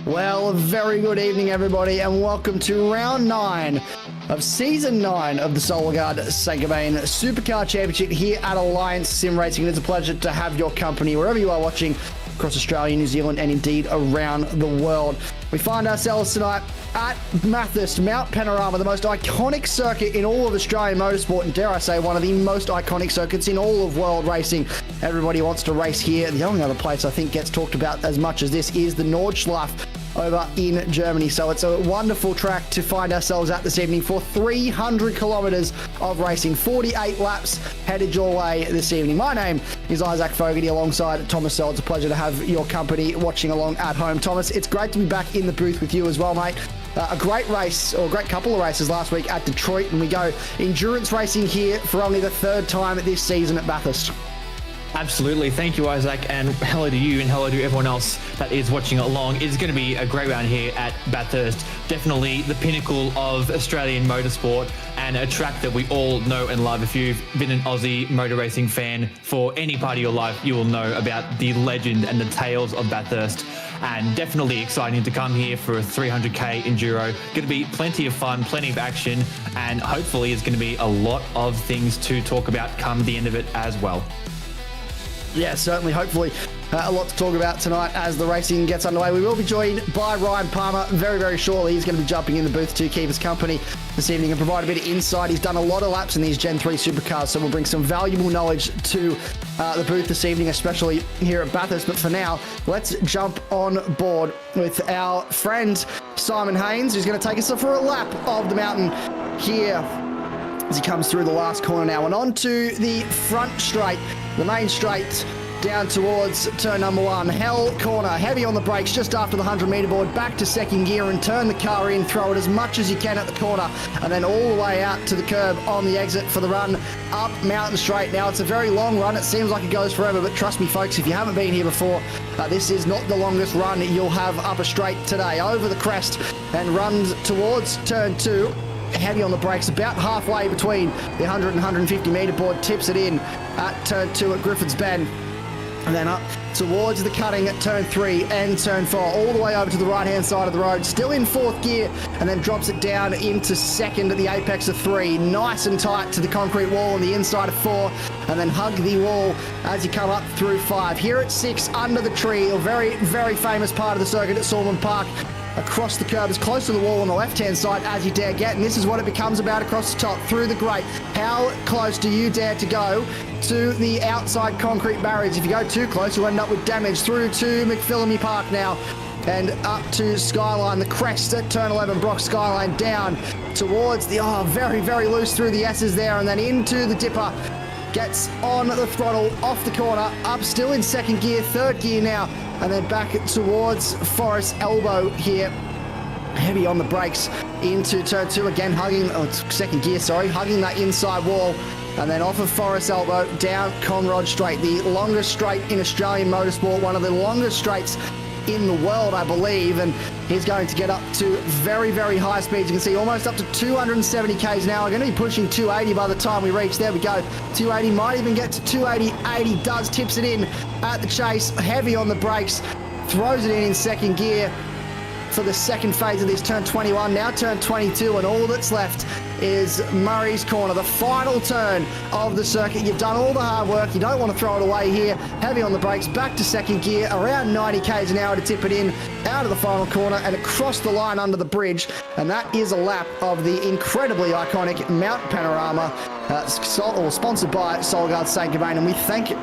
Well, a very good evening, everybody, and welcome to round 9 of season 9 of the Gard Supercar Championship here at Alliance Sim Racing. It's a pleasure to have your company wherever you are watching across Australia, New Zealand, and indeed around the world. We find ourselves tonight at Bathurst, Mount Panorama, the most iconic circuit in all of Australian motorsport, and dare I say, one of the most iconic circuits in all of world racing. Everybody wants to race here. The only other place I think gets talked about as much as this is the Nordschleife over in Germany. So it's a wonderful track to find ourselves at this evening for 300 kilometres of racing, 48 laps headed your way this evening. My name is Isaac Fogarty alongside Thomas Sell. It's a pleasure to have your company watching along at home. Thomas, it's great to be back in the booth with you as well, mate. A great race, or a great couple of races last week at Detroit, and we go endurance racing here for only the third time this season at Bathurst. Absolutely. Thank you, Isaac, and hello to you and hello to everyone else that is watching along. It's going to be a great round here at Bathurst. Definitely the pinnacle of Australian motorsport and a track that we all know and love. If you've been an Aussie motor racing fan for any part of your life, you will know about the legend and the tales of Bathurst. And definitely exciting to come here for a 300k Enduro. Going to be plenty of fun, plenty of action, and hopefully it's going to be a lot of things to talk about come the end of it as well. Yeah, certainly, hopefully a lot to talk about tonight as the racing gets underway. We will be joined by Ryan Palmer very, very shortly. He's going to be jumping in the booth to keep us company this evening and provide a bit of insight. He's done a lot of laps in these Gen 3 supercars, so we'll bring some valuable knowledge to the booth this evening, especially here at Bathurst. But for now, let's jump on board with our friend Simon Haynes, who's going to take us for a lap of the mountain here as he comes through the last corner now, and on to the front straight, the main straight down towards turn number 1. Hell corner, heavy on the brakes just after the 100-metre board, back to second gear and turn the car in, throw it as much as you can at the corner, and then all the way out to the curb on the exit for the run up Mountain Straight. Now, it's a very long run. It seems like it goes forever, but trust me, folks, if you haven't been here before, this is not the longest run you'll have up a straight today. Over the crest and runs towards turn 2. Heavy on the brakes, about halfway between the 100 and 150 metre board, tips it in at turn 2 at Griffiths Bend, and then up towards the cutting at turn 3 and turn 4, all the way over to the right hand side of the road, still in 4th gear, and then drops it down into 2nd at the apex of 3, nice and tight to the concrete wall on the inside of 4, and then hug the wall as you come up through 5. Here at 6, under the tree, a very, very famous part of the circuit at Salmon Park, across the curb, as close to the wall on the left-hand side as you dare get, and this is what it becomes about across the top, through the grate. How close do you dare to go to the outside concrete barriers? If you go too close, you'll end up with damage. Through to McPhillamy Park now, and up to Skyline, the crest at turn 11, Brock Skyline, down towards the, very, very loose through the S's there, and then into the dipper. Gets on the throttle, off the corner, up still in 2nd gear, 3rd gear now, and then back towards Forest Elbow here. Heavy on the brakes into turn 2 again, hugging, 2nd gear, sorry, hugging that inside wall. And then off of Forest Elbow, down Conrod Straight, the longest straight in Australian motorsport, one of the longest straights in the world, I believe, and he's going to get up to very, very high speeds. You can see almost up to 270 k's an hour. We're going to be pushing 280 by the time we reach. There we go, 280, might even get to 280. 80 does, tips it in at the chase, heavy on the brakes, throws it in 2nd gear for the 2nd phase of this turn 21, now turn 22, and all that's left is Murray's Corner, the final turn of the circuit. You've done all the hard work, you don't want to throw it away here. Heavy on the brakes, back to 2nd gear, around 90 k's an hour to tip it in, out of the final corner and across the line under the bridge, and that is a lap of the incredibly iconic Mount Panorama, sponsored by Gard Supercar, and we thank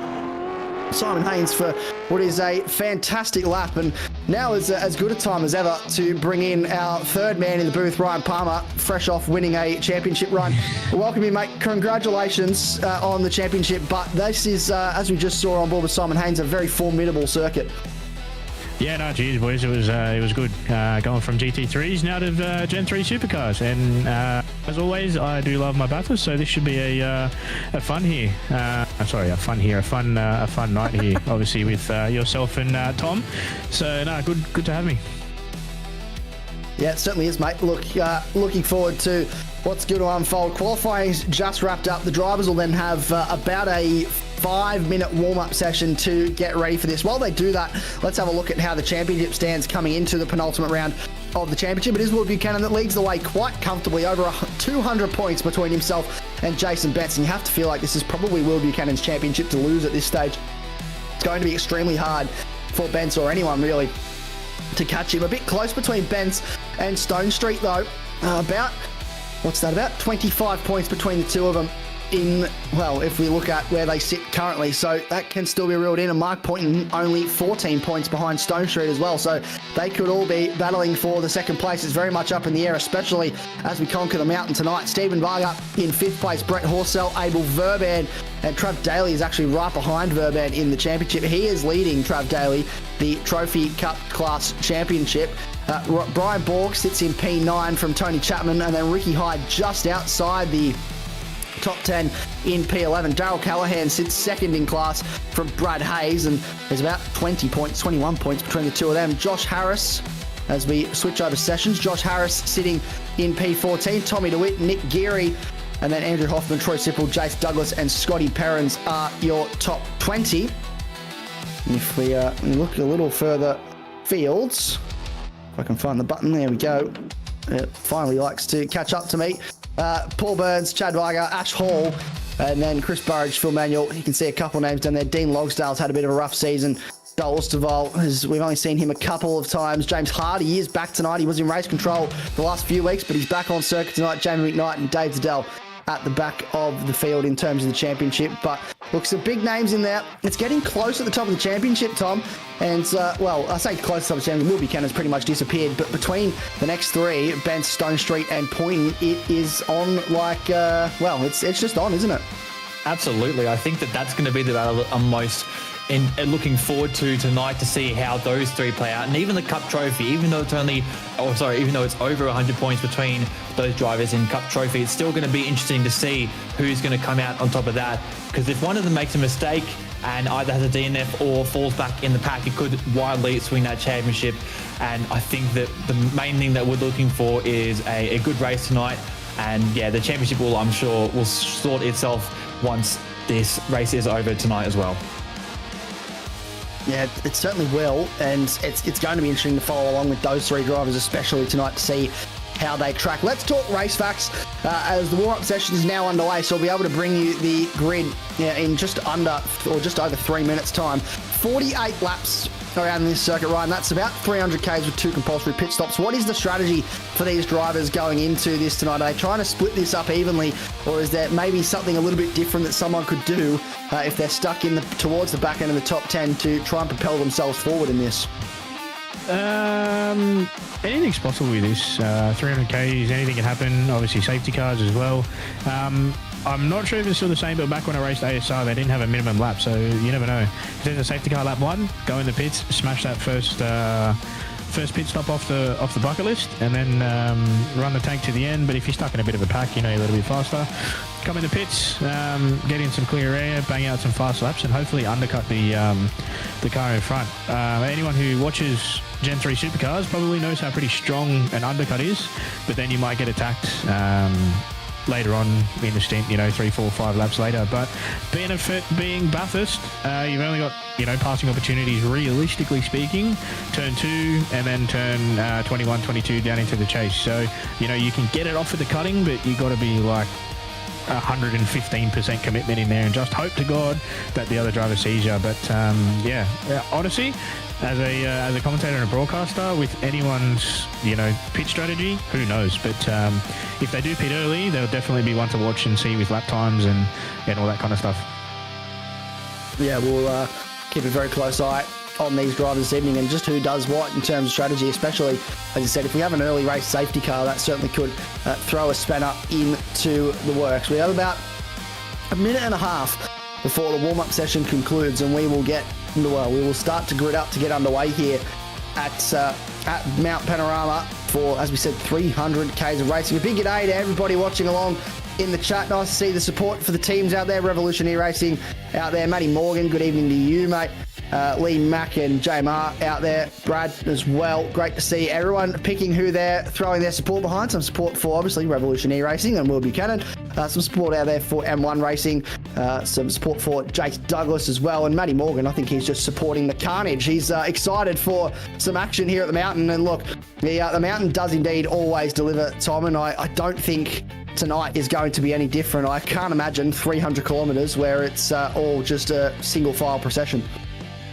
Simon Haynes for what is a fantastic lap, and now is as good a time as ever to bring in our 3rd man in the booth, Ryan Palmer, fresh off winning a championship run. Welcome in, mate. Congratulations on the championship, but this is, as we just saw on board with Simon Haynes, a very formidable circuit. Yeah, no, geez, boys, it was good going from GT3s now to Gen 3 supercars, and as always, I do love my Bathurst, so this should be a fun here. A fun night here, obviously with yourself and Tom. So no, good to have me. Yeah, it certainly is, mate. Look, looking forward to what's going to unfold. Qualifying's just wrapped up. The drivers will then have about a 5-minute warm-up session to get ready for this. While they do that, let's have a look at how the championship stands coming into the penultimate round of the championship. It is Will Buchanan that leads the way quite comfortably, over 200 points between himself and Jason Benson. You have to feel like this is probably Will Buchanan's championship to lose at this stage. It's going to be extremely hard for Benz or anyone really to catch him. A bit close between Benz and Stone Street though. About 25 points between the two of them in, well, if we look at where they sit currently. So that can still be reeled in. And Mark Poynton only 14 points behind Stone Street as well. So they could all be battling for the second place. It's very much up in the air, especially as we conquer the mountain tonight. Stephen Varga in 5th place, Brett Horsell, Abel Verban, and Trav Daly is actually right behind Verban in the championship. He is leading, Trav Daly, the Trophy Cup Class Championship. Brian Borg sits in P9 from Tony Chapman, and then Ricky Hyde just outside the top 10 in P11. Darryl Callahan sits second in class from Brad Hayes, and there's about 21 points between the two of them. Josh Harris, as we switch over sessions, Josh Harris sitting in P14. Tommy DeWitt, Nick Geary, and then Andrew Hoffman, Troy Sipple, Jace Douglas, and Scotty Perrins are your top 20. And if we look a little further fields, if I can find the button, there we go. It finally likes to catch up to me. Paul Burns, Chad Weiger, Ash Hall, and then Chris Burridge, Phil Manuel. You can see a couple names down there. Dean Logsdale's had a bit of a rough season. Dale Osterwald, we've only seen him a couple of times. James Hardy is back tonight. He was in race control the last few weeks, but he's back on circuit tonight. Jamie McKnight and Dave Zadell at the back of the field in terms of the championship. But look, some big names in there. It's getting close at the top of the championship, Tom. And, well, I say close to the top of the championship. Will Buchanan's pretty much disappeared. But between the next three, Ben, Stone Street and Poynton, it is on like, well, it's just on, isn't it? Absolutely. I think that's going to be the battle I'm most looking forward to tonight, to see how those three play out. And even the Cup Trophy, even though it's over 100 points between those drivers in Cup Trophy, it's still going to be interesting to see who's going to come out on top of that. Because if one of them makes a mistake and either has a DNF or falls back in the pack, it could wildly swing that championship. And I think that the main thing that we're looking for is a good race tonight. And yeah, the championship I'm sure will sort itself once this race is over tonight as well. Yeah, it certainly will, and it's going to be interesting to follow along with those three drivers, especially tonight, to see how they track. Let's talk race facts as the warm-up session is now underway, so we'll be able to bring you the grid in just over 3 minutes time. 48 laps around this circuit, Ryan. That's about 300 Ks with 2 compulsory pit stops. What is the strategy for these drivers going into this tonight? Are they trying to split this up evenly, or is there maybe something a little bit different that someone could do if they're stuck towards the back end of the top 10 to try and propel themselves forward in this? Anything's possible with this. 300 Ks, anything can happen. Obviously, safety cars as well. I'm not sure if it's still the same, but back when I raced ASR, they didn't have a minimum lap, so you never know. If there's a safety car lap 1, go in the pits, smash that first pit stop off the bucket list, and then run the tank to the end. But if you're stuck in a bit of a pack, you're a little bit faster, come in the pits, get in some clear air, bang out some fast laps, and hopefully undercut the car in front. Anyone who watches Gen 3 Supercars probably knows how pretty strong an undercut is, but then you might get attacked later on in the stint, 3, 4, 5 laps later. But benefit being Bathurst, you've only got, passing opportunities, realistically speaking, turn 2 and then turn 21, 22 down into the chase. So, you can get it off with the cutting, but you got to be like 115% commitment in there and just hope to God that the other driver sees you. But honestly, as a commentator and a broadcaster, with anyone's pit strategy, who knows? But if they do pit early, they'll definitely be one to watch and see with lap times and all that kind of stuff. Yeah, we'll keep a very close eye on these drivers this evening and just who does what in terms of strategy, especially, as I said, if we have an early race safety car, that certainly could throw a spanner into the works. We have about a minute and a half before the warm-up session concludes, and we will start to grid up to get underway here at Mount Panorama for, as we said, 300 Ks of racing. A big g'day to everybody watching along in the chat. Nice to see the support for the teams out there. Revolution iRacing out there. Matty Morgan, good evening to you, mate. Lee Mack and JMR out there. Brad as well. Great to see everyone picking who they're throwing their support behind. Some support for, obviously, Revolution iRacing and Will Buchanan. Some support out there for M1 Racing some support for Jace Douglas as well. And Matty Morgan, I think he's just supporting the carnage. He's excited for some action here at the mountain. And look, the mountain does indeed always deliver, Tom, and I don't think tonight is going to be any different. I can't imagine 300 kilometres where it's all just a single file procession.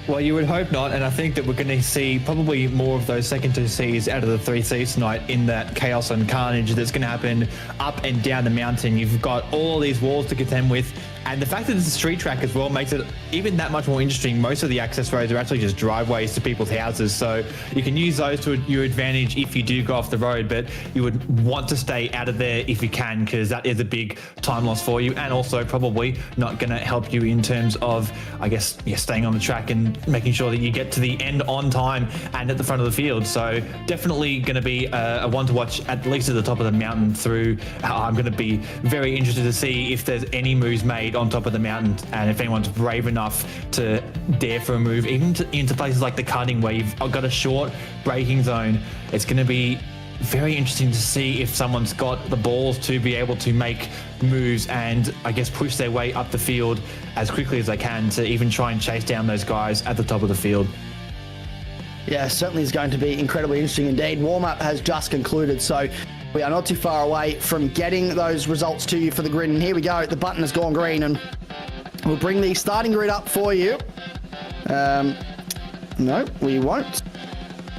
Well, you would hope not, and I think that we're going to see probably more of those second 2Cs out of the 3Cs tonight in that chaos and carnage that's going to happen up and down the mountain. You've got all these walls to contend with, and the fact that it's a street track as well makes it even that much more interesting. Most of the access roads are actually just driveways to people's houses, so you can use those to your advantage if you do go off the road, but you would want to stay out of there if you can, because that is a big time loss for you, and also probably not going to help you in terms of, I guess, staying on the track and making sure that you get to the end on time and at the front of the field. So definitely going to be a one to watch, at least at the top of the mountain through. I'm going to be very interested to see if there's any moves made on top of the mountain, and if anyone's brave enough to dare for a move, even into places like the cutting where you've got a short braking zone. It's going to be very interesting to see if someone's got the balls to be able to make moves and, I guess, push their way up the field as quickly as they can to even try and chase down those guys at the top of the field. Yeah, certainly is going to be incredibly interesting indeed. Warm-up has just concluded, so we are not too far away from getting those results to you for the grid. And here we go. The button has gone green, and we'll bring the starting grid up for you. No, we won't.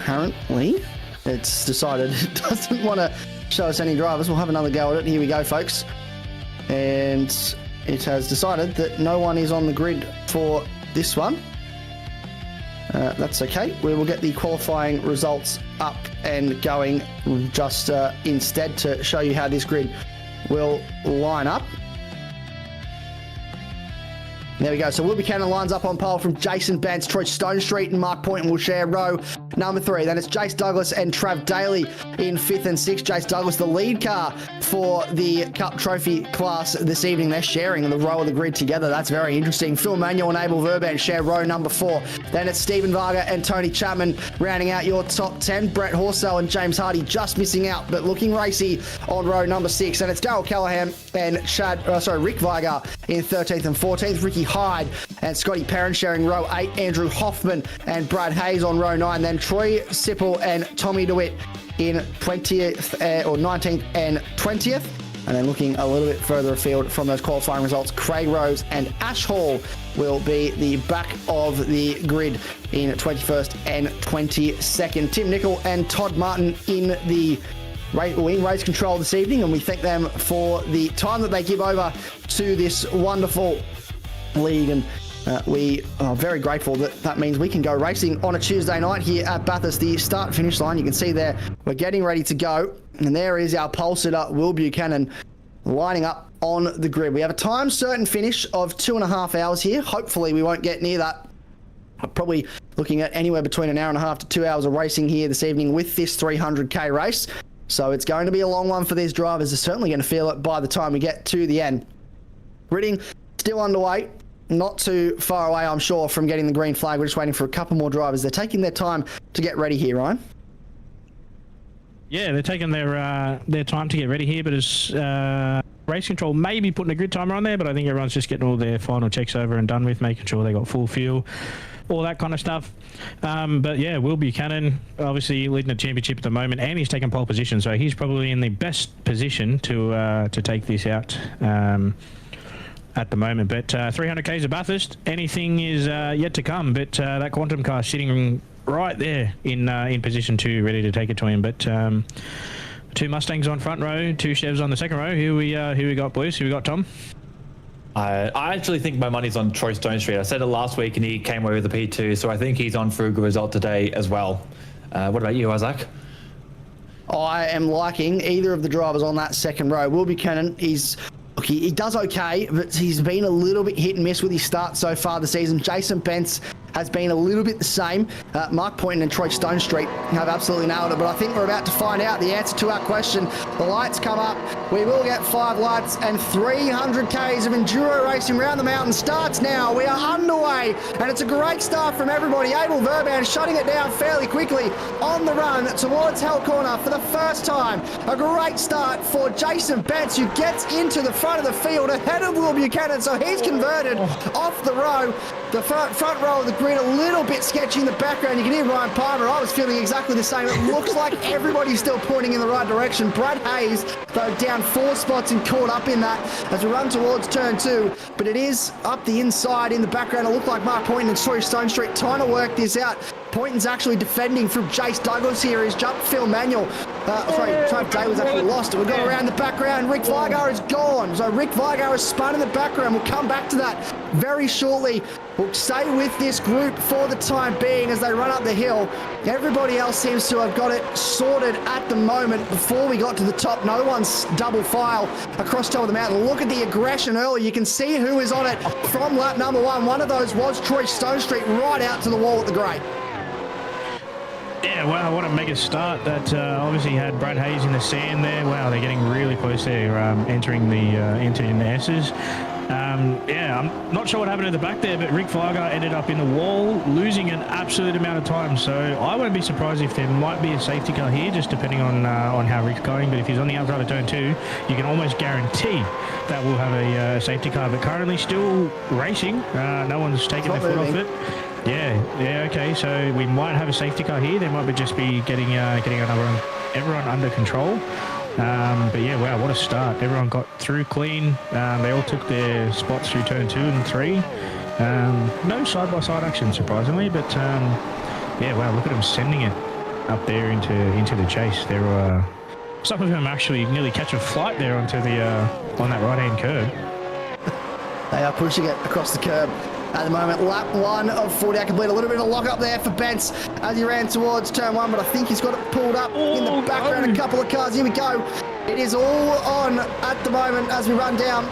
Currently, it's decided it doesn't want to show us any drivers. We'll have another go at it. Here we go, folks. And it has decided that no one is on the grid for this one. That's okay. We will get the qualifying results up and going just instead to show you how this grid will line up. There we go. So Will Buchanan lines up on pole from Jason Bance, Troy Stone Street and Mark Poynton will share row number 3. Then it's Jace Douglas and Trav Daly in 5th and 6th. Jace Douglas, the lead car for the Cup Trophy class this evening. They're sharing the row of the grid together. That's very interesting. Phil Manuel and Abel Verban share row number 4. Then it's Stephen Varga and Tony Chapman rounding out your top 10. Brett Horsell and James Hardy just missing out, but looking racy on row number 6. And it's Darryl Callahan and Rick Vigar in 13th and 14th. Ricky Hyde and Scotty Perrin sharing row 8. Andrew Hoffman and Brad Hayes on row 9. Then Troy Sipple and Tommy DeWitt in 20th or 19th and 20th. And then looking a little bit further afield from those qualifying results, Craig Rose and Ash Hall will be the back of the grid in 21st and 22nd. Tim Nicol and Todd Martin in the race control this evening, and we thank them for the time that they give over to this wonderful league, and we are very grateful that means we can go racing on a Tuesday night here at Bathurst. The start finish line, you can see there, we're getting ready to go, and there is our pole sitter Will Buchanan lining up on the grid. We have a time certain finish of 2.5 hours here. Hopefully we won't get near that. Probably looking at anywhere between an hour and a half to 2 hours of racing here this evening with this 300k race. So it's going to be a long one for these drivers. They're certainly going to feel it by the time we get to the end. Gridding still underway. Not too far away, I'm sure, from getting the green flag. We're just waiting for a couple more drivers. They're taking their time to get ready here, Ryan. Yeah, they're taking their time to get ready here, but as race control may be putting a grid timer on there, but I think everyone's just getting all their final checks over and done with, making sure they got full fuel, all that kind of stuff. But yeah, Will Buchanan obviously leading the championship at the moment, and he's taking pole position, so he's probably in the best position to take this out at the moment. But 300k's of Bathurst, anything is yet to come. But that Quantum car sitting right there in position 2, ready to take it to him. But 2 Mustangs on front row, 2 Chevs on the second row. Who we got, boys? Who we got, Tom? I actually think my money's on Troy Stone Street. I said it last week and he came away with a P2, so I think he's on for a good result today as well. What about you, Isaac? I am liking either of the drivers on that second row. Will Buchanan, he does okay, but he's been a little bit hit and miss with his start so far this season. Jason Bence has been a little bit the same. Mark Poynton and Troy Stonestreet have absolutely nailed it, but I think we're about to find out the answer to our question. The lights come up. We will get 5 lights, and 300 Ks of enduro racing around the mountain starts now. We are underway, and it's a great start from everybody. Abel Verban shutting it down fairly quickly on the run towards Hell Corner for the first time. A great start for Jason Betts, who gets into the front of the field ahead of Will Buchanan, so he's converted off the row. The front row of the grid a little bit sketchy in the background. You can hear Ryan Palmer. I was feeling exactly the same. It looks like everybody's still pointing in the right direction. Brad Hayes, though, down 4 spots and caught up in that as we run towards turn 2. But it is up the inside in the background. It looked like Mark Poynton and Troy Stonestreet trying to work this out. Poynton's actually defending from Jace Douglas here. He's jumped Phil Manuel. Trav Day was actually lost. We've got around the background. Rick Vigar is gone. So Rick Vigar is spun in the background. We'll come back to that very shortly. We'll stay with this group for the time being as they run up the hill. Everybody else seems to have got it sorted at the moment. Before we got to the top, no one's double file across top of the mountain. Look at the aggression early. You can see who is on it from lap number 1. One of those was Troy Stonestreet, right out to the wall at the grade. Yeah, wow, what a mega start. That obviously had Brad Hayes in the sand there. Wow, they're getting really close there, entering the S's. Yeah, I'm not sure what happened at the back there, but Rick Vigar ended up in the wall, losing an absolute amount of time. So I wouldn't be surprised if there might be a safety car here, just depending on how Rick's going. But if he's on the outside of turn 2, you can almost guarantee that we'll have a safety car. But currently still racing. No one's taken their foot off it. Yeah, okay, so we might have a safety car here. They might just be getting everyone under control. But yeah, wow, what a start. Everyone got through clean. They all took their spots through turn 2 and 3. No side-by-side action, surprisingly, but yeah, wow, look at them sending it up there into the chase. There were some of them actually nearly catch a flight there onto the on that right-hand curb. They are pushing it across the curb. At the moment, lap 1 of 40 complete. A little bit of lock up there for Bence as he ran towards turn 1, but I think he's got it pulled up in the background. A couple of cars. Here we go. It is all on at the moment as we run down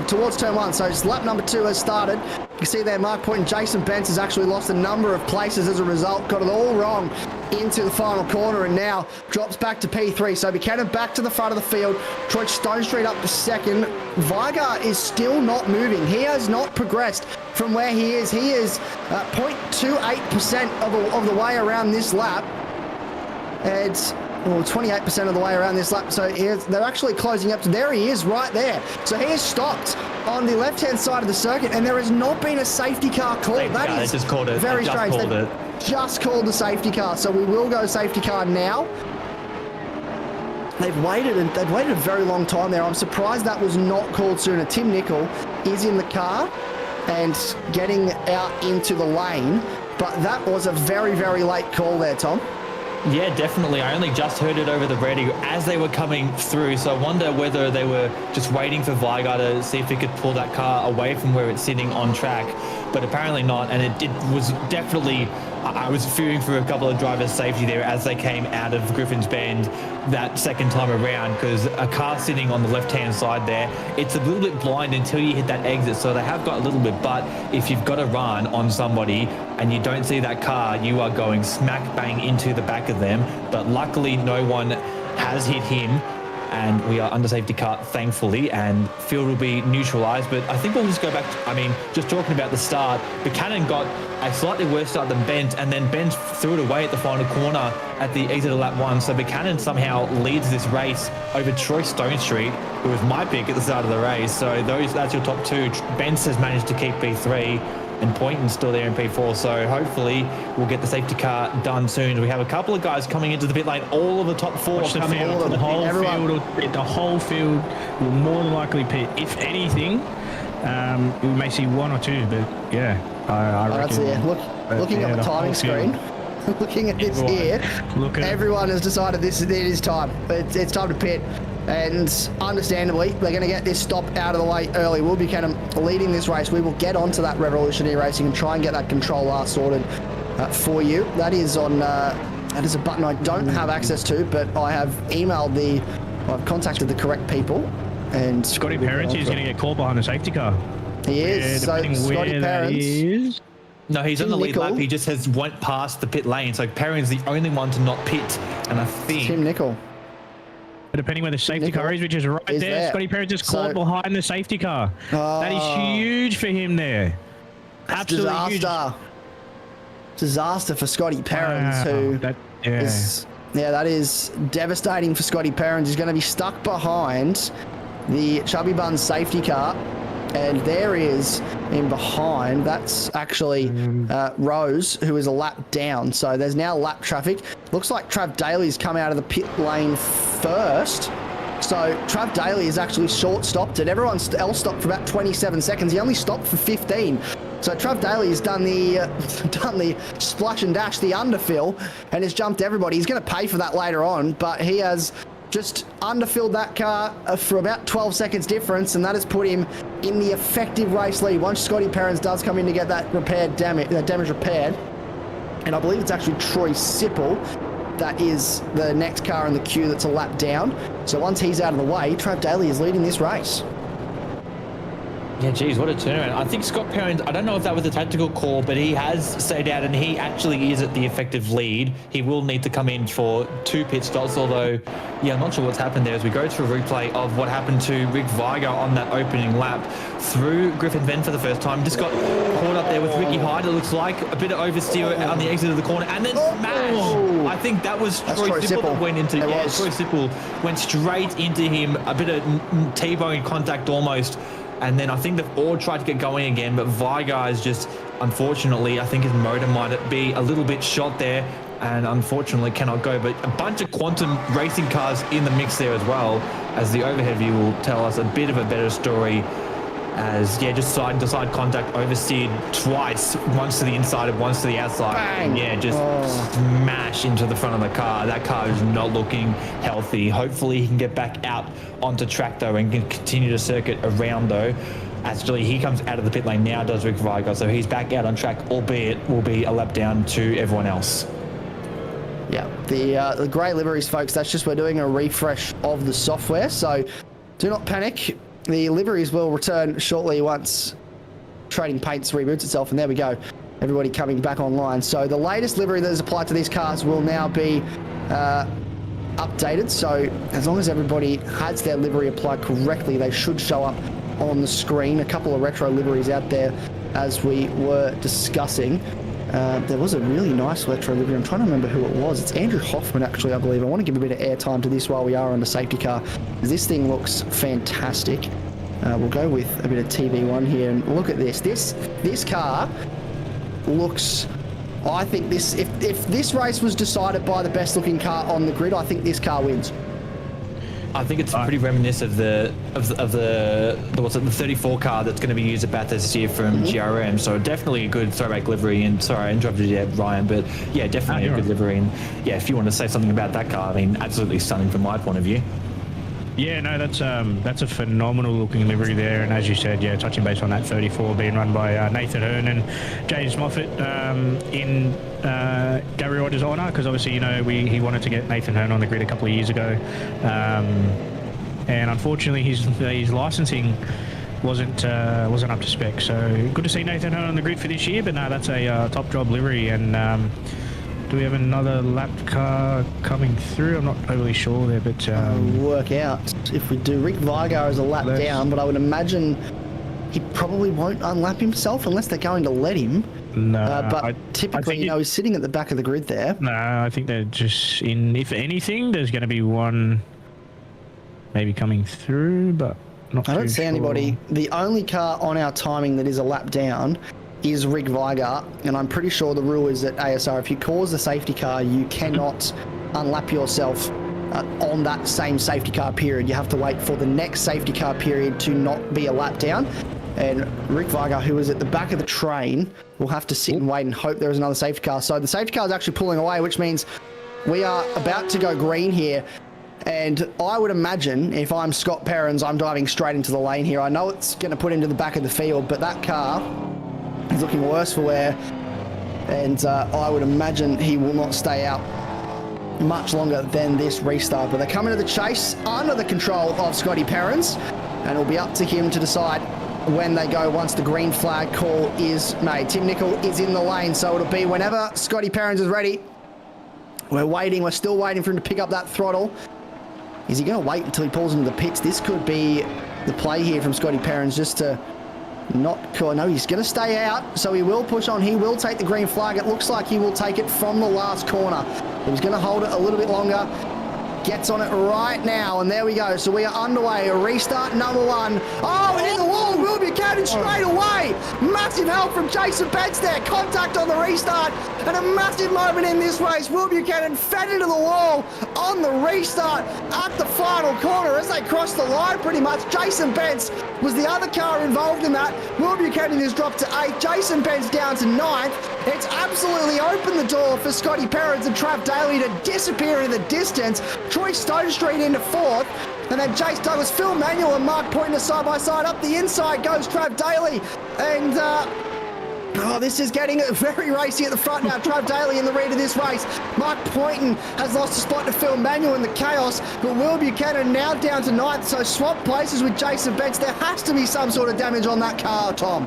towards turn 1. So it's lap number 2 has started. You can see there Mark Poynton, Jason Bence has actually lost a number of places as a result. Got it all wrong into the final corner and now drops back to P3. So Buchanan back to the front of the field. Troy Stonestreet up to second. Vigar is still not moving. He has not progressed from where he is. He is 0.28% of the way around this lap. It's 28% of the way around this lap. So they're actually closing up to there. He is right there. So he is stopped on the left-hand side of the circuit, and there has not been a safety car called. That is just called it. Very strange. They just called the safety car. So we will go safety car now. They've waited a very long time there. I'm surprised that was not called sooner. Tim Nicol is in the car and getting out into the lane, but that was a very, very late call there, Tom. Yeah, definitely. I only just heard it over the radio as they were coming through, so I wonder whether they were just waiting for Vigar to see if he could pull that car away from where it's sitting on track, but apparently not, and it was definitely... I was fearing for a couple of drivers' safety there as they came out of Griffin's Bend that second time around, because a car sitting on the left-hand side there, it's a little bit blind until you hit that exit, so they have got a little bit, but if you've got a run on somebody and you don't see that car, you are going smack bang into the back of them, but luckily no one has hit him. And we are under safety car, thankfully, and field will be neutralised. But I think we'll just go back to, just talking about the start, Buchanan got a slightly worse start than Bent, and then Bent threw it away at the final corner at the exit of lap 1. So Buchanan somehow leads this race over Troy Stonestreet, who was my pick at the start of the race. So that's your top 2. Bent has managed to keep P3. And Poynton's still there in P4, so hopefully we'll get the safety car done soon. We have a couple of guys coming into the pit lane. All of the top 4 Watch coming the field. The whole field will more than likely pit. If anything, we may see 1 or 2, but yeah, I reckon. Looking at the timing screen, looking at this here, everyone has decided it is time. It's time to pit. And understandably, they're going to get this stop out of the way early. Will Buchanan leading this race. We will get onto that Revolutionary Racing and try and get that control R sorted for you. That is on. That is a button I don't have access to, but I have I've contacted the correct people. And Scotty Parents is going to get caught behind the safety car. He is. So Scotty Parents. No, he's on the lead Nicol. lap. He just has went past the pit lane. So Perrin's the only one to not pit. And I think... Tim Nicol. Depending where the safety car is, which is right is there. there. Scotty Perrin just So- caught behind the safety car. That is huge for him there. Absolutely huge. Disaster for Scotty Perrins, who is... Yeah, that is devastating for Scotty Perrins. He's going to be stuck behind the Chubby Buns safety car. And there is in behind, that's actually Rose, who is a lap down. So there's now lap traffic. Looks like Trav Daly's come out of the pit lane first. So Trav Daly is actually short-stopped it. Everyone else stopped for about 27 seconds. He only stopped for 15. So Trav Daly has done the splash and dash, the underfill, and has jumped everybody. He's going to pay for that later on, but he has just underfilled that car for about 12 seconds difference, and that has put him in the effective race lead once Scotty Perrins does come in to get that damage repaired. And I believe it's actually Troy Sipple that is the next car in the queue that's a lap down. So once he's out of the way, Trav Daly is leading this race. Yeah, geez, what a turnaround. I think Scott Perrin, I don't know if that was a tactical call, but he has stayed out and he actually is at the effective lead. He will need to come in for 2 pit stops, although, yeah, I'm not sure what's happened there as we go through a replay of what happened to Rick Viger on that opening lap through Griffin Venn for the first time. Just got caught up there with Ricky Hyde, it looks like. A bit of oversteer on the exit of the corner and then smash. I think that was Troy Sipple that went into, Troy Sipple went straight into him, a bit of T-bone contact almost. And then I think they've all tried to get going again, but Vigar is just, unfortunately, I think his motor might be a little bit shot there and unfortunately cannot go. But a bunch of quantum racing cars in the mix there as well, as the overhead view will tell us a bit of a better story as, yeah, just side-to-side contact, oversteered twice, once to the inside and once to the outside. Bang. And yeah, just smash into the front of the car. That car is not looking healthy. Hopefully he can get back out onto track though and can continue to circuit around though. Actually, he comes out of the pit lane now, does Rick Viger, so he's back out on track, albeit will be a lap down to everyone else. Yeah, the grey liveries, folks, that's just we're doing a refresh of the software, so do not panic. The liveries will return shortly once Trading Paints reboots itself, and there we go. Everybody coming back online. So the latest livery that is applied to these cars will now be updated. So as long as everybody has their livery applied correctly, they should show up on the screen. A couple of retro liveries out there, as we were discussing. There was a really nice retro livery. I'm trying to remember who it was. It's Andrew Hoffman, actually, I believe. I want to give a bit of airtime to this while we are on the safety car. This thing looks fantastic. We'll go with a bit of TV1 here and look at this. This car looks... I think this... If this race was decided by the best looking car on the grid, I think this car wins. I think it's pretty reminiscent of the 34 car that's going to be used at Bathurst this year from GRM. So definitely a good throwback livery. And sorry, I interrupted you, Ryan, but yeah, definitely a good livery. And yeah, if you want to say something about that car, I mean, absolutely stunning from my point of view. Yeah, no, that's a phenomenal looking livery there, and as you said, yeah, touching base on that 34 being run by Nathan Hearn and James Moffat in Gary Rogers' honour, because obviously, you know, he wanted to get Nathan Hearn on the grid a couple of years ago, and unfortunately his licensing wasn't up to spec. So good to see Nathan Hearn on the grid for this year, but no, that's a top job livery. And do we have another lap car coming through? I'm not totally sure there, but... work out if we do. Rick Vigar is a lap down, but I would imagine he probably won't unlap himself unless they're going to let him. No, but typically, you know, he's sitting at the back of the grid there. No, I think they're just in... If anything, there's going to be one maybe coming through, but not I don't see sure. anybody. The only car on our timing that is a lap down is Rick Vigar, and I'm pretty sure the rule is that ASR, if you cause a safety car, you cannot unlap yourself on that same safety car period. You have to wait for the next safety car period to not be a lap down. And Rick Vigar, who is at the back of the train, will have to sit and wait and hope there is another safety car. So the safety car is actually pulling away, which means we are about to go green here. And I would imagine if I'm Scott Perrins, I'm diving straight into the lane here. I know it's going to put him to the back of the field, but that car is looking worse for wear, and I would imagine he will not stay out much longer than this restart. But they're coming to the chase under the control of Scotty Perrins, and it'll be up to him to decide when they go once the green flag call is made. Tim Nicol is in the lane, so it'll be whenever Scotty Perrins is ready. We're still waiting for him to pick up that throttle. Is he going to wait until he pulls into the pits? This could be the play here from Scotty Perrins, just to not call. No, he's going to stay out, so he will push on. He will take the green flag. It looks like he will take it from the last corner. He's going to hold it a little bit longer. Gets on it right now, and there we go. So we are underway. A restart number 1. Oh, and in the wall, Will Buchanan straight away. Massive help from Jason Betts there. Contact on the restart, and a massive moment in this race. Will Buchanan fed into the wall on the restart at the final corner as they crossed the line pretty much. Jason Betts was the other car involved in that. Will Buchanan has dropped to 8th. Jason Betts down to 9th. It's absolutely opened the door for Scotty Perrins and Trav Daly to disappear in the distance. Troy Stone Street into 4th, and then Jace Douglas, Phil Manuel and Mark Pointer side by side. Up the inside goes Trav Daly, and this is getting very racy at the front now. Trav Daly in the lead of this race. Mark Pointon has lost a spot to Phil Manuel in the chaos, but Will Buchanan now down to 9th, so swap places with Jason Betts. There has to be some sort of damage on that car, Tom.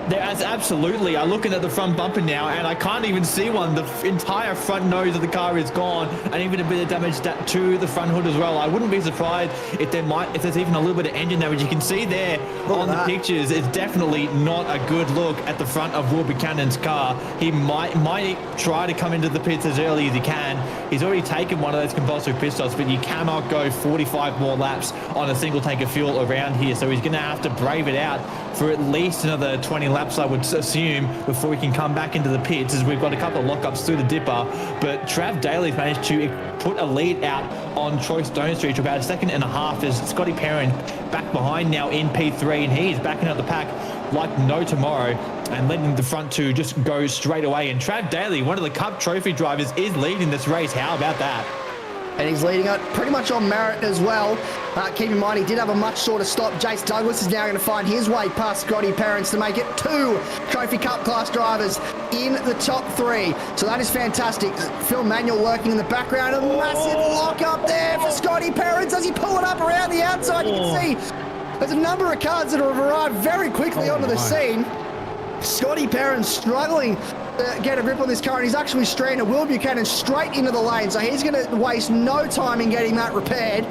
There's absolutely. I'm looking at the front bumper now, and I can't even see one. The entire front nose of the car is gone, and even a bit of damage to the front hood as well. I wouldn't be surprised if there's even a little bit of engine damage. You can see there on the pictures, it's definitely not a good look at the front of Will Buchanan's car. He might try to come into the pits as early as he can. He's already taken one of those compulsory pit stops, but you cannot go 45 more laps on a single tank of fuel around here, so he's going to have to brave it out for at least another 20 laps, I would assume, before we can come back into the pits, as we've got a couple of lockups through the dipper. But Trav Daly's managed to put a lead out on Troy Stone Street to about a second and a half, as Scotty Perrin back behind now in P3, and he's backing up the pack like no tomorrow and letting the front two just go straight away. And Trav Daly, one of the Cup Trophy drivers, is leading this race. How about that? And he's leading it pretty much on merit as well. Keep in mind, he did have a much shorter stop. Jace Douglas is now going to find his way past Scotty Perrins to make it 2 Trophy Cup class drivers in the top 3. So that is fantastic. Phil Manuel lurking in the background. A massive lock up there for Scotty Perrins as he pull it up around the outside. You can see there's a number of cars that have arrived very quickly onto the scene. Scotty Perrins struggling to get a grip on this car, and he's actually stranded Will Buchanan straight into the lane, so he's going to waste no time in getting that repaired.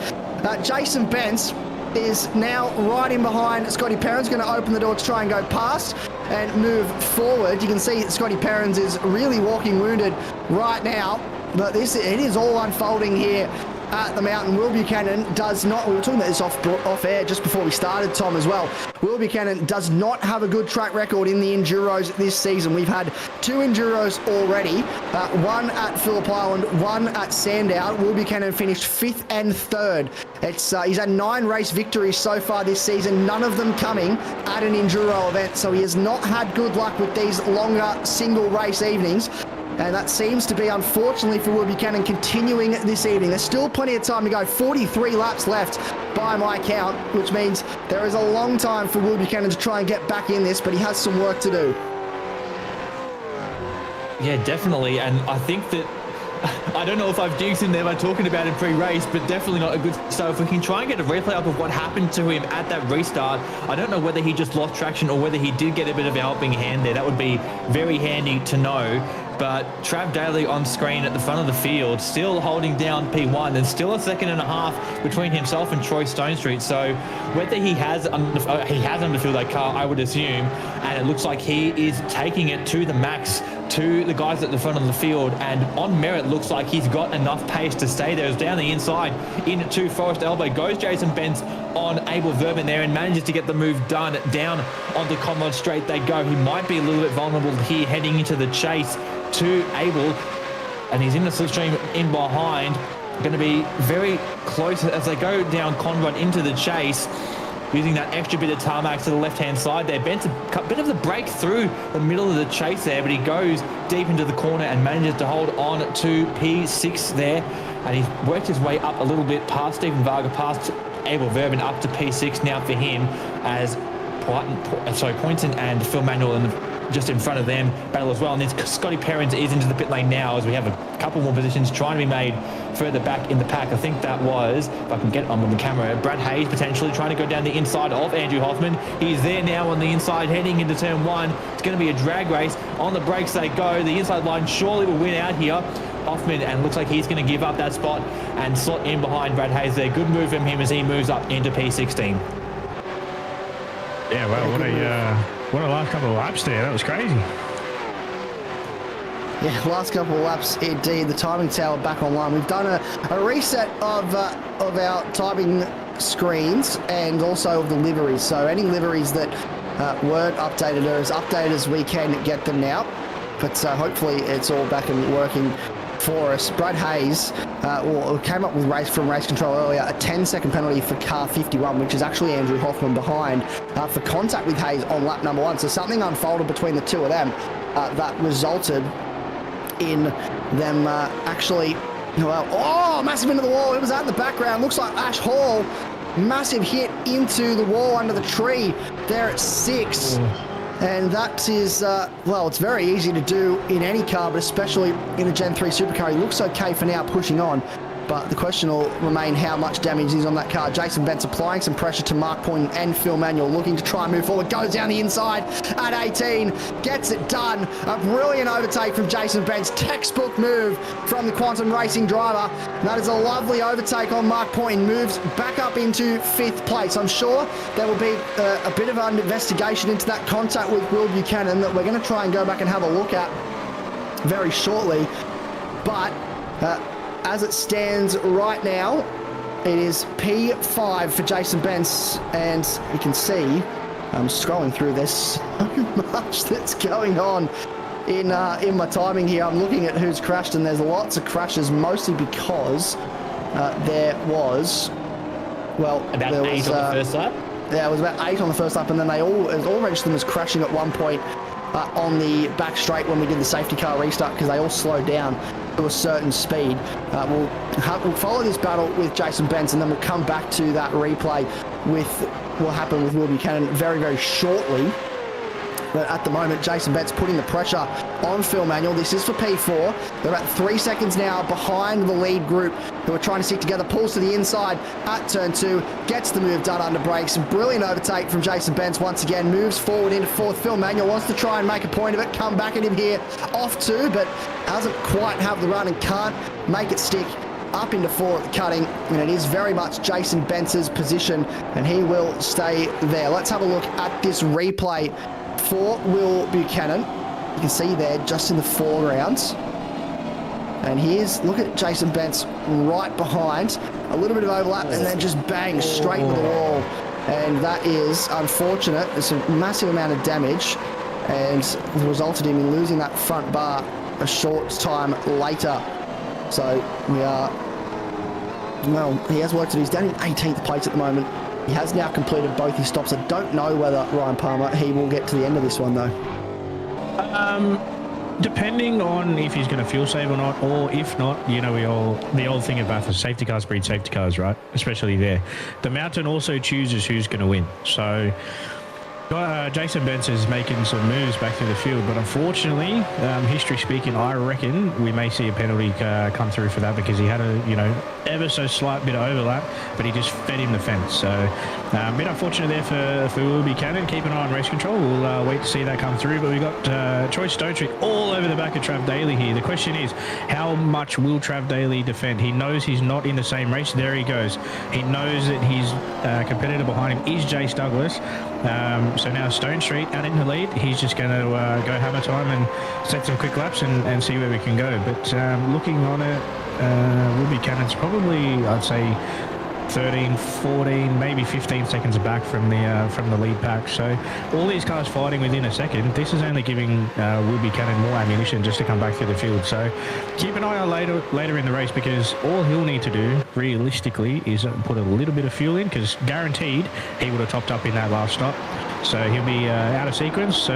Jason Betts is now right in behind Scotty Perrins, going to open the door to try and go past and move forward. You can see Scotty Perrins is really walking wounded right now, but it is all unfolding here at the mountain. Will Buchanan does not, we were talking about this off air just before we started, Tom, as well. Will Buchanan does not have a good track record in the Enduros this season. We've had 2 Enduros already, one at Phillip Island, one at Sandown. Will Buchanan finished 5th and 3rd. He's had 9 race victories so far this season, none of them coming at an Enduro event, so he has not had good luck with these longer single race evenings. And that seems to be, unfortunately, for Will Buchanan continuing this evening. There's still plenty of time to go. 43 laps left by my count, which means there is a long time for Will Buchanan to try and get back in this, but he has some work to do. Yeah, definitely. And I think that, I don't know if I've jinxed him there by talking about it pre-race, but definitely not a good start. If we can try and get a replay up of what happened to him at that restart, I don't know whether he just lost traction or whether he did get a bit of a helping hand there. That would be very handy to know. But Trav Daly on screen at the front of the field, still holding down P1, and still a second and a half between himself and Troy Stone Street. So whether he has underfilled that car, I would assume, and it looks like he is taking it to the max to the guys at the front of the field, and on merit looks like he's got enough pace to stay there. As down the inside into Forest Elbow goes Jason Benz on Abel Verban there, and manages to get the move done. Down onto Conrod straight they go. He might be a little bit vulnerable here heading into the chase to Abel, and he's in the slipstream in behind. Going to be very close as they go down Conrod into the chase, using that extra bit of tarmac to the left-hand side there. Bent's a bit of the break through the middle of the chase there, but he goes deep into the corner and manages to hold on to P6 there, and he's worked his way up a little bit past Stephen Varga, past Abel Verban, up to P6 now for him, as Poynton and Phil Manuel and just in front of them battle as well. And then Scotty Perrins is into the pit lane now as we have a couple more positions trying to be made further back in the pack. I think that was, if I can get on with the camera, Brad Hayes potentially trying to go down the inside of Andrew Hoffman. He's there now on the inside heading into turn 1. It's going to be a drag race. On the brakes they go. The inside line surely will win out here. Hoffman, and looks like he's going to give up that spot and slot in behind Brad Hayes there. Good move from him as he moves up into P16. Yeah, well, what a last couple of laps there. That was crazy. Yeah, last couple of laps indeed. The timing tower back online. We've done a reset of our timing screens and also of the liveries. So any liveries that weren't updated are as updated as we can get them now. But hopefully it's all back and working for us. Brad Hayes came up with race control earlier, a 10-second penalty for car 51, which is actually Andrew Hoffman behind, for contact with Hayes on lap number 1. So something unfolded between the two of them that resulted in them actually, well, massive into the wall. It was out in the background. Looks like Ash Hall, massive hit into the wall under the tree there at 6. And that is, well, it's very easy to do in any car, but especially in a Gen 3 Supercar. He looks okay for now, pushing on. But the question will remain how much damage is on that car. Jason Bentz applying some pressure to Mark Point and Phil Manuel, looking to try and move forward. Goes down the inside at 18. Gets it done. A brilliant overtake from Jason Bentz. Textbook move from the Quantum Racing driver. And that is a lovely overtake on Mark Point. Moves back up into 5th place. I'm sure there will be a bit of an investigation into that contact with Will Buchanan that we're going to try and go back and have a look at very shortly. But as it stands right now, it is P5 for Jason Bentz, and you can see, I'm scrolling through, there's so much that's going on in my timing here. I'm looking at who's crashed, and there's lots of crashes, mostly because there was, well, about there 8 was, on the first lap? Yeah, it was about 8 on the first lap, and then it was all registered them as crashing at one point on the back straight when we did the safety car restart, because they all slowed down to a certain speed. We'll follow this battle with Jason Bentz, and then we'll come back to that replay with what happened with Will Buchanan very, very shortly. But at the moment, Jason Bentz putting the pressure on Phil Manuel. This is for P4. They're about 3 seconds now behind the lead group who are trying to stick together. Pulls to the inside at turn 2. Gets the move done under brakes. Brilliant overtake from Jason Bentz once again. Moves forward into 4th. Phil Manuel wants to try and make a point of it. Come back at him here. Off 2, but doesn't quite have the run and can't make it stick up into 4 at the cutting, and it is very much Jason Bentz's position, and he will stay there. Let's have a look at this replay for Will Buchanan. You can see there just in the foreground. And here's, look at Jason Bentz right behind. A little bit of overlap and then just bang straight into the wall. And that is unfortunate. It's a massive amount of damage and resulted in him losing that front bar a short time later. So we are, well, he has worked it. He's down in 18th place at the moment. He has now completed both his stops. I don't know whether Ryan Palmer, he will get to the end of this one though. Depending on if he's going to fuel save or not, or if not, you know, the old thing at Bathurst, safety cars breed safety cars, right? Especially there. The mountain also chooses who's going to win. So Jason Bentz is making some moves back through the field, but unfortunately, history speaking, I reckon we may see a penalty come through for that, because he had a, you know, ever so slight bit of overlap, but he just fed him the fence. So a bit unfortunate there for Will Buchanan. Keep an eye on race control. We'll wait to see that come through. But we got Troy Stonetrick all over the back of Trav Daly here. The question is, how much will Trav Daly defend? He knows he's not in the same race. There he goes. He knows that his competitor behind him is Jace Douglas. So now Stone Street out in the lead. He's just going to go hammer time and set some quick laps and see where we can go. But looking on it, Will Buchanan's probably, I'd say, 13, 14, maybe 15 seconds back from the lead pack. So all these cars fighting within a second. This is only giving Will Buchanan more ammunition just to come back through the field. So keep an eye on later in the race, because all he'll need to do realistically is put a little bit of fuel in, because guaranteed he would have topped up in that last stop. So he'll be out of sequence. So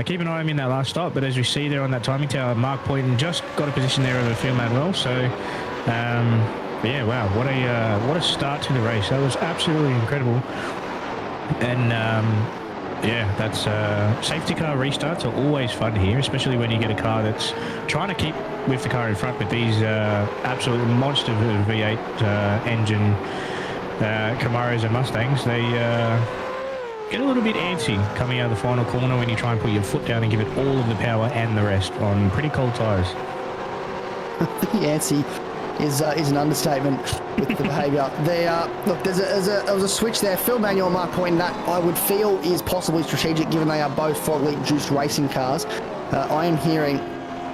keep an eye on him in that last stop. But as we see there on that timing tower, Mark Poynton just got a position there over Phil Manuel. So wow, what a start to the race. That was absolutely incredible. And Yeah, that's safety car restarts are always fun here, especially when you get a car that's trying to keep with the car in front with these absolute monster V8 engine Camaros and Mustangs. They get a little bit antsy coming out of the final corner when you try and put your foot down and give it all of the power and the rest on pretty cold tyres. The antsy is an understatement with the behaviour. Look, there was a switch there. Phil Manuel and Mark Point that I would feel is possibly strategic given they are both for elite juiced racing cars. I am hearing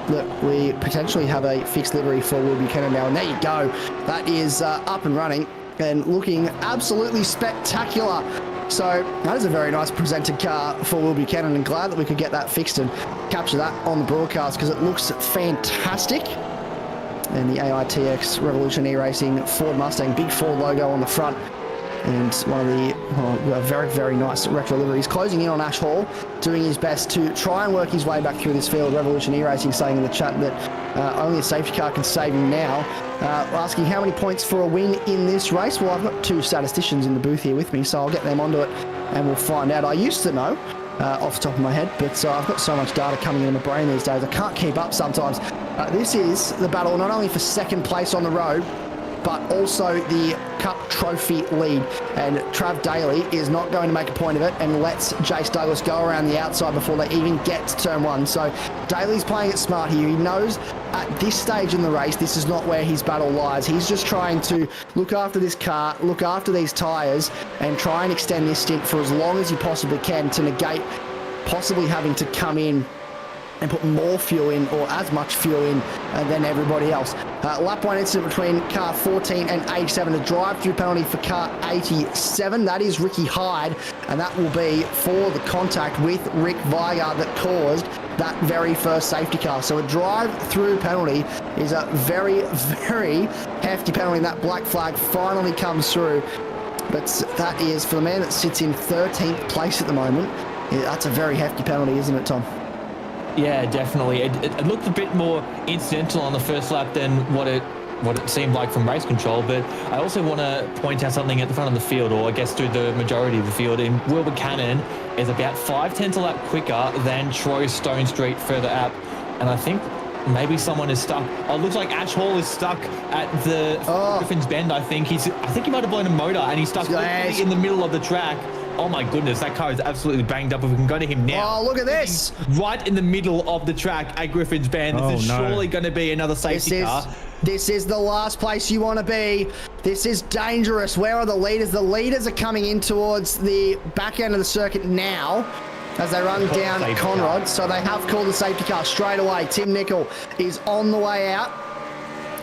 that we potentially have a fixed livery for Will Buchanan now, and there you go. That is up and running and looking absolutely spectacular. So that is a very nice presented car for Will Buchanan, and glad that we could get that fixed and capture that on the broadcast because it looks fantastic. And the AITX Revolution E-Racing Ford Mustang, big Ford logo on the front, and one of the very, very nice retro liveries. Closing in on Ash Hall, doing his best to try and work his way back through this field. Revolution E-Racing saying in the chat that only a safety car can save him now. Asking how many points for a win in this race. Well, I've got two statisticians in the booth here with me, so I'll get them onto it and we'll find out. I used to know off the top of my head, but I've got so much data coming in my brain these days, I can't keep up sometimes. This is the battle not only for second place on the road, but also the Cup Trophy lead. And Trav Daly is not going to make a point of it and lets Jace Douglas go around the outside before they even get to turn one. So Daly's playing it smart here. He knows at this stage in the race, this is not where his battle lies. He's just trying to look after this car, look after these tyres, and try and extend this stint for as long as he possibly can to negate possibly having to come in and put more fuel in, or as much fuel in than everybody else. Lap 1 incident between car 14 and 87, a drive-through penalty for car 87. That is Ricky Hyde, and that will be for the contact with Rick Vigar that caused that very first safety car. So a drive-through penalty is a very, very hefty penalty, and that black flag finally comes through. But that is, for the man that sits in 13th place at the moment, that's a very hefty penalty, isn't it, Tom? Yeah, definitely. It looked a bit more incidental on the first lap than what it seemed like from race control, but I also want to point out something at the front of the field, or I guess through the majority of the field. In Will Buchanan is about 5/10 a lap quicker than Troy Stone Street further up, and I think maybe someone is stuck. Oh, it looks like Ash Hall is stuck at the Griffin's Bend. I think he might have blown a motor, and he's stuck literally in the middle of the track. Oh my goodness, that car is absolutely banged up. If we can go to him now. Oh, look at this. Right in the middle of the track at Griffin's Bend. This is surely going to be another safety car. This is the last place you want to be. This is dangerous. Where are the leaders? The leaders are coming in towards the back end of the circuit now as they run down Conrod. So they have called the safety car straight away. Tim Nicol is on the way out.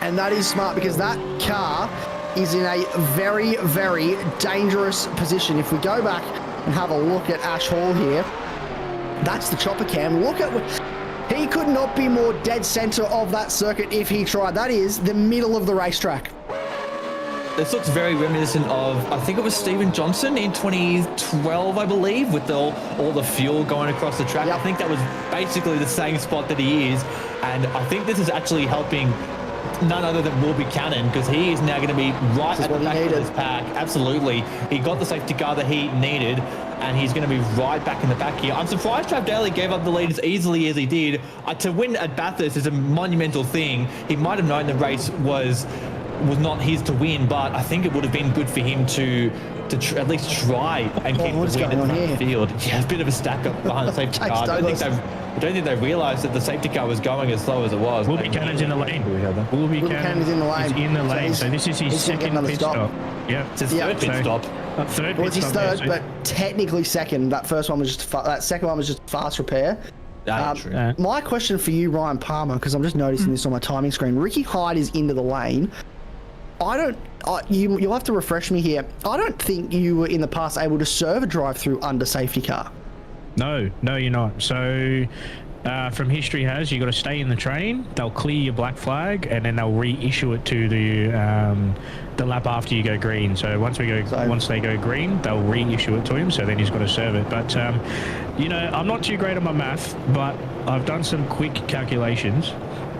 And that is smart because that car is in a very, very dangerous position. If we go back and have a look at Ash Hall here, that's the chopper cam. Look at he could not be more dead center of that circuit if he tried. That is the middle of the racetrack. This looks very reminiscent of, I think it was Stephen Johnson in 2012, I believe, with all the fuel going across the track. Yep. I think that was basically the same spot that he is, and I think this is actually helping none other than Will Buchanan, because he is now going to be right at the back of this pack. Absolutely. He got the safety car that he needed, and he's going to be right back in the back here. I'm surprised Trav Daly gave up the lead as easily as he did. To win at Bathurst is a monumental thing. He might have known the race was not his to win, but I think it would have been good for him to at least try and keep the win in front of the field. Yeah, a bit of a stack up behind the safety car. I don't think they realised that the safety car was going as slow as it was. Will Buchanan's in the lane. Will Buchanan is in the lane. So this is his second pit stop. Yeah, it's his third pit stop. Third well, it's his third, but technically second. That first one was just that second one was just fast repair. True. My question for you, Ryan Palmer, because I'm just noticing this on my timing screen. Ricky Hyde is into the lane. You'll have to refresh me here. I don't think you were in the past able to serve a drive-through under safety car. No, you're not. So from history you've got to stay in the train. They'll clear your black flag, and then they'll reissue it to the lap after you go green. So once they go green, they'll reissue it to him. So then he's got to serve it. But I'm not too great on my math, but I've done some quick calculations.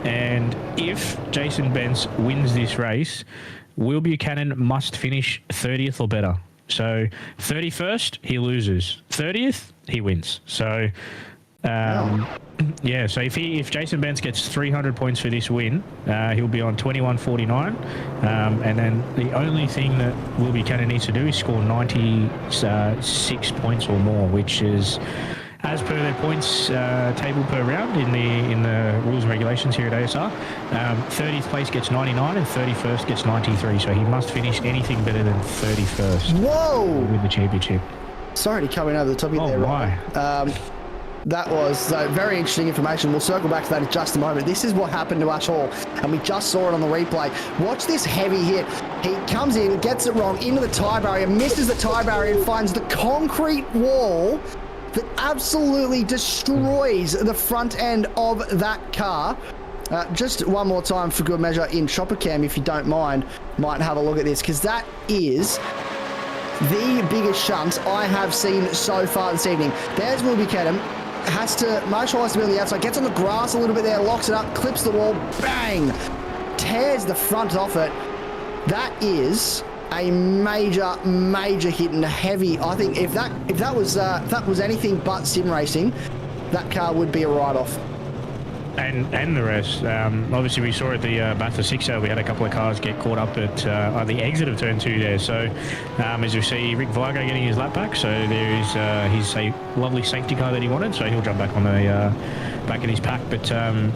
And if Jason Bence wins this race, Will Buchanan must finish 30th or better. So 31st, he loses. 30th, he wins. So, yeah, so if Jason Bence gets 300 points for this win, he'll be on 21.49. And then the only thing that Will Buchanan needs to do is score 96 points or more, which is, as per their points table per round in the rules and regulations here at ASR, 30th place gets 99 and 31st gets 93. So he must finish anything better than 31st. Whoa! To win the championship. Sorry to come in over the top of you there, why? Ryan. That was very interesting information. We'll circle back to that in just a moment. This is what happened to Ash Hall, and we just saw it on the replay. Watch this heavy hit. He comes in, gets it wrong, into the tyre barrier, misses the tyre barrier, and finds the concrete wall that absolutely destroys the front end of that car. Just one more time for good measure in Chopper Cam, if you don't mind, might have a look at this, because that is the biggest shunt I have seen so far this evening. There's Will Buchanan. Marshall has to be on the outside, gets on the grass a little bit there, locks it up, clips the wall, bang! Tears the front off it. That is a major hit and heavy. I think if that was anything but sim racing, that car would be a write-off. And the rest. Obviously, we saw at the Bathurst 6 we had a couple of cars get caught up at the exit of turn 2 there. So, as you see, Rick Varga getting his lap back. So there is his lovely safety car that he wanted. So he'll jump back on the back in his pack. But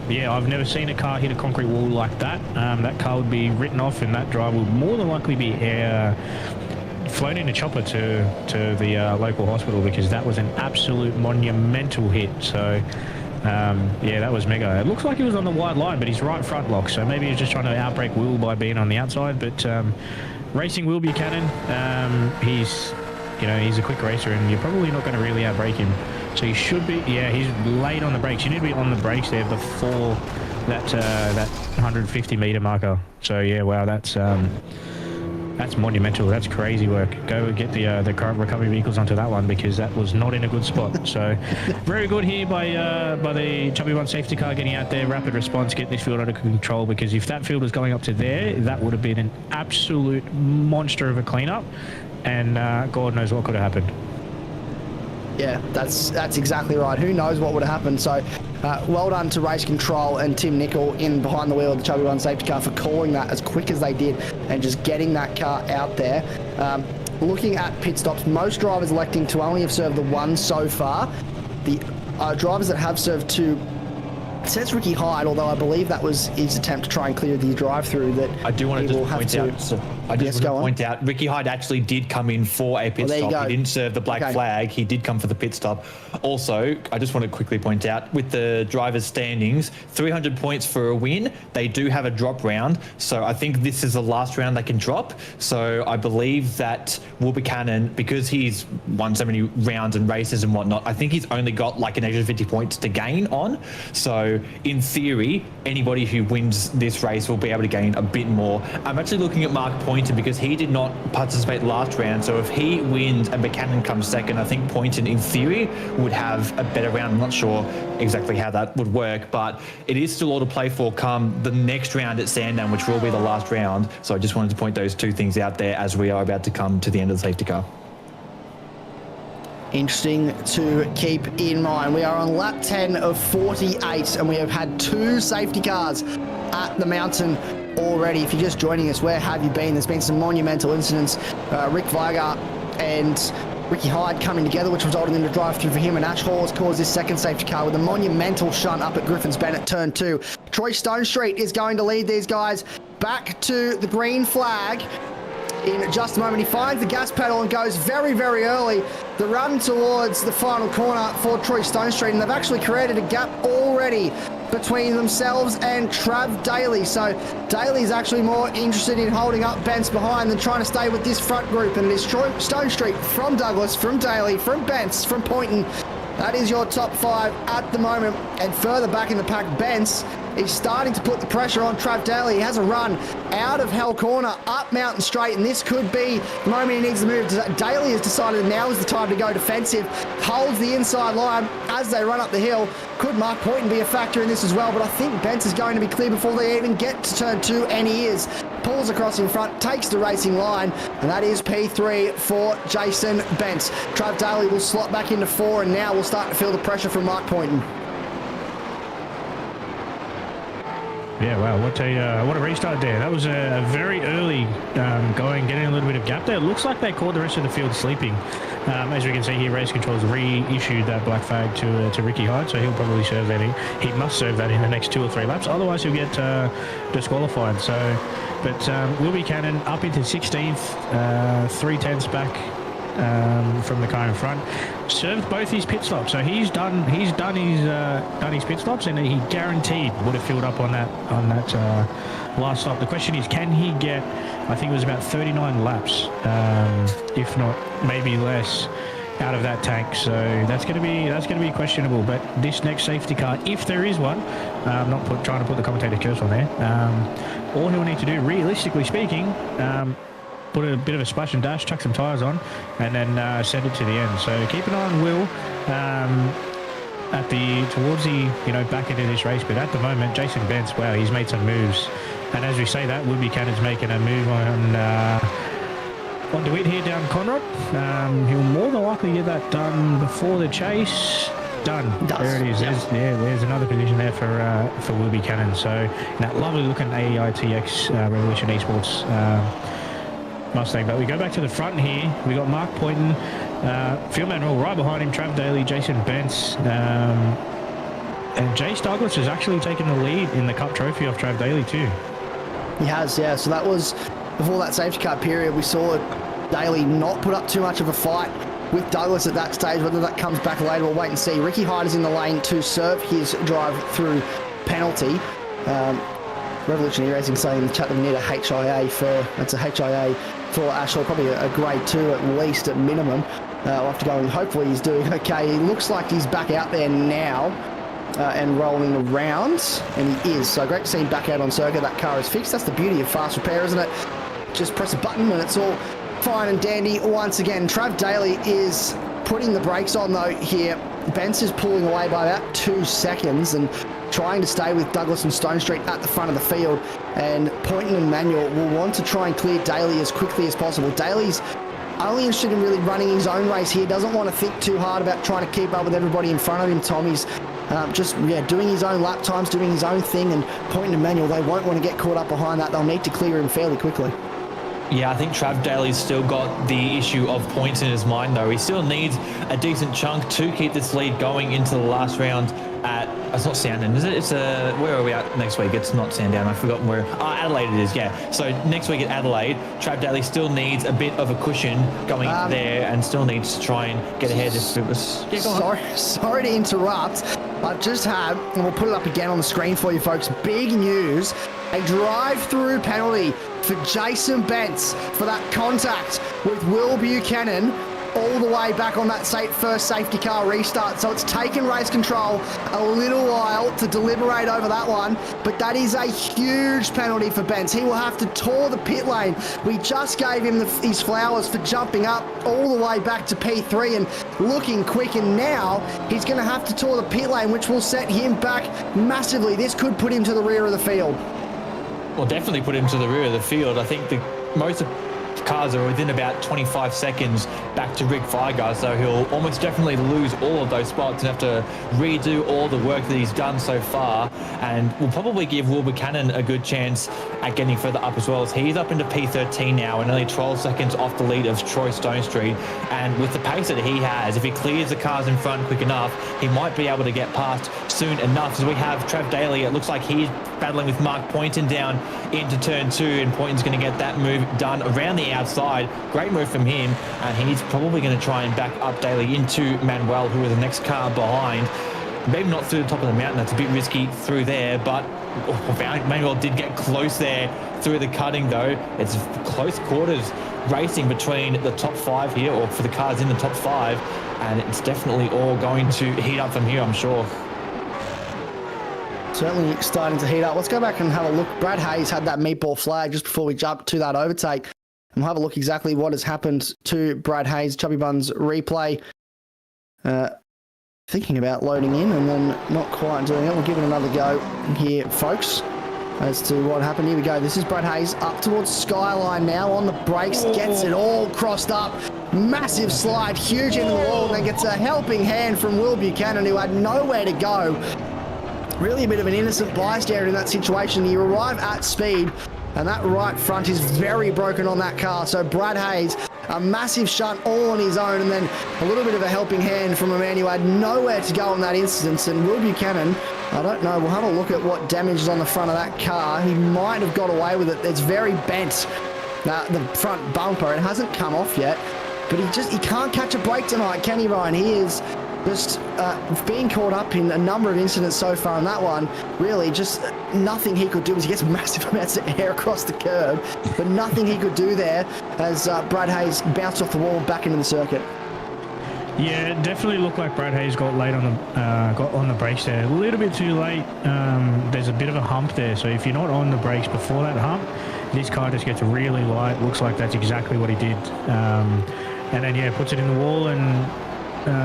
yeah, I've never seen a car hit a concrete wall like that. That car would be written off, and that driver would more than likely be flown in a chopper to the local hospital, because that was an absolute monumental hit. So. Yeah, that was mega. It looks like he was on the wide line, but he's right front lock, so maybe he's just trying to outbrake Will by being on the outside. But racing Will Buchanan, he's a quick racer, and you're probably not going to really outbrake him. So he should be. Yeah, he's late on the brakes. You need to be on the brakes there before that 150 meter marker. So yeah, wow, that's monumental. That's crazy work. Go get the current recovery vehicles onto that one, because that was not in a good spot. So very good here by the Chubby Buns safety car getting out there, rapid response, get this field under control, because if that field was going up to there, that would have been an absolute monster of a cleanup, and God knows what could have happened. Yeah, that's exactly right. Who knows what would have happened? So, well done to Race Control and Tim Nicol in behind the wheel of the Chubby Buns safety car for calling that as quick as they did and just getting that car out there. Looking at pit stops, most drivers electing to only have served the one so far. The drivers that have served two, it says Ricky Hyde, although I believe that was his attempt to try and clear the drive-through. That I do want to just point out, Ricky Hyde actually did come in for a pit stop. He didn't serve the black flag. He did come for the pit stop. Also, I just want to quickly point out, with the drivers' standings, 300 points for a win. They do have a drop round, so I think this is the last round they can drop. So I believe that Will Buchanan, because he's won so many rounds and races and whatnot, I think he's only got like an extra 50 points to gain on. So in theory, anybody who wins this race will be able to gain a bit more. I'm actually looking at Mark Poynton, because he did not participate last round. So if he wins and Buchanan comes second, I think Poynton in theory would have a better round. I'm not sure exactly how that would work, but it is still all to play for come the next round at Sandown, which will be the last round. So I just wanted to point those two things out there as we are about to come to the end of the safety car. Interesting to keep in mind. We are on lap 10 of 48, and we have had two safety cars at the mountain already. If you're just joining us, where have you been? There's been some monumental incidents. Rick Weiger and Ricky Hyde coming together, which resulted in a drive-through for him, and Ash Hall has caused this second safety car with a monumental shunt up at Griffin's Bend at turn 2. Troy Stone Street is going to lead these guys back to the green flag in just a moment. He finds the gas pedal and goes very, very early. The run towards the final corner for Troy Stone Street, and they've actually created a gap already between themselves and Trav Daly. So Daly's actually more interested in holding up Bence behind than trying to stay with this front group. And it is Troy Stone Street from Douglas, from Daly, from Bence, from Poynton. That is your top 5 at the moment. And further back in the pack, Bence is starting to put the pressure on Trav Daly. He has a run out of Hell Corner, up Mountain Straight, and this could be the moment he needs to move. Daly has decided now is the time to go defensive, holds the inside line as they run up the hill. Could Mark Poynton be a factor in this as well, but I think Bence is going to be clear before they even get to turn 2, and he is. Pulls across in front, takes the racing line, and that is P3 for Jason Bence. Trav Daly will slot back into 4, and now we'll start to feel the pressure from Mark Poynton. Yeah, wow, what a restart there. That was a very early going, getting a little bit of gap there. It looks like they caught the rest of the field sleeping. As we can see here, Race Control's reissued that black flag to Ricky Hyde, so he'll probably serve that in. He must serve that in the next 2 or 3 laps, otherwise he'll get disqualified. So, but Will Buchanan up into 16th, 3/10 back from the car in front, served both his pit stops, so he's done his pit stops, and he guaranteed would have filled up on that last stop. The question is, can he get, I think it was about 39 laps, if not maybe less, out of that tank? So that's going to be questionable. But this next safety car, if there is one, not trying to put the commentator curse on there, all he'll need to do, realistically speaking, put a bit of a splash and dash, chuck some tyres on, and then send it to the end. So keep an eye on Will towards the back end of this race. But at the moment, Jason Bence, wow, he's made some moves. And as we say that, Will Buchanan's making a move on DeWitt here down Conrod. He'll more than likely get that done before the chase. Done. There it is. Yep. There's another position there for Will Buchanan. So that lovely looking AEITX Revolution Esports Mustang. But we go back to the front here. We got Mark Poynton, Phil Manuel right behind him, Trav Daly, Jason Bence, and Jace Douglas has actually taken the lead in the Cup Trophy off Trav Daly too. He has, yeah. So that was before that safety car period. We saw Daly not put up too much of a fight with Douglas at that stage. Whether that comes back later, we'll wait and see. Ricky Hyde is in the lane to serve his drive-through penalty. Revolution iRacing saying in the chat that we need a HIA for Ashall, probably a grade 2 at least, at minimum. We'll have to go and hopefully he's doing okay. He looks like he's back out there now and rolling around, and he is. So great to see him back out on circuit. That car is fixed. That's the beauty of fast repair, isn't it? Just press a button and it's all fine and dandy once again. Trav Daly is putting the brakes on though here. Bence is pulling away by about 2 seconds and trying to stay with Douglas and Stone Street at the front of the field, and Poynton and Manuel will want to try and clear Daly as quickly as possible. Daly's only interested in really running his own race here, doesn't want to think too hard about trying to keep up with everybody in front of him. Tommy's just doing his own lap times, doing his own thing, and Poynton and Manuel, they won't want to get caught up behind that. They'll need to clear him fairly quickly. Yeah, I think Trav Daly's still got the issue of points in his mind, though. He still needs a decent chunk to keep this lead going into the last round at... It's not Sandown, is it? It's where are we at next week? It's not Sandown. I've forgotten where... Adelaide it is, yeah. So next week at Adelaide, Trav Daly still needs a bit of a cushion going there, and still needs to try and get ahead if it was... Yeah, go on. Sorry to interrupt. I've just had, and we'll put it up again on the screen for you folks, big news. A drive-through penalty for Jason Bence for that contact with Will Buchanan all the way back on that first safety car restart. So it's taken Race Control a little while to deliberate over that one, but that is a huge penalty for Bence. He will have to tour the pit lane. We just gave him his flowers for jumping up all the way back to P3 and looking quick, and now he's going to have to tour the pit lane, which will set him back massively. This could put him to the rear of the field. Well, definitely put him to the rear of the field. I think most of cars are within about 25 seconds back to Rick Feigar, so he'll almost definitely lose all of those spots and have to redo all the work that he's done so far, and will probably give Will Buchanan a good chance at getting further up as well, as he's up into P13 now and only 12 seconds off the lead of Troy Stone Street. And with the pace that he has, if he clears the cars in front quick enough, he might be able to get past soon enough. As we have Trav Daly, it looks like he's battling with Mark Poynton down into turn 2, and Poynton's going to get that move done around the outside. Great move from him, and he's probably going to try and back up Daly into Manuel, who is the next car behind. Maybe not through the top of the mountain, that's a bit risky through there, but Manuel did get close there through the cutting though. It's close quarters racing between the top 5 here, or for the cars in the top 5, and it's definitely all going to heat up from here, I'm sure. Certainly starting to heat up. Let's go back and have a look. Brad Hayes had that meatball flag just before we jump to that overtake. And we'll have a look exactly what has happened to Brad Hayes. Chubby Buns replay. Thinking about loading in and then not quite doing it. We'll give it another go here, folks, as to what happened. Here we go. This is Brad Hayes up towards Skyline now on the brakes. Gets it all crossed up. Massive slide, huge into the wall, and then gets a helping hand from Will Buchanan, who had nowhere to go. Really a bit of an innocent bystander in that situation. You arrive at speed, and that right front is very broken on that car. So Brad Hayes, a massive shunt all on his own, and then a little bit of a helping hand from a man who had nowhere to go in that instance. And Will Buchanan, I don't know, we'll have a look at what damage is on the front of that car. He might have got away with it. It's very bent, the front bumper. It hasn't come off yet, but he can't catch a break tonight, can he, Ryan? He is just being caught up in a number of incidents so far, and that one, really, just nothing he could do as he gets massive amounts of air across the curb, but nothing he could do there as Brad Hayes bounced off the wall back into the circuit. Yeah, it definitely looked like Brad Hayes got on the brakes there. A little bit too late. There's a bit of a hump there, so if you're not on the brakes before that hump, this car just gets really light. Looks like that's exactly what he did. And then, yeah, puts it in the wall, and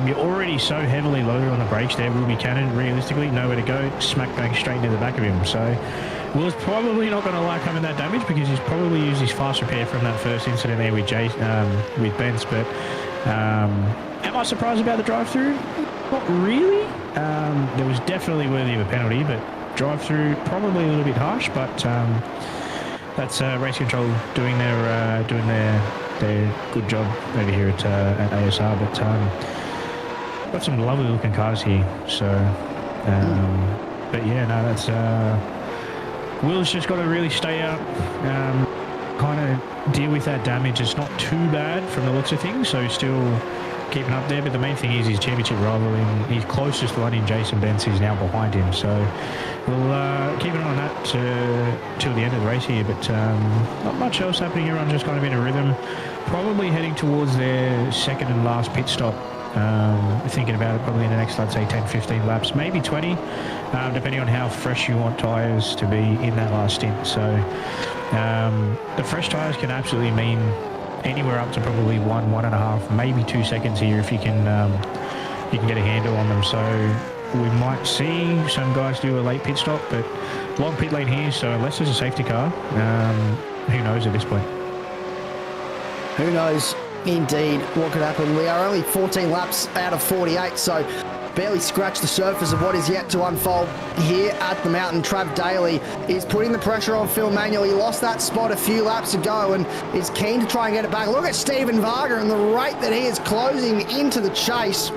you're already so heavily loaded on the brakes there. Will Buchanan, realistically, nowhere to go, smack bang straight into the back of him. So Will's probably not going to like having that damage because he's probably used his fast repair from that first incident there with Benz. But am I surprised about the drive-through? Not really. There was definitely worthy of a penalty, but drive-through probably a little bit harsh. But that's race control doing their good job over here at ASR. But got some lovely looking cars here. So, but yeah, no, that's Will's just got to really stay out, kind of deal with that damage. It's not too bad from the looks of things, so still keeping up there. But the main thing is his championship rival, and his closest one in Jason Benz, is now behind him. So we'll keep an eye on that till the end of the race here. But not much else happening here. I'm just kind of in a rhythm, probably heading towards their second and last pit stop. Thinking about it, probably in the next, I'd say 10-15 laps, maybe 20, depending on how fresh you want tyres to be in that last stint. So the fresh tyres can absolutely mean anywhere up to probably 1.5, maybe 2 seconds here if you can get a handle on them. So we might see some guys do a late pit stop, but long pit lane here, so unless there's a safety car, who knows at this point. Who knows indeed what could happen. We are only 14 laps out of 48, so barely scratched the surface of what is yet to unfold here at the mountain. Trav Daly is putting the pressure on Phil Manuel. He lost that spot a few laps ago and is keen to try and get it back. Look at Stephen Varga and the rate that he is closing into the chase.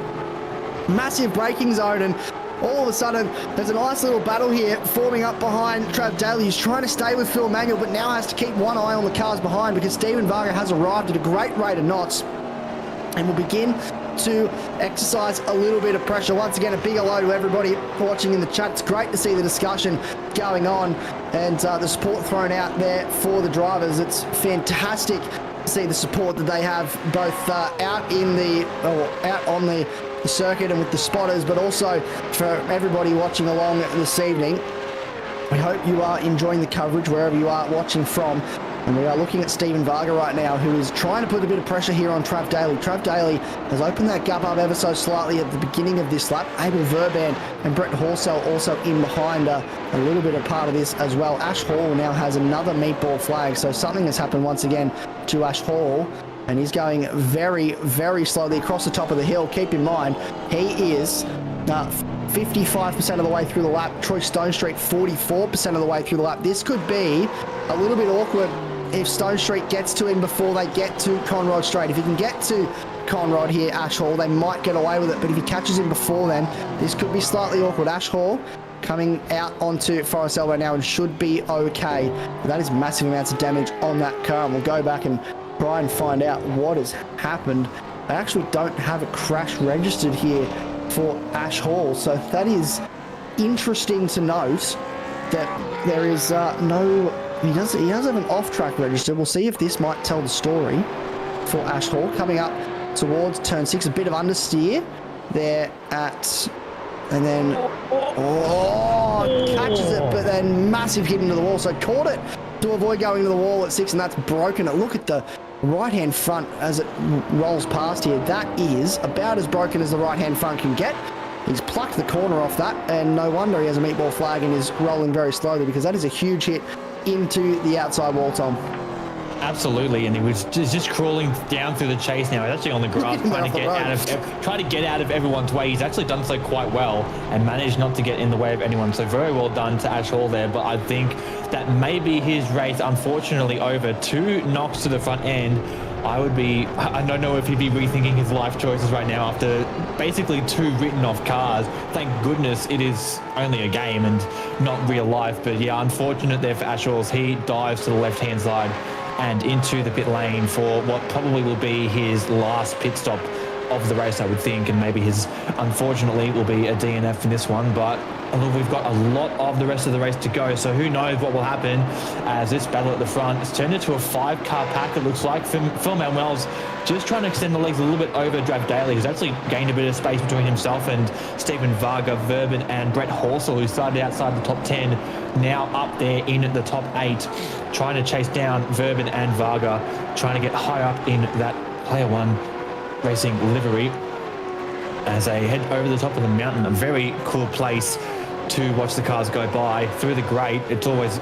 Massive braking zone, and all of a sudden there's a nice little battle here forming up behind Trav Daly, who's trying to stay with Phil Manuel but now has to keep one eye on the cars behind because Stephen Varga has arrived at a great rate of knots and will begin to exercise a little bit of pressure. Once again, a big hello to everybody watching in the chat. It's great to see the discussion going on and the support thrown out there for the drivers. It's fantastic to see the support that they have both out on the circuit and with the spotters, but also for everybody watching along this evening. We hope you are enjoying the coverage wherever you are watching from. And we are looking at Stephen Varga right now, who is trying to put a bit of pressure here on Trav Daly. Trav Daly has opened that gap up ever so slightly at the beginning of this lap. Abel Verban and Brett Horsell also in behind a little bit of part of this as well. Ash Hall now has another meatball flag, so something has happened once again to Ash Hall. And he's going very, very slowly across the top of the hill. Keep in mind, he is 55% of the way through the lap. Troy Stone Street, 44% of the way through the lap. This could be a little bit awkward if Stone Street gets to him before they get to Conrod Straight. If he can get to Conrod here, Ash Hall, they might get away with it. But if he catches him before then, this could be slightly awkward. Ash Hall coming out onto Forest Elbow now and should be okay. But that is massive amounts of damage on that car. And we'll go back and try and find out what has happened. They actually don't have a crash registered here for Ash Hall, so that is interesting to note that there is he does have an off-track register. We'll see if this might tell the story for Ash Hall. Coming up towards turn 6, a bit of understeer there at and then catches it, but then massive hit into the wall. So caught it to avoid going to the wall at 6, and that's broken it. Look at the right-hand front as it rolls past here. That is about as broken as the right-hand front can get. He's plucked the corner off that, and no wonder he has a meatball flag and is rolling very slowly, because that is a huge hit into the outside wall, Tom. Absolutely, and he was just crawling down through the chase now. He's actually on the grass trying to get out of everyone's way. He's actually done so quite well and managed not to get in the way of anyone. So very well done to Ash Hall there. But I think that may be his race, unfortunately, over. 2 knocks to the front end. I don't know if he'd be rethinking his life choices right now after basically 2 written off cars. Thank goodness it is only a game and not real life. But yeah, unfortunate there for Ash Hall. He dives to the left-hand side and into the pit lane for what probably will be his last pit stop of the race, I would think, and maybe unfortunately, will be a DNF in this one. But look, we've got a lot of the rest of the race to go, so who knows what will happen as this battle at the front has turned into a 5-car pack, it looks like. Phil Manuel's just trying to extend the legs a little bit over Drav Daly, who's actually gained a bit of space between himself and Stephen Varga, Verben and Brett Horsell, who started outside the top 10, now up there in the top 8, trying to chase down Verben and Varga, trying to get high up in that Player 1 Racing livery as they head over the top of the mountain. A very cool place to watch the cars go by through the grate. It's always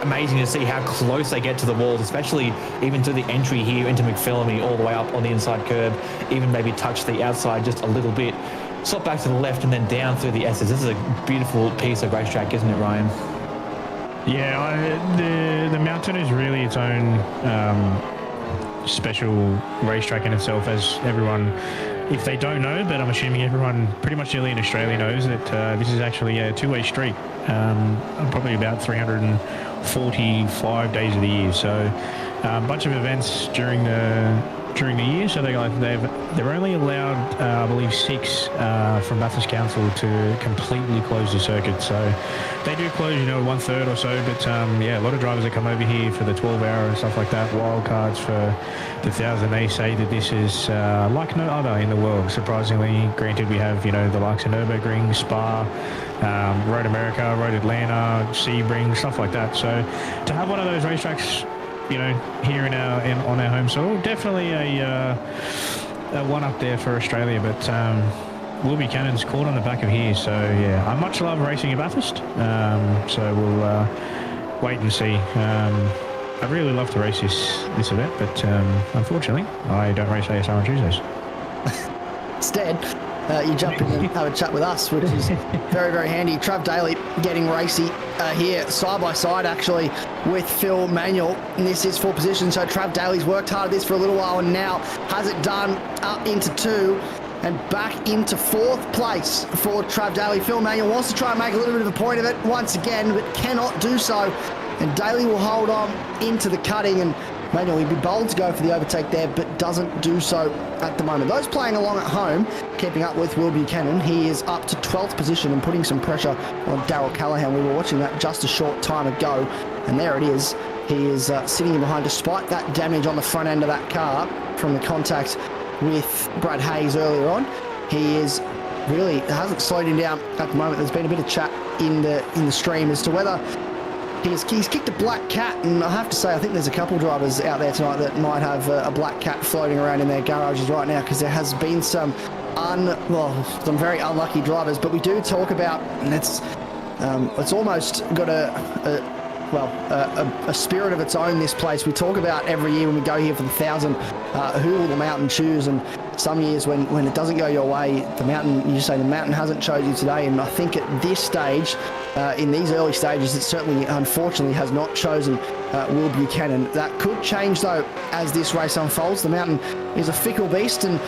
amazing to see how close they get to the walls, especially even to the entry here into McPhillamy, all the way up on the inside curb, even maybe touch the outside just a little bit, slot back to the left and then down through the S's. This is a beautiful piece of racetrack, isn't it, Ryan? Yeah, the mountain is really its own special racetrack in itself, as everyone, if they don't know, but I'm assuming everyone pretty much nearly in Australia knows that this is actually a 2-way street, probably about 345 days of the year. So a bunch of events during the year. So they're only allowed, I believe, 6 from Bathurst Council to completely close the circuit. So they do close, 1/3 or so. But yeah, a lot of drivers that come over here for the 12-hour and stuff like that, wild cards for the 1,000. They say that this is like no other in the world. Surprisingly, granted, we have the likes of Nürburgring, Spa, Road America, Road Atlanta, Sebring, stuff like that. So to have one of those racetracks, here on our home soil, definitely a one up there for Australia. But Will Buchanan's caught on the back of here, so yeah, I much love racing at Bathurst. So we'll wait and see. I'd really love to race this event, but unfortunately, I don't race ASR on Tuesdays. Instead, you jump in and have a chat with us, which is very, very handy. Trav Daly getting racy here, side by side actually, with Phil Manuel. And this is for position, so Trav Daly's worked hard at this for a little while and now has it done up into 2 and back into 4th place for Trav Daly. Phil Manuel wants to try and make a little bit of a point of it once again, but cannot do so. And Daly will hold on into the cutting, and Manuel, he'd be bold to go for the overtake there, but doesn't do so at the moment. Those playing along at home, keeping up with Will Buchanan, he is up to 12th position and putting some pressure on Darryl Callahan. We were watching that just a short time ago, and there it is. He is sitting in behind, despite that damage on the front end of that car from the contact with Brad Hayes earlier on. He is really hasn't slowed him down at the moment. There's been a bit of chat in the stream as to whether he's kicked a black cat, and I have to say I think there's a couple drivers out there tonight that might have a black cat floating around in their garages right now, because there has been some very unlucky drivers. But we do talk about, and it's almost got a spirit of its own, this place. We talk about every year when we go here for the 1,000, who will the mountain choose? And some years when it doesn't go your way, you say the mountain hasn't chosen you today. And I think at this stage, in these early stages, it certainly, unfortunately, has not chosen Will Buchanan. That could change, though, as this race unfolds. The mountain is a fickle beast and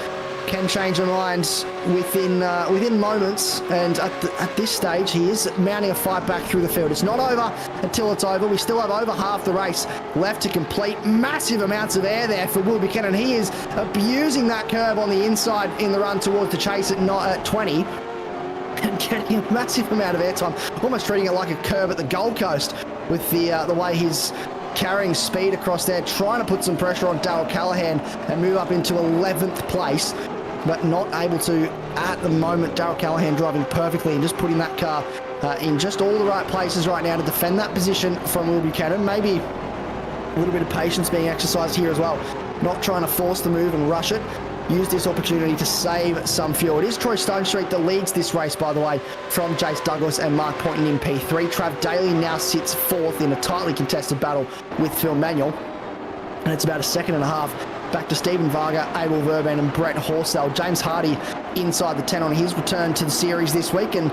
can change their minds within moments. And at this stage, he is mounting a fight back through the field. It's not over until it's over. We still have over half the race left to complete. Massive amounts of air there for Will Buchanan. He is abusing that curb on the inside in the run towards the chase at 20. And getting a massive amount of airtime, almost treating it like a curb at the Gold Coast with the way he's carrying speed across there, trying to put some pressure on Darryl Callahan and move up into 11th place. but not able to at the moment. Darryl Callahan driving perfectly and just putting that car in just all the right places right now to defend that position from Will Buchanan. Maybe a little bit of patience being exercised here as well. Not trying to force the move and rush it. Use this opportunity to save some fuel. It is Troy Stonestreet that leads this race, by the way, from Jace Douglas and Mark Poynton in P3. Trav Daly now sits fourth in a tightly contested battle with Phil Manuel. And it's about a second and a half back to Stephen Varga, Abel Verban and Brett Horsell. James Hardy inside the 10 on his return to the series this week, and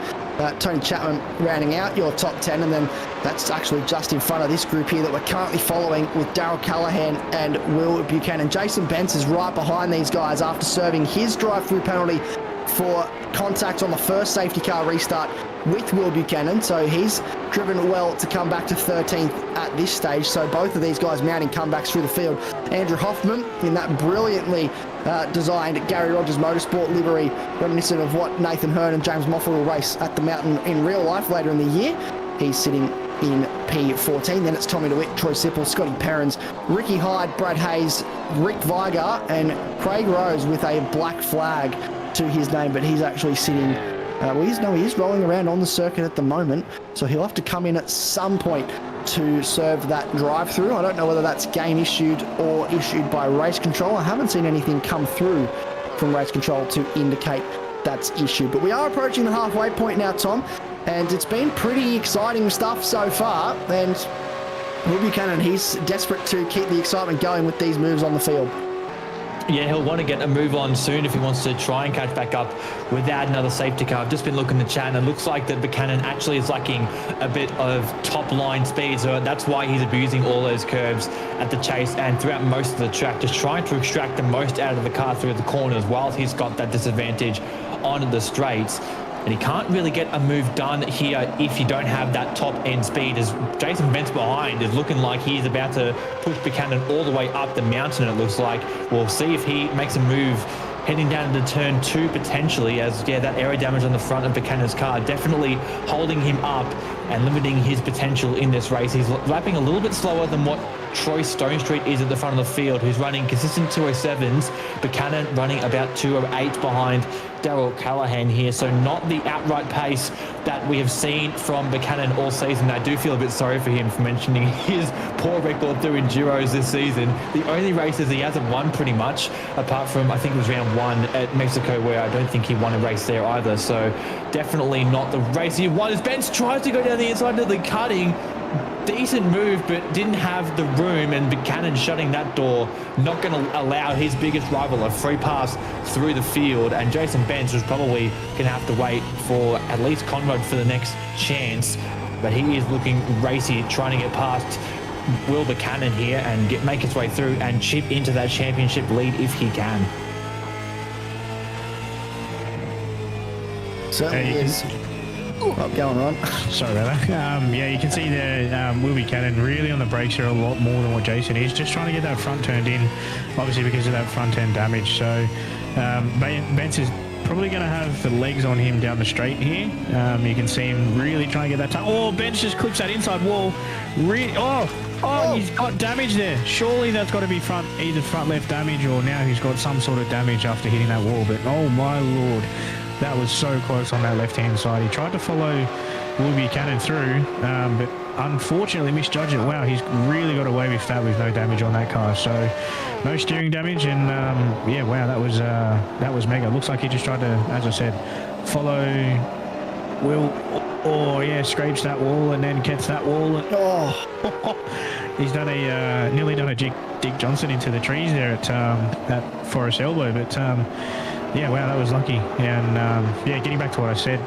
Tony Chapman rounding out your top 10, and then that's actually just in front of this group here that we're currently following with Darryl Callahan and Will Buchanan. Jason Bentz is right behind these guys after serving his drive-through penalty for contact on the first safety car restart with Will Buchanan, so he's driven well to come back to 13th at this stage. So both of these guys mounting comebacks through the field. Andrew Hoffman in that brilliantly designed Gary Rogers Motorsport livery, reminiscent of what Nathan Hearn and James Moffat will race at the mountain in real life later in the year. He's sitting in P14. Then it's Tommy DeWitt, Troy Sipple, Scotty Perrins, Ricky Hyde, Brad Hayes, Rick Vigar and Craig Rose with a black flag to his name, but he's actually sitting he is rolling around on the circuit at the moment, so he'll have to come in at some point to serve that drive-through. I don't know whether that's game issued or issued by race control. I haven't seen anything come through from race control to indicate that's issued, but we are approaching the halfway point now, Tom, and it's been pretty exciting stuff so far, and Will Buchanan, he's desperate to keep the excitement going with these moves on the field. Yeah, he'll want to get a move on soon if he wants to try and catch back up without another safety car. I've just been looking at the chat and it looks like that Buchanan actually is lacking a bit of top line speed, so that's why he's abusing all those curves at the chase and throughout most of the track, just trying to extract the most out of the car through the corners while he's got that disadvantage on the straights. And he can't really get a move done here if you don't have that top end speed, as Jason Bentz behind is looking like he's about to push Buchanan all the way up the mountain, it looks like. We'll see if he makes a move heading down into turn 2 potentially, as that aero damage on the front of Buchanan's car definitely holding him up and limiting his potential in this race. He's lapping a little bit slower than what Troy Stonestreet is at the front of the field, who's running consistent 207s. Buchanan running about 208 behind Darryl Callahan here, so not the outright pace that we have seen from Buchanan all season. I do feel a bit sorry for him for mentioning his poor record through Enduros this season. The only races he hasn't won pretty much, apart from I think it was round 1 at Mexico, where I don't think he won a race there either, so definitely not the race he won. As Bentz tries to go down the inside of the cutting, decent move, but didn't have the room, and Buchanan shutting that door, not going to allow his biggest rival a free pass through the field, and Jason Bentz was probably going to have to wait for at least Conrod for the next chance, but he is looking racy, trying to get past Will Buchanan here and make his way through and chip into that championship lead if he can. Certainly is. Oh, go on, Ron. Sorry about that. Yeah, you can see there Will Buchanan really on the brakes here a lot more than what Jason is. Just trying to get that front turned in, obviously because of that front end damage. So Bentz is probably going to have the legs on him down the straight here. You can see him really trying to get that time. Oh, Bentz just clips that inside wall. He's got damage there. Surely that's got to be either front left damage, or now he's got some sort of damage after hitting that wall. But oh my lord, that was so close on that left-hand side. He tried to follow Will Buchanan through, but unfortunately misjudged it. Wow, he's really got away with that with no damage on that car. So no steering damage, and yeah, wow, that was mega. Looks like he just tried to, as I said, follow Will. Oh yeah, scrapes that wall and then gets that wall. He's done nearly done a Dick Johnson into the trees there at Forest Elbow, but. Yeah, wow, that was lucky. And yeah, getting back to what I said,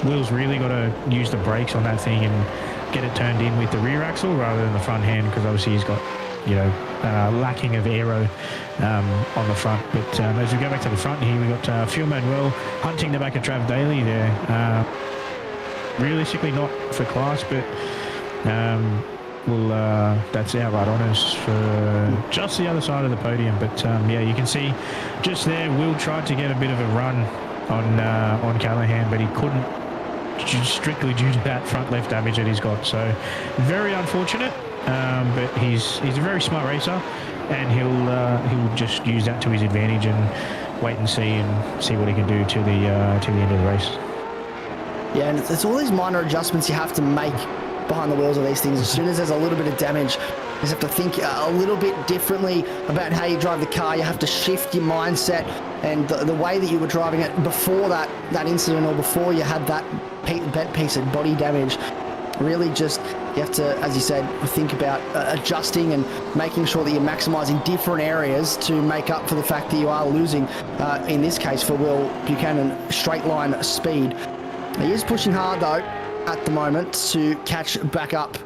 Will's really got to use the brakes on that thing and get it turned in with the rear axle rather than the front hand, because obviously he's got, lacking of aero on the front. But as we go back to the front here, we got Phil Manuel hunting the back of Trav Daly there. Realistically not for class, but that's outright honours for just the other side of the podium. But yeah, you can see just there, Will tried to get a bit of a run on Callahan, but he couldn't, strictly due to that front left damage that he's got. So very unfortunate, but he's a very smart racer, and he'll just use that to his advantage and wait and see what he can do to the end of the race. Yeah, and it's all these minor adjustments you have to make behind the wheels of these things. As soon as there's a little bit of damage, you just have to think a little bit differently about how you drive the car. You have to shift your mindset and the way that you were driving it before that incident, or before you had that bent piece of body damage. Really just, you have to, as you said, think about adjusting and making sure that you're maximising different areas to make up for the fact that you are losing, in this case for Will Buchanan, straight line speed. He is pushing hard though at the moment to catch back up,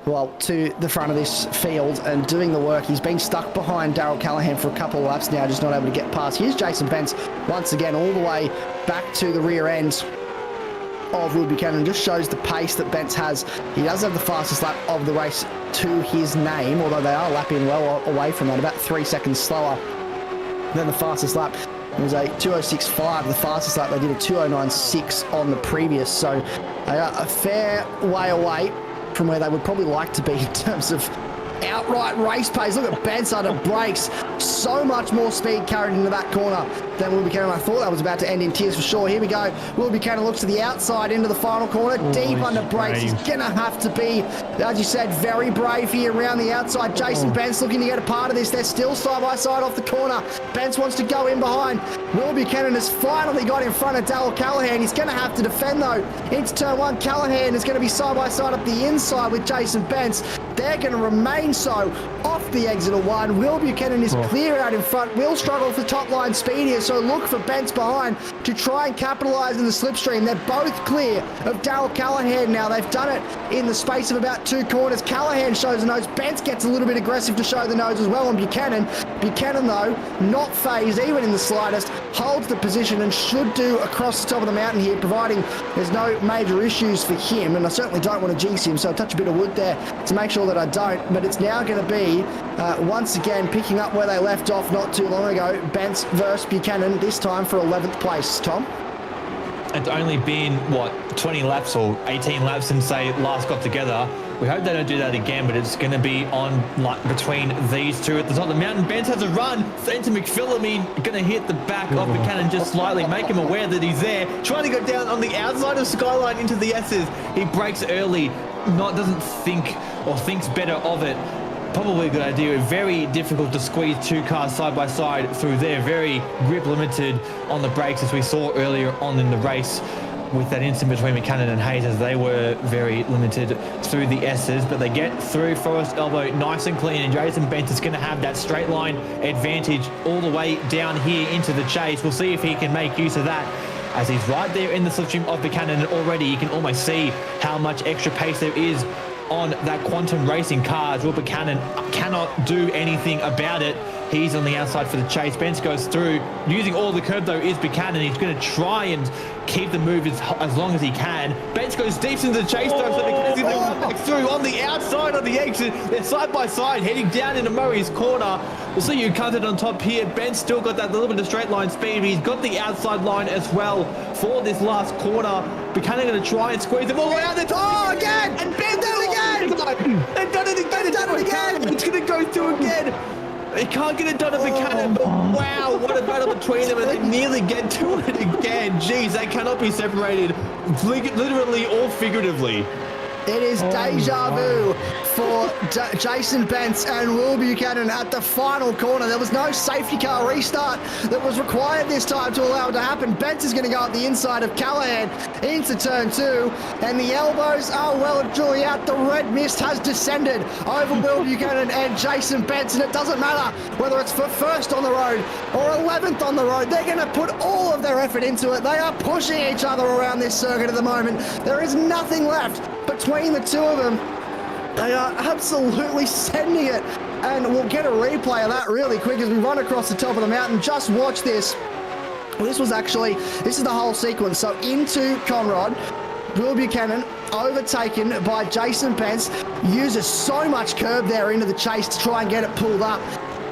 well, to the front of this field and doing the work. He's been stuck behind Darryl Callahan for a couple of laps now, just not able to get past. Here's Jason Bence once again all the way back to the rear end of Will Buchanan. Just shows the pace that Bence has. He does have the fastest lap of the race to his name, although they are lapping well away from that, about 3 seconds slower than the fastest lap. It was a 2:06.5, the fastest lap. They did a 2:09.6 on the previous, so they are a fair way away from where they would probably like to be in terms of outright race pace. Look at Bence under brakes. So much more speed carried into that corner than Will Buchanan. I thought that was about to end in tears for sure. Here we go. Will Buchanan looks to the outside into the final corner. Deep under brakes. He's going to have to be, as you said, very brave here around the outside. Jason Bence looking to get a part of this. They're still side by side off the corner. Bence wants to go in behind. Will Buchanan has finally got in front of Darryl Callahan. He's going to have to defend though. Into turn one, Callahan is going to be side by side up the inside with Jason Bence. They're going to remain so off the exit of one. Will Buchanan is clear out in front. Will struggle for top line speed here, so look for Bence behind to try and capitalise in the slipstream. They're both clear of Darryl Callahan now. They've done it in the space of about 2 corners. Callahan shows the nose. Bence gets a little bit aggressive to show the nose as well on Buchanan. Buchanan, though, not phased even in the slightest, holds the position and should do across the top of the mountain here, providing there's no major issues for him. And I certainly don't want to jinx him, so I'll touch a bit of wood there to make sure that I don't. But it's now going to be, once again, picking up where they left off not too long ago. Bence versus Buchanan, this time for 11th place. Tom? It's only been, 20 laps or 18 laps since they last got together. We hope they don't do that again, but it's going to be on between these two at the top of the mountain. Bence has a run. Into McPhillamy, going to hit the back of Buchanan just slightly, make him aware that he's there. Trying to go down on the outside of Skyline into the S's. He brakes early, doesn't think or thinks better of it. Probably a good idea. Very difficult to squeeze 2 cars side by side through there. Very grip limited on the brakes, as we saw earlier on in the race with that incident between Buchanan and Hayes, as they were very limited through the S's. But they get through Forest Elbow nice and clean, and Jason Bence is going to have that straight line advantage all the way down here into the chase. We'll see if he can make use of that, as he's right there in the slipstream of Buchanan, and already you can almost see how much extra pace there is on that Quantum Racing car. Will Buchanan cannot do anything about it. He's on the outside for the chase. Bence goes through. Using all the curb, though, is Buchanan. He's going to try and keep the move as long as he can. Bence goes deep into the chase, though, so Buchanan's going to come back through on the outside of the exit. They're side by side, heading down into Murray's corner. We'll see you counted on top here. Bence still got that little bit of straight line speed. He's got the outside line as well for this last corner. Buchanan going to try and squeeze them all the way out there. Oh, again! And Bence done it again! They've done it again! They've done it again! It's going to go through again! He can't get it done at Buchanan, but wow, what a battle between them, and they nearly get to it again. Jeez, they cannot be separated, literally or figuratively. It is deja vu for Jason Bence and Will Buchanan at the final corner. There was no safety car restart that was required this time to allow it to happen. Bence is going to go up the inside of Callahan into turn 2, and the elbows are well and truly out. The red mist has descended over Will Buchanan and Jason Bence, and it doesn't matter whether it's for first on the road or 11th on the road. They're going to put all of their effort into it. They are pushing each other around this circuit at the moment. There is nothing left between the two of them. They are absolutely sending it, and we'll get a replay of that really quick as we run across the top of the mountain. Just watch this. This is the whole sequence. So into Conrod, Will Buchanan overtaken by Jason Bence, uses so much curb there into the chase to try and get it pulled up.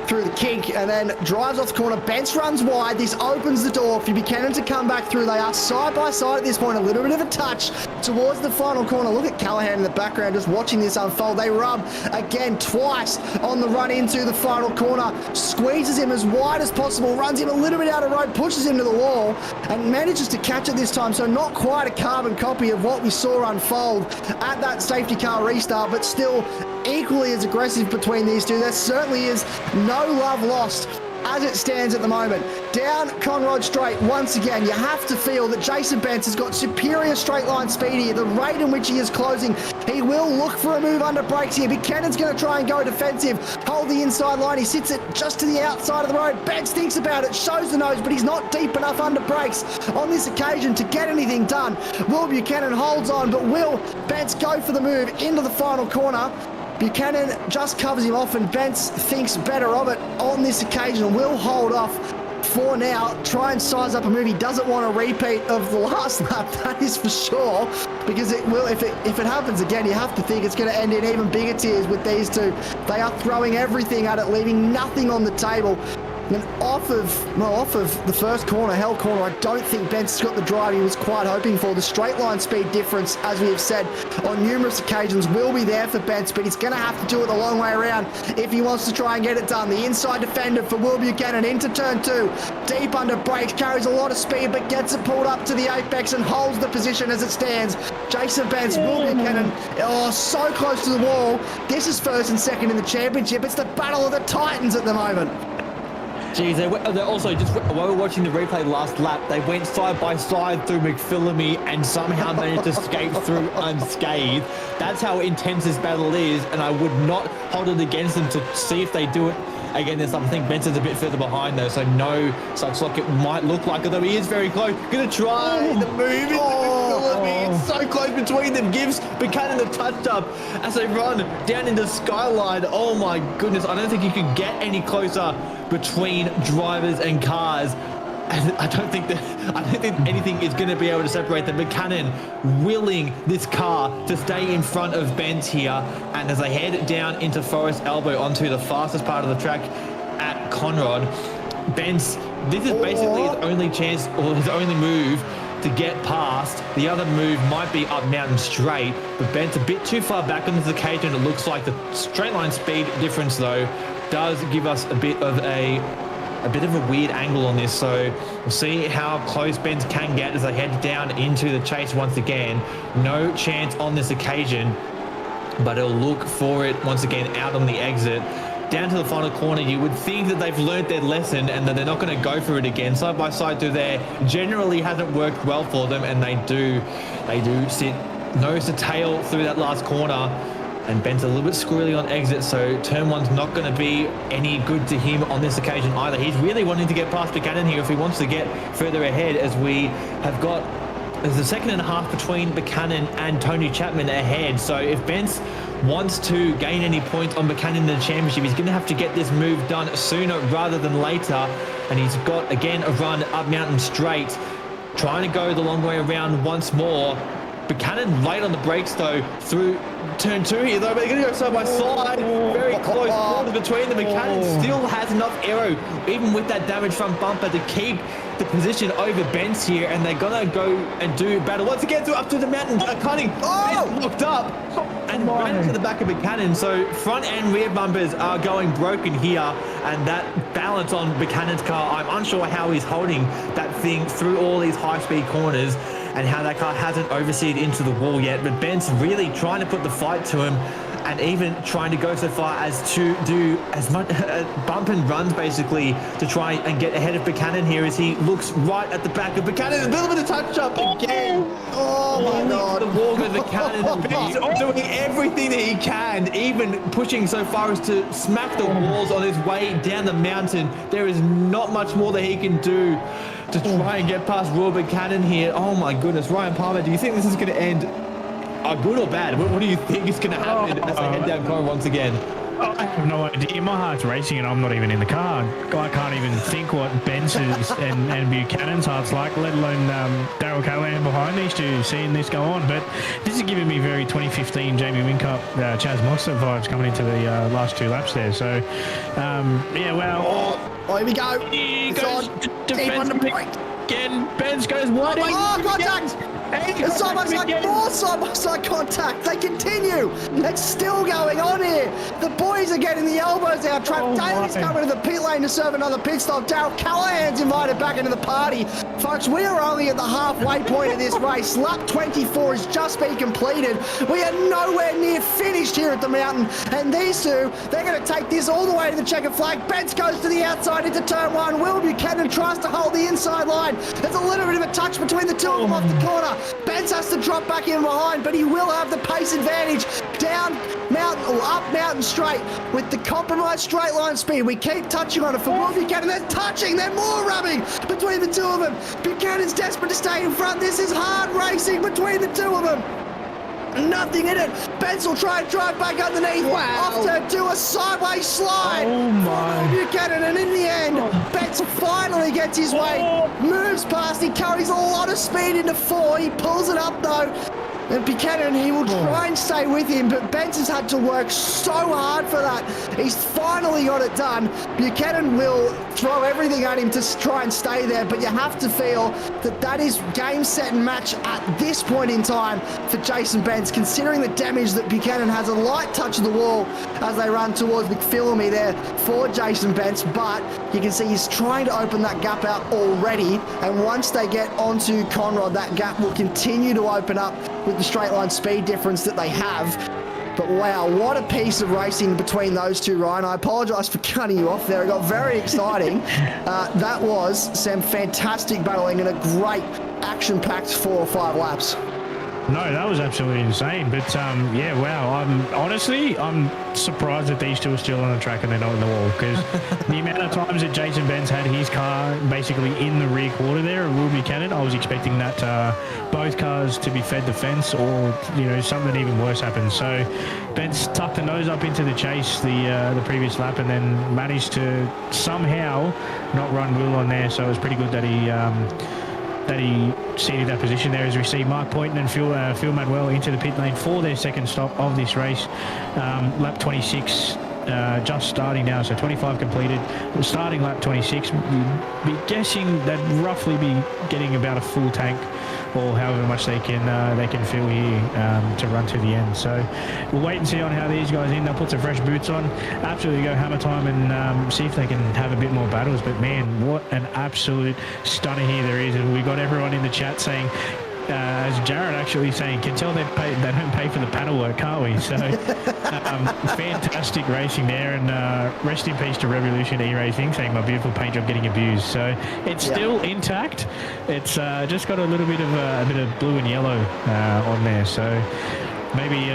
through the kink and then drives off the corner. Bence runs wide. This opens the door for Buchanan to come back through. They are side by side at this point. A little bit of a touch towards the final corner. Look at Callahan in the background just watching this unfold. They rub again twice on the run into the final corner. Squeezes him as wide as possible. Runs him a little bit out of road. Pushes him to the wall and manages to catch it this time. So not quite a carbon copy of what we saw unfold at that safety car restart, but still equally as aggressive between these two. There certainly is no love lost as it stands at the moment. Down Conrod straight once again. You have to feel that Jason Bence has got superior straight line speed here. The rate in which he is closing, he will look for a move under brakes here. Buchanan's going to try and go defensive, hold the inside line. He sits it just to the outside of the road. Bence thinks about it, shows the nose, but he's not deep enough under brakes on this occasion to get anything done. Will Buchanan holds on, but will Bence go for the move into the final corner? Buchanan just covers him off and Bence thinks better of it on this occasion. Will hold off for now, try and size up a move. He doesn't want a repeat of the last lap, that is for sure, because it will, if it happens again, you have to think it's going to end in even bigger tears with these two. They are throwing everything at it, leaving nothing on the table. And off of the first corner, hell corner, I don't think Bence got the drive he was quite hoping for. The straight line speed difference, as we have said on numerous occasions, will be there for Bence, but he's going to have to do it the long way around if he wants to try and get it done. The inside defender for Will Buchanan into turn 2. Deep under brakes, carries a lot of speed, but gets it pulled up to the apex and holds the position as it stands. Jason Bence, Will Buchanan, so close to the wall. This is first and second in the championship. It's the battle of the Titans at the moment. Geez, they also, just while we were watching the replay last lap, they went side by side through McPhillamy and somehow managed to escape through unscathed. That's how intense this battle is, and I would not hold it against them to see if they do it again this time. I think Benson's a bit further behind though, so no such like it might look like, although he is very close. Gonna try the move into McPhillamy. It's so close between them. Gives Buchanan the touch up as they run down into Skyline. Oh my goodness, I don't think you could get any closer between drivers and cars. And I don't think anything is going to be able to separate them. Buchanan willing this car to stay in front of Bence here, and as they head down into Forest Elbow onto the fastest part of the track at Conrod, Bence, this is basically his only chance or his only move to get past. The other move might be up Mountain Straight, but Bence a bit too far back on this occasion. It looks like the straight line speed difference though does give us a bit of a weird angle on this, so we'll see how close Bence can get as they head down into the chase once again. No chance on this occasion, but it'll look for it once again out on the exit. Down to the final corner, you would think that they've learned their lesson and that they're not going to go for it again. Side by side through there generally hasn't worked well for them, and they do sit nose to tail through that last corner. And Bence a little bit squirrely on exit, so turn 1's not going to be any good to him on this occasion either. He's really wanting to get past Buchanan here if he wants to get further ahead, as we have got, there's a second and a half between Buchanan and Tony Chapman ahead. So if Bence wants to gain any points on Buchanan in the championship, he's going to have to get this move done sooner rather than later. And he's got, again, a run up Mountain Straight, trying to go the long way around once more. Buchanan late on the brakes though through turn 2 here though, but they're going to go side by side. Very close quarters between them. Buchanan still has enough aero, even with that damaged front bumper, to keep the position over Bence here, and they're going to go and do battle once again up to the mountain. Cutting locked up and ran into the back of Buchanan, so front and rear bumpers are going broken here, and that balance on Buchanan's car, I'm unsure how he's holding that thing through all these high-speed corners and how that car hasn't overseed into the wall yet. But Bence really trying to put the fight to him, and even trying to go so far as to do as much bump and runs basically to try and get ahead of Buchanan here, as he looks right at the back of Buchanan. A little bit of touch up again. Oh my God. The wall goes Buchanan. Bence doing everything that he can, even pushing so far as to smack the walls on his way down the mountain. There is not much more that he can do to try and get past Will Buchanan here. Oh my goodness. Ryan Palmer, do you think this is going to end good or bad? What do you think is going to happen as they head down Conrod once again? I have no idea. My heart's racing and I'm not even in the car. I can't even think what Benz's and Buchanan's heart's like, let alone Daryl Callahan behind these two, seeing this go on. But this is giving me very 2015 Jamie Whincup, Chaz Mostert vibes coming into the last two laps there. So, yeah, well... Oh, here we go. He It's goes on. to Deep on the defense point. again. Benz goes wide. Oh, contact! It's almost like more side-by-side contact. They continue. It's still going on here. The boys are getting the elbows out. Trav Daly's coming to the pit lane to serve another pit stop. Daryl Callahan's invited back into the party. Folks, we are only at the halfway point of this race. Lap 24 has just been completed. We are nowhere near finished here at the mountain. And these two, they're going to take this all the way to the checkered flag. Benz goes to the outside into turn one. Will Buchanan tries to hold the inside line. There's a little bit of a touch between the two of them off the corner. Benz has to drop back in behind, but he will have the pace advantage. Down mountain or up mountain straight with the compromised straight line speed. We keep touching on it for Will Buchanan. They're touching, they're more rubbing between the two of them. Buchanan's desperate to stay in front. This is hard racing between the two of them. Nothing in it. Benz will try and drive back underneath. Wow. Off to do a sideways slide. Oh my. For Buchanan, and in the end, Benz finally gets his way. Moves past. He carries a lot of speed into four. He pulls it up though. And Buchanan, he will try and stay with him, but Benz has had to work so hard for that. He's finally got it done. Buchanan will throw everything at him to try and stay there, but you have to feel that that is game, set, and match at this point in time for Jason Benz, considering the damage that Buchanan has. A light touch of the wall as they run towards McPhillamy there for Jason Benz, but you can see he's trying to open that gap out already, and once they get onto Conrod, that gap will continue to open up with the straight line speed difference that they have. But wow, what a piece of racing between those two, Ryan. I apologise for cutting you off there. It got very exciting. That was some fantastic battling and a great action-packed 4 or 5 laps. No, that was absolutely insane. But yeah, wow. I'm surprised that these two are still on the track and they're not in the wall, because the amount of times that Jason Benz had his car basically in the rear quarter there of Will Buchanan, I was expecting that both cars to be fed the fence, or something even worse happened. So Benz tucked the nose up into the chase the previous lap, and then managed to somehow not run Will on there. So it was pretty good that he seated that position there, as we see Mark Poynton and Phil Manuel into the pit lane for their second stop of this race. Lap 26 just starting now, so 25 completed. Starting lap 26, be guessing that roughly be getting about a full tank, or however much they can fill here to run to the end. So we'll wait and see on how these guys end. They'll put some fresh boots on, absolutely go hammer time, and see if they can have a bit more battles. But man, what an absolute stunner here there is. And we got everyone in the chat saying, as Jared actually saying, can tell they don't pay for the panel work, can't we? So fantastic racing there, and rest in peace to Revolution E-Racing, saying my beautiful paint job getting abused. So it's still intact. It's just got a little bit of blue and yellow on there. So maybe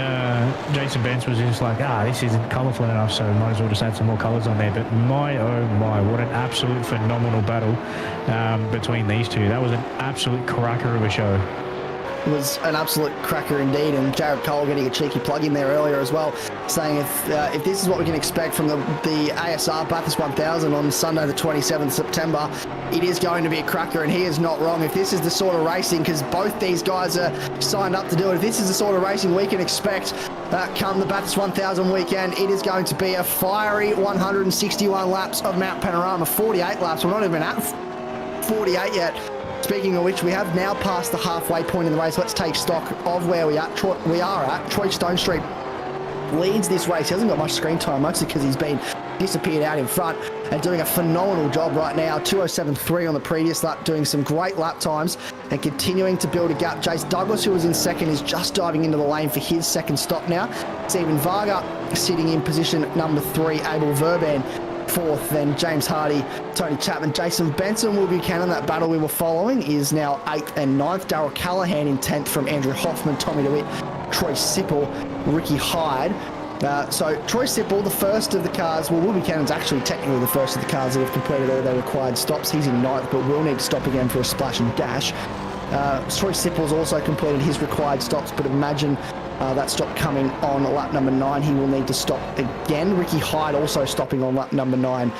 Jason Benz was just like, this isn't colourful enough, so might as well just add some more colours on there. But my, oh my, what an absolute phenomenal battle between these two. That was an absolute cracker of a show. It was an absolute cracker indeed, and Jared Cole getting a cheeky plug in there earlier as well, saying if this is what we can expect from the ASR Bathurst 1000 on Sunday the 27th September, it is going to be a cracker, and he is not wrong. If this is the sort of racing, because both these guys are signed up to do it, if this is the sort of racing we can expect come the Bathurst 1000 weekend, it is going to be a fiery 161 laps of Mount Panorama, 48 laps. We're not even at 48 yet. Speaking of which, we have now passed the halfway point in the race. Let's take stock of where we are at. Troy Stone Street leads this race. He hasn't got much screen time, mostly because he's been disappeared out in front and doing a phenomenal job right now. 2:07.3 on the previous lap, doing some great lap times and continuing to build a gap. Jace Douglas, who was in second, is just diving into the lane for his second stop now. Stephen Varga sitting in position number 3, Abel Verban fourth, then James Hardy, Tony Chapman, Jason Benson, Will Buchanan. That battle we were following is now 8th and 9th. Daryl Callahan in 10th from Andrew Hoffman, Tommy DeWitt, Troy Sipple, Ricky Hyde. So Troy Sipple, the first of the cars, well, Will Buchanan's actually technically the first of the cars that have completed all their required stops. He's in 9th, but will need to stop again for a splash and dash. Troy Sipple's also completed his required stops, but imagine that stop coming on lap number 9. He will need to stop again. Ricky Hyde also stopping on lap number 9.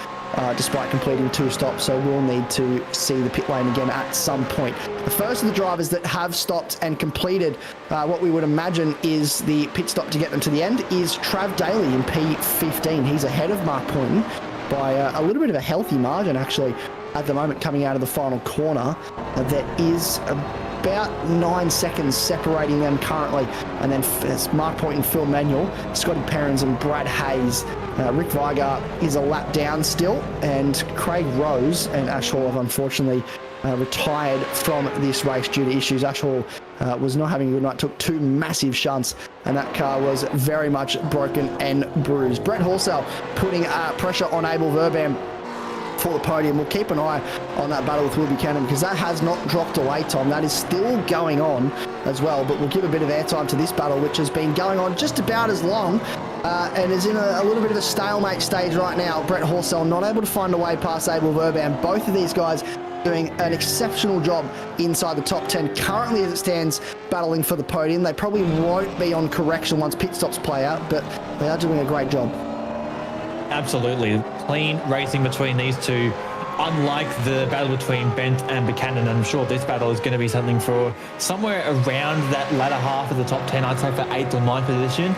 Despite completing 2 stops, so we'll need to see the pit lane again at some point. The first of the drivers that have stopped and completed what we would imagine is the pit stop to get them to the end is Trav Daly in P15. He's ahead of Mark Poynton by a little bit of a healthy margin, actually, at the moment coming out of the final corner. There is about 9 seconds separating them currently, and then Mark Poynton, Phil Manuel, Scotty Perrins and Brad Hayes. Rick Weiger is a lap down still, and Craig Rose and Ash Hall have unfortunately retired from this race due to issues. Ash Hall was not having a good night, took 2 massive shunts, and that car was very much broken and bruised. Brett Horsell putting pressure on Abel Verbam for the podium. We'll keep an eye on that battle with Will Buchanan, because that has not dropped away, Tom. That is still going on as well, but we'll give a bit of airtime to this battle, which has been going on just about as long and is in a little bit of a stalemate stage right now. Brett Horsell not able to find a way past Abel Verbam. Both of these guys doing an exceptional job inside the top 10 currently as it stands, battling for the podium. They probably won't be on correction once pit stops play out, but they are doing a great job. Absolutely. Clean racing between these two. Unlike the battle between Bent and Buchanan, I'm sure this battle is going to be something for somewhere around that latter half of the top 10, I'd say for 8th or 9th position.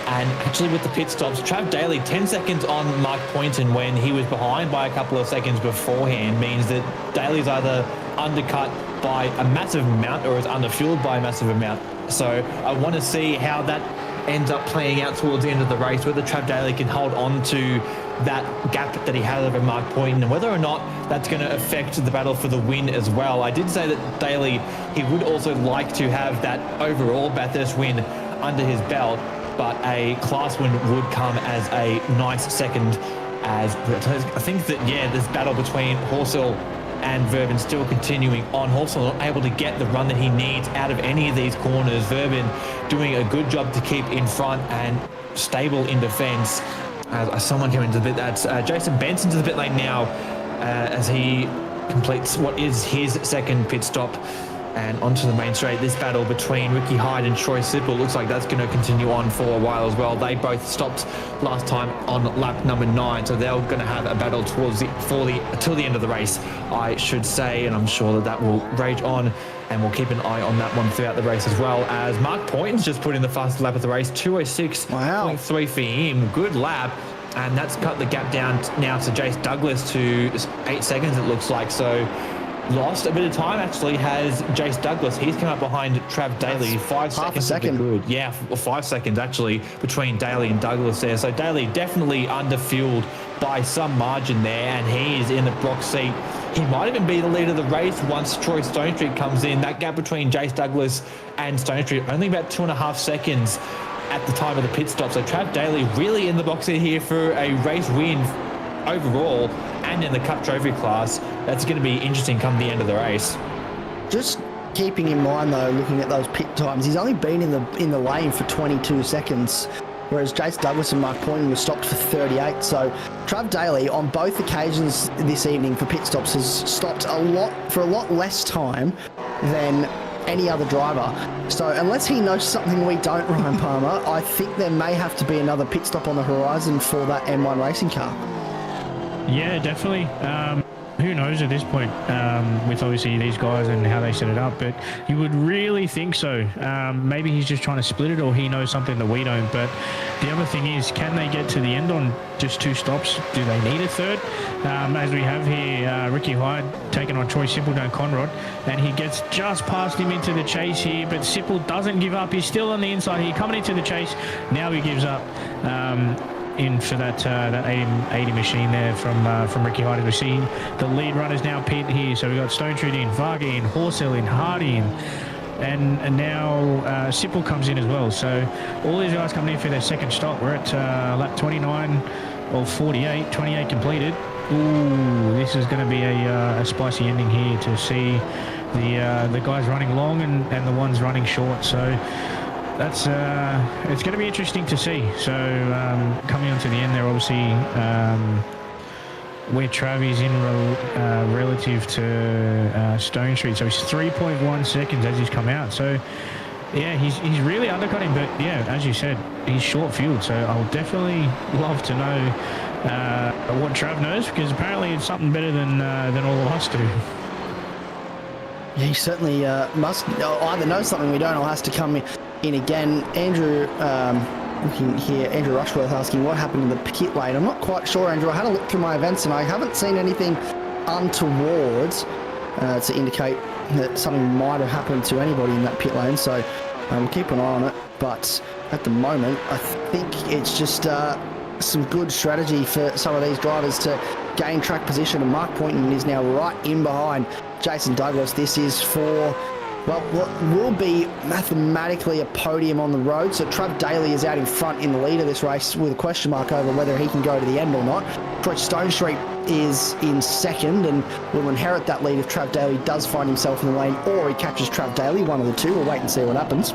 And actually with the pit stops, Trav Daly, 10 seconds on Mark Poynton when he was behind by a couple of seconds beforehand, means that Daly's either undercut by a massive amount or is underfueled by a massive amount. So I want to see how that ends up playing out towards the end of the race, whether Trav Daly can hold on to that gap that he had over Mark Poynton, and whether or not that's going to affect the battle for the win as well. I did say that Daly, he would also like to have that overall Bathurst win under his belt, but a class win would come as a nice second. As I think that, yeah, this battle between Horsell and Verbin still continuing on. Horsell not able to get the run that he needs out of any of these corners. Verbin doing a good job to keep in front and stable in defence. Someone came into the pit. That's Jason Benson's in the pit lane now as he completes what is his second pit stop. And onto the main straight. This battle between Ricky Hyde and Troy Sipple looks like that's going to continue on for a while as well. They both stopped last time on lap number 9, so they're going to have a battle towards till the end of the race, I should say. And I'm sure that will rage on, and we'll keep an eye on that one throughout the race as well. As Mark Poynton's just put in the fastest lap of the race, 2:06.3 for him. Good lap. And that's cut the gap down now to Jace Douglas to 8 seconds, it looks like. So lost a bit of time, actually, has Jace Douglas. He's come up behind Trav Daly. 5 seconds. Half a second. Good. Yeah, 5 seconds, actually, between Daly and Douglas there. So Daly definitely underfueled by some margin there, and he is in the box seat. He might even be the leader of the race once Troy Stonestreet comes in. That gap between Jace Douglas and Stonestreet, only about 2.5 seconds at the time of the pit stop. So Trav Daly really in the box seat here for a race win overall, and in the Cup Trophy class. That's going to be interesting come the end of the race. Just keeping in mind, though, looking at those pit times, he's only been in the lane for 22 seconds, whereas Jace Douglas and Mark Poynton were stopped for 38. So Trav Daly, on both occasions this evening for pit stops, has stopped for a lot less time than any other driver. So unless he knows something we don't, Ryan Palmer, I think there may have to be another pit stop on the horizon for that M1 racing car. Yeah, definitely. Who knows at this point with obviously these guys and how they set it up, but you would really think so. Maybe he's just trying to split it, or he knows something that we don't. But the other thing is, can they get to the end on just 2 stops? Do they need a third? As we have here, Ricky Hyde taking on Troy Sipple down Conrod, and he gets just past him into the chase here, but Sipple doesn't give up. He's still on the inside here, coming into the chase. Now he gives up. In for that 80 machine there from Ricky Hyde. We see the lead runners now pit here. So we've got Stonestreet in, Varga in, Horsell in, Hardy in, and now Sipple comes in as well. So all these guys coming in for their second stop. We're at lap 29 or 48, 28 completed. Ooh, this is going to be a spicy ending here to see the guys running long and the ones running short. So that's it's going to be interesting to see. So coming on to the end there, obviously where Trav is in relative to Stone Street. So he's 3.1 seconds as he's come out. So yeah, he's really undercut him. But yeah, as you said, he's short fueled. So I'll definitely love to know what Trav knows, because apparently it's something better than all of us do. Yeah, he certainly must either know something we don't, or has to come in again. Andrew, looking here, Andrew Rushworth asking what happened in the pit lane. I'm not quite sure, Andrew. I had a look through my events and I haven't seen anything untoward to indicate that something might have happened to anybody in that pit lane. So we'll keep an eye on it. But at the moment, I think it's just some good strategy for some of these drivers to gain track position. And Mark Poynton is now right in behind Jason Douglas. This is for, well, what will be mathematically a podium on the road. So Trav Daly is out in front in the lead of this race with a question mark over whether he can go to the end or not. Troy Stone Street is in second and will inherit that lead if Trav Daly does find himself in the lane, or he catches Trav Daly, one of the two. We'll wait and see what happens.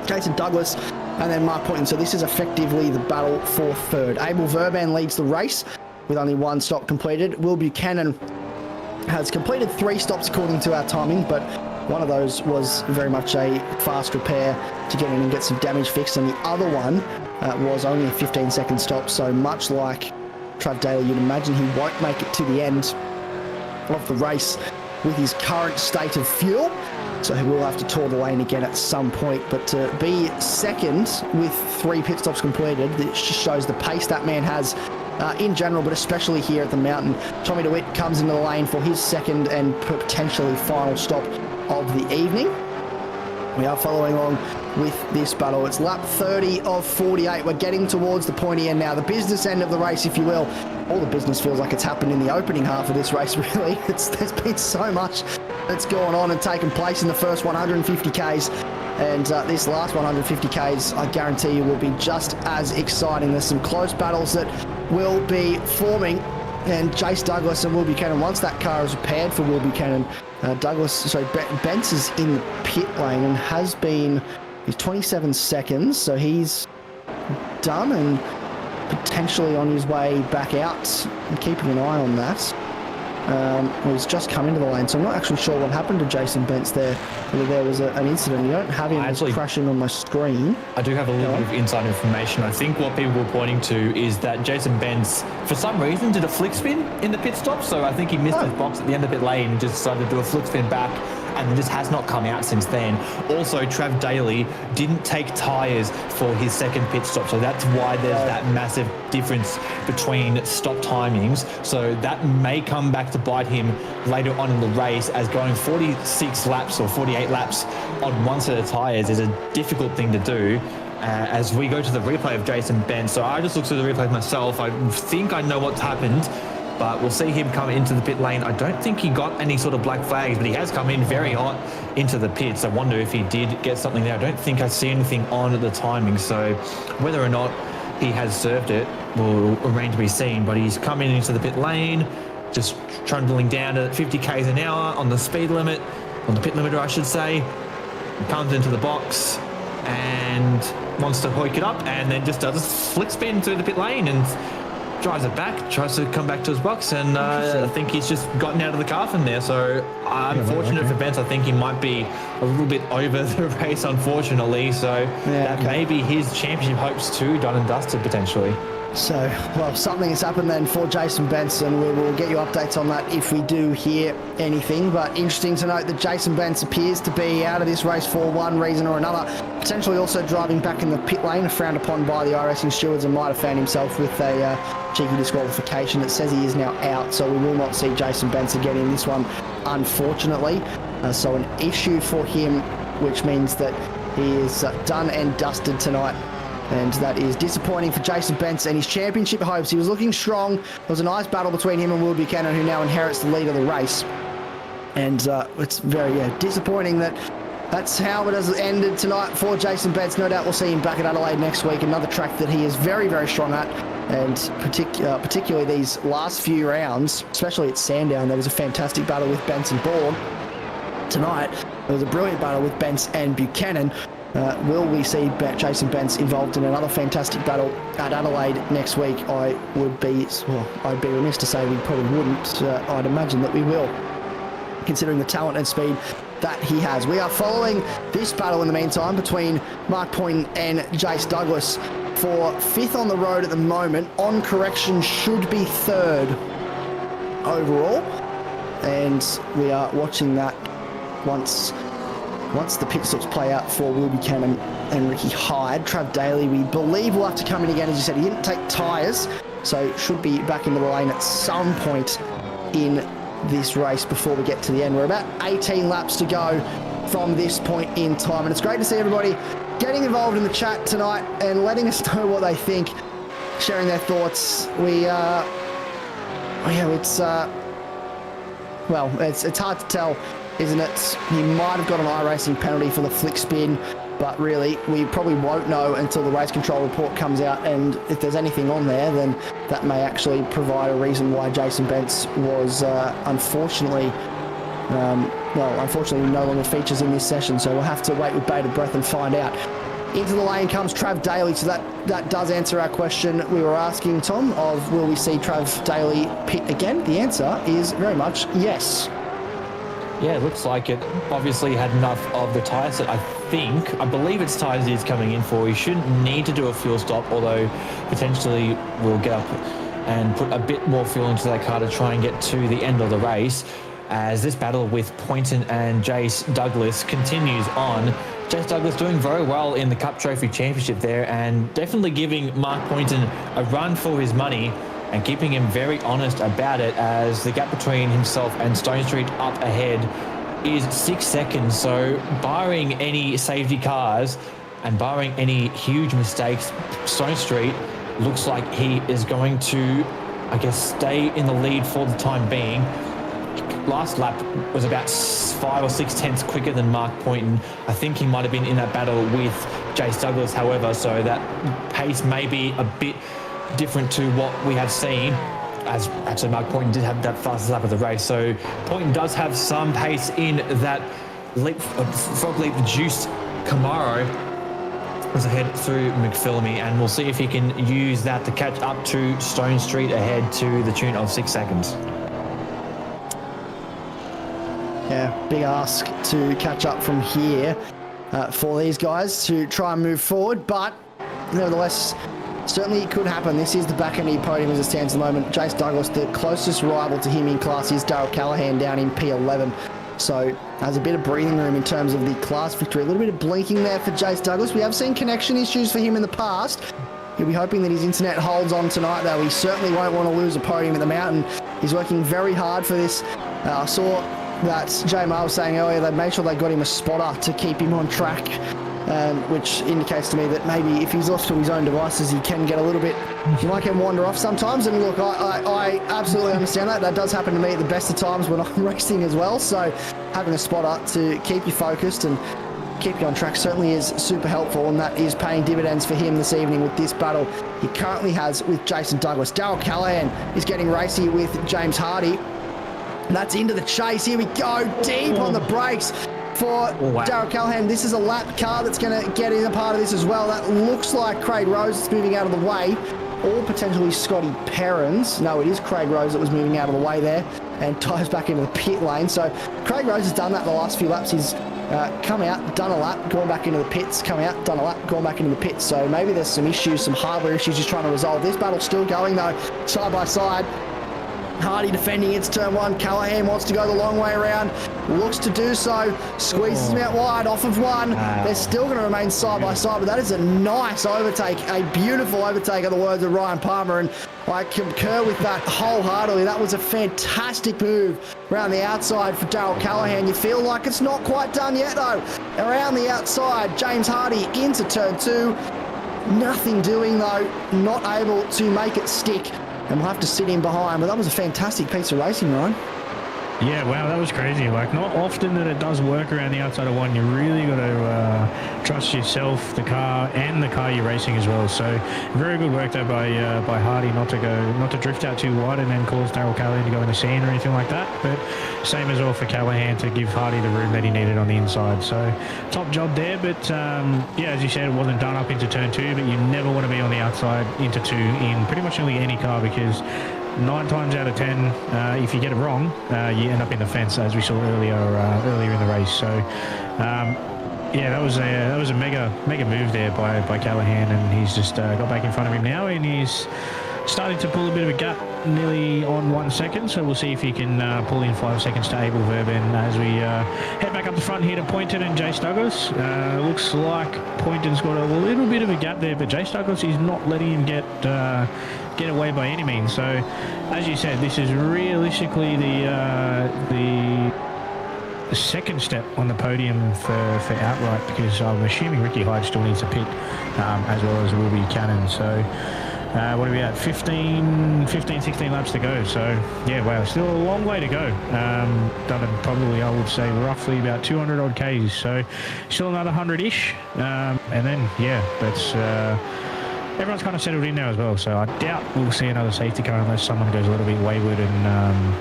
Jason Douglas and then Mark Poynton. So this is effectively the battle for third. Abel Verban leads the race with only one stop completed. Will Buchanan has completed 3 stops according to our timing, but one of those was very much a fast repair to get in and get some damage fixed, and the other one was only a 15-second stop. So much like Trav Daly, you'd imagine he won't make it to the end of the race with his current state of fuel. So he will have to tour the lane again at some point. But to be second with 3 pit stops completed, it just shows the pace that man has in general, but especially here at the mountain. Tommy DeWitt comes into the lane for his second and potentially final stop of the evening. We are following along with this battle. It's lap 30 of 48. We're getting towards the pointy end now, the business end of the race, if you will. All the business feels like it's happened in the opening half of this race, really. There's been so much that's gone on and taken place in the first 150 Ks. And this last 150 Ks, I guarantee you, will be just as exciting. There's some close battles that will be forming. And Jace Douglas and Will Buchanan, once that car is repaired for Will Buchanan, Bence is in the pit lane and has been, he's 27 seconds, so he's done and potentially on his way back out. I'm keeping an eye on that. Well, he's just come into the lane, so I'm not actually sure what happened to Jason Bence there. Whether there was an incident. You don't have him crashing on my screen. I do have a little bit of inside information. I think what people were pointing to is that Jason Bence, for some reason, did a flick spin in the pit stop. So I think he missed his box at the end of the pit lane and just decided to do a flick spin back, and just has not come out since then. Also, Trav Daly didn't take tyres for his second pit stop, so that's why there's that massive difference between stop timings. So that may come back to bite him later on in the race, as going 46 laps or 48 laps on one set of tyres is a difficult thing to do. As we go to the replay of Jason Bence, so I just looked through the replay myself. I think I know what's happened, but we'll see him come into the pit lane. I don't think he got any sort of black flags, but he has come in very hot into the pits. I wonder if he did get something there. I don't think I see anything on at the timing, so whether or not he has served it will remain to be seen. But he's coming into the pit lane, just trundling down to 50 k's an hour on the speed limit, on the pit limiter, I should say. He comes into the box and wants to hoik it up, and then just does a flick spin through the pit lane and drives it back, tries to come back to his box, and I think he's just gotten out of the car from there. So unfortunate for Bence. I think he might be a little bit over the race, unfortunately. So that may be his championship hopes too done and dusted potentially. So, well, something has happened then for Jason Bence, and we will get you updates on that if we do hear anything. But interesting to note that Jason Bence appears to be out of this race for one reason or another. Potentially also driving back in the pit lane, frowned upon by the iRacing stewards, and might have found himself with a cheeky disqualification. It says he is now out, so we will not see Jason Bence again in this one, unfortunately. So an issue for him, which means that he is done and dusted tonight. And that is disappointing for Jason Bence and his championship hopes. He was looking strong. There was a nice battle between him and Will Buchanan, who now inherits the lead of the race. And it's very disappointing that that's how it has ended tonight for Jason Bence. No doubt we'll see him back at Adelaide next week, another track that he is very, very strong at. And particularly these last few rounds, especially at Sandown, there was a fantastic battle with Bence and Borg. Tonight, there was a brilliant battle with Bence and Buchanan. Will we see Jason Bents involved in another fantastic battle at Adelaide next week? I'd be remiss to say we probably wouldn't. I'd imagine that we will, considering the talent and speed that he has. We are following this battle in the meantime between Mark Poynton and Jace Douglas for 5th on the road at the moment. On correction, should be 3rd overall, and we are watching that once the pit stops play out for Will Buchanan and Ricky Hyde. Trav Daly, we believe, will have to come in again. As you said, he didn't take tyres, so should be back into the lane at some point in this race before we get to the end. We're about 18 laps to go from this point in time, and it's great to see everybody getting involved in the chat tonight and letting us know what they think, sharing their thoughts. It's hard to tell, isn't it? He might have got an iRacing penalty for the flick spin, but really we probably won't know until the race control report comes out, and if there's anything on there, then that may actually provide a reason why Jason Bents was unfortunately no longer features in this session. So we'll have to wait with bated breath and find out. Into the lane comes Trav Daly, so that does answer our question we were asking, Tom, of will we see Trav Daly pit again? The answer is very much yes. Yeah, it looks like it. Obviously had enough of the tyres that I believe it's tyres he's coming in for. He shouldn't need to do a fuel stop, although potentially we'll get up and put a bit more fuel into that car to try and get to the end of the race, as this battle with Poynton and Jace Douglas continues on. Jace Douglas doing very well in the Cup Trophy Championship there, and definitely giving Mark Poynton a run for his money and keeping him very honest about it, as the gap between himself and Stone Street up ahead is 6 seconds. So barring any safety cars and barring any huge mistakes, Stone Street looks like he is going to, stay in the lead for the time being. Last lap was about 5 or 6 tenths quicker than Mark Poynton. I think he might have been in that battle with Jace Douglas, however, so that pace may be a bit different to what we have seen, as actually Mark Poynton did have that fastest lap of the race. So Poynton does have some pace in that frog leap juiced Camaro as ahead through McPhillamy, and we'll see if he can use that to catch up to Stone Street ahead to the tune of 6 seconds. Yeah, big ask to catch up from here for these guys to try and move forward, but nevertheless, certainly it could happen. This is the back end of the podium as it stands at the moment. Jace Douglas, the closest rival to him in class is Darryl Callahan down in P11. So has a bit of breathing room in terms of the class victory. A little bit of blinking there for Jace Douglas. We have seen connection issues for him in the past. He'll be hoping that his internet holds on tonight, though. He certainly won't want to lose a podium at the mountain. He's working very hard for this. I saw that JMR was saying earlier they'd make sure they got him a spotter to keep him on track, which indicates to me that maybe if he's left to his own devices, he can get a little bit, he might can wander off sometimes. And look, I absolutely understand that. That does happen to me at the best of times when I'm racing as well. So having a spotter to keep you focused and keep you on track certainly is super helpful, and that is paying dividends for him this evening with this battle he currently has with Jason Douglas. Darryl Callahan is getting racy with James Hardy. That's into the chase. Here we go, deep on the brakes for Darryl Callahan. This is a lap car that's going to get in a part of this as well. That looks like Craig Rose is moving out of the way, or potentially Scotty Perrins. No, it is Craig Rose that was moving out of the way there and ties back into the pit lane. So Craig Rose has done that the last few laps. He's come out, done a lap, gone back into the pits, come out, done a lap, gone back into the pits. So maybe there's some issues, some hardware issues he's trying to resolve. This battle's still going though, side by side. Hardy defending its turn one. Callahan wants to go the long way around. Looks to do so. Squeezes him out wide off of one. Wow. They're still going to remain side by side, but that is a nice overtake, a beautiful overtake of the words of Ryan Palmer, and I concur with that wholeheartedly. That was a fantastic move around the outside for Darryl Callahan. You feel like it's not quite done yet though. Around the outside, James Hardy into turn two. Nothing doing though, not able to make it stick. And we'll have to sit in behind, but that was a fantastic piece of racing, Ryan. Yeah, wow, that was crazy. Like, not often that it does work around the outside of one. You really got to trust yourself, the car, and the car you're racing as well. So, very good work though by Hardy not to drift out too wide and then cause Darryl Callahan to go in the sand or anything like that. But same as well for Callahan to give Hardy the room that he needed on the inside. So, top job there. But yeah, as you said, it wasn't done up into turn 2. But you never want to be on the outside into 2 in pretty much nearly any car, because 9 times out of 10, if you get it wrong, you end up in the fence, as we saw earlier in the race. So, yeah, that was a mega move there by Callahan, and he's just got back in front of him now, and he's starting to pull a bit of a gap, nearly on 1 second. So we'll see if he can pull in 5 seconds to Abel Verben as we head back up the front here to Poynton and Jace Douglas. Looks like Poynton's got a little bit of a gap there, but Jace Douglas is not letting him get away by any means. So, as you said, this is realistically the second step on the podium for outright, because I'm assuming Ricky Hyde still needs to pit, as well as Will Buchanan. So, what are we at? 15, 16 laps to go. So, yeah, wow, still a long way to go. Done it probably, I would say, roughly about 200 odd Ks. So, still another 100-ish. And then, yeah, that's... everyone's kind of settled in now as well, so I doubt we'll see another safety car unless someone goes a little bit wayward and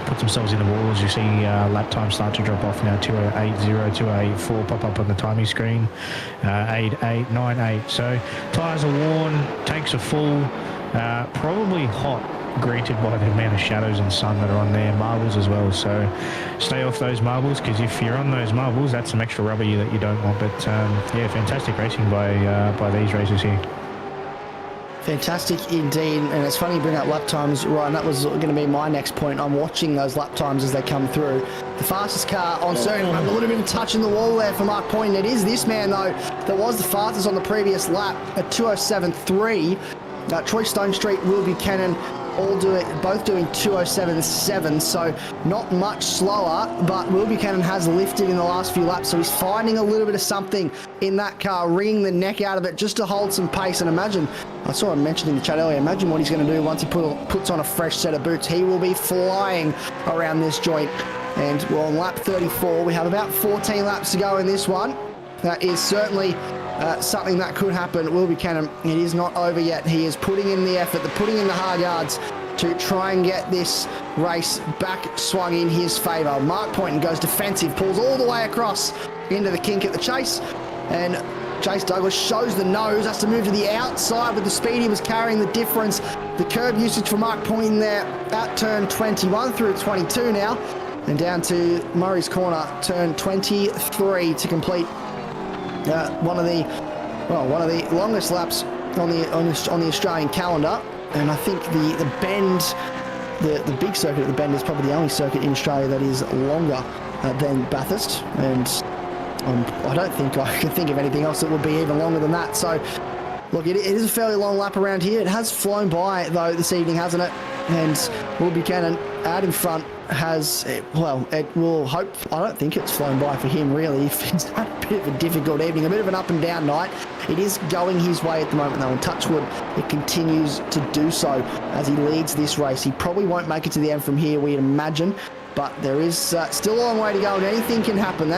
puts themselves in the wall. As you see lap time start to drop off now. 2:08.0, 2:08.4 pop up on the timing screen. 8:8.98. So tyres are worn, tanks are full, probably hot, granted by the amount of shadows and sun that are on there. Marbles as well, so stay off those marbles, because if you're on those marbles, that's some extra rubber that you don't want. But yeah, fantastic racing by these racers here. Fantastic indeed, and it's funny you bring up lap times, Ryan. That was going to be my next point. I'm watching those lap times as they come through. The fastest car on certain, a little bit of touching the wall there for Mark Poynton. It is this man though that was the fastest on the previous lap at 2:07.3. Troy Stonestreet, Will Buchanan, both doing 2:07.7, so not much slower, but Will Buchanan has lifted in the last few laps, so he's finding a little bit of something in that car, wringing the neck out of it just to hold some pace. And imagine, I saw him mentioned in the chat earlier, imagine what he's going to do once he puts on a fresh set of boots. He will be flying around this joint. And we're on lap 34. We have about 14 laps to go in this one. That is certainly something that could happen. Will Buchanan, it is not over yet. He is putting in the effort, putting in the hard yards to try and get this race back swung in his favour. Mark Poynton goes defensive, pulls all the way across into the kink at the chase, and Jace Douglas shows the nose, has to move to the outside with the speed he was carrying, the difference. The curb usage for Mark Poynton there at turn 21 through 22 now, and down to Murray's Corner, turn 23 to complete one of the longest laps on the Australian calendar. And I think the bend, the big circuit at the bend is probably the only circuit in Australia that is longer than Bathurst, and I don't think I can think of anything else that would be even longer than that. So look, it is a fairly long lap around here. It has flown by though this evening, hasn't it? And Will Buchanan out in front has, well, it will hope, I don't think it's flown by for him really. He's had a bit of a difficult evening, a bit of an up and down night. It is going his way at the moment though, and touch wood, it continues to do so as he leads this race. He probably won't make it to the end from here, we'd imagine, but there is still a long way to go, and anything can happen.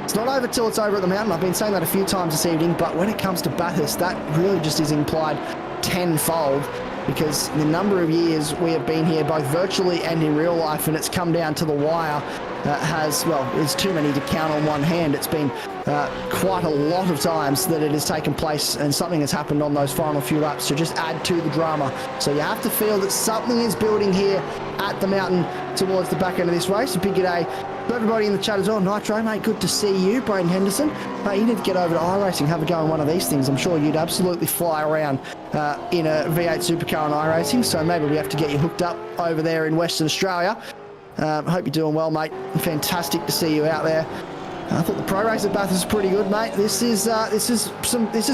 It's not over till it's over at the mountain. I've been saying that a few times this evening, but when it comes to Bathurst, that really just is implied tenfold, because the number of years we have been here, both virtually and in real life, and it's come down to the wire, it's too many to count on one hand. It's been quite a lot of times that it has taken place, and something has happened on those final few laps to just add to the drama. So you have to feel that something is building here at the mountain towards the back end of this race. A big g'day to everybody in the chat as well. Nitro, mate, good to see you. Braden Henderson, mate, you need to get over to iRacing, have a go in one of these things. I'm sure you'd absolutely fly around in a V8 Supercar on iRacing, so maybe we have to get you hooked up over there in Western Australia. Hope you're doing well, mate. Fantastic to see you out there. I thought the pro race at Bathurst was pretty good, mate. This is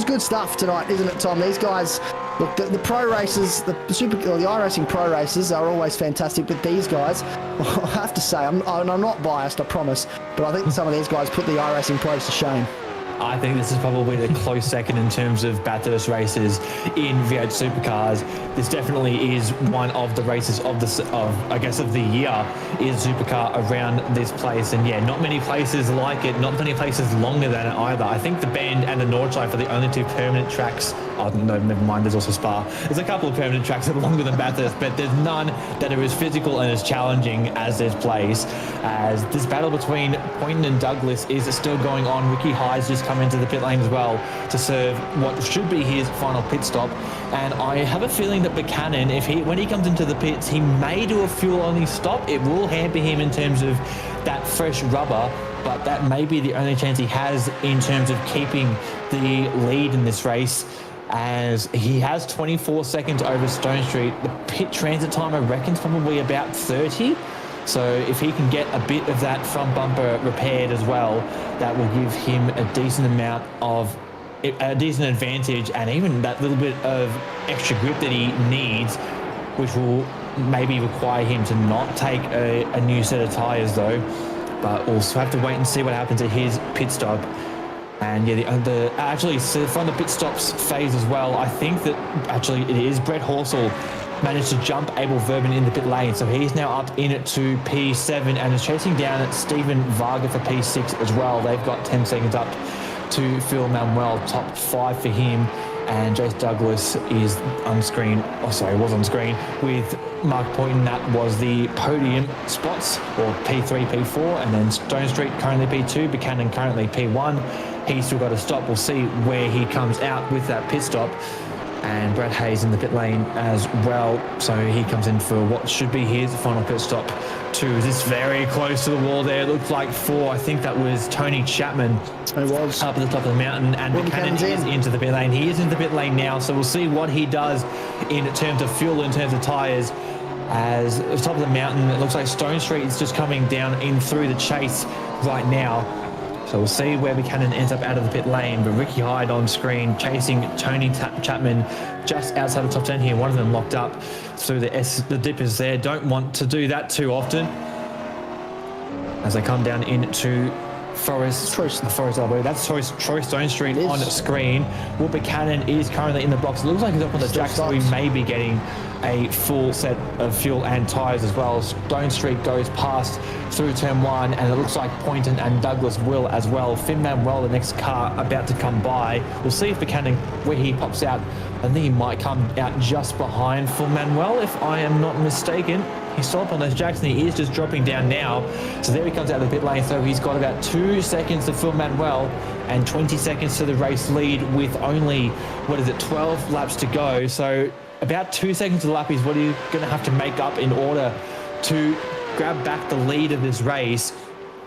good stuff tonight, isn't it, Tom? These guys, look, the pro races, the iRacing pro races are always fantastic, but these guys, I have to say, I'm not biased, I promise, but I think some of these guys put the iRacing pros to shame. I think this is probably the close second in terms of Bathurst races in V8 Supercars. This definitely is one of the races of the year is Supercar around this place. And yeah, not many places like it, not many places longer than it either. I think the Bend and the Nordschleife are the only two permanent tracks. Oh, no, never mind, there's also Spa. There's a couple of permanent tracks that are longer than Bathurst, but there's none that are as physical and as challenging as this place. As this battle between Poynton and Douglas is still going on. Ricky Hyde's just come into the pit lane as well to serve what should be his final pit stop. And I have a feeling that Buchanan, when he comes into the pits, he may do a fuel-only stop. It will hamper him in terms of that fresh rubber, but that may be the only chance he has in terms of keeping the lead in this race, as he has 24 seconds over Stone Street. The pit transit time, I reckon, is probably about 30. So if he can get a bit of that front bumper repaired as well, that will give him a decent advantage, and even that little bit of extra grip that he needs, which will maybe require him to not take a new set of tyres though. But we'll have to wait and see what happens at his pit stop. And yeah, so from the pit stops phase as well, I think that actually it is Brett Horsell managed to jump Abel Verben in the pit lane. So he's now up in it to P7 and is chasing down Stephen Varga for P6 as well. They've got 10 seconds up to Phil Manuel, top 5 for him. And Jace Douglas is on screen, was on screen with Mark Poynton. That was the podium spots, or P3, P4, and then Stone Street currently P2, Buchanan currently P1. He's still got to stop. We'll see where he comes out with that pit stop. And Brad Hayes in the pit lane as well. So he comes in for what should be his final pit stop too. This very close to the wall there. It looked like 4. I think that was Tony Chapman. It was. Up at the top of the mountain. And Buchanan is into the pit lane. He is in the pit lane now. So we'll see what he does in terms of fuel, in terms of tyres. As at the top of the mountain, it looks like Stone Street is just coming down in through the chase right now. So we'll see where Buchanan ends up out of the pit lane. But Ricky Hyde on screen chasing Tony Chapman just outside the top 10 here. One of them locked up through the dippers there. Don't want to do that too often as they come down into Forest. That's Troy Stone Street on screen. Will Buchanan is currently in the box. It looks like he's up on the track, so we may be getting a full set of fuel and tyres as well. Stone Street goes past through turn 1, and it looks like Poynton and Douglas will as well. Finn Manuel, the next car about to come by. We'll see if Buchanan, where he pops out. I think he might come out just behind Phil Manuel, if I am not mistaken. He's still up on those jacks, and he is just dropping down now. So there he comes out of the pit lane. So he's got about 2 seconds to Phil Manuel and 20 seconds to the race lead with only, 12 laps to go. So about 2 seconds to the lap is what he's going to have to make up in order to grab back the lead of this race.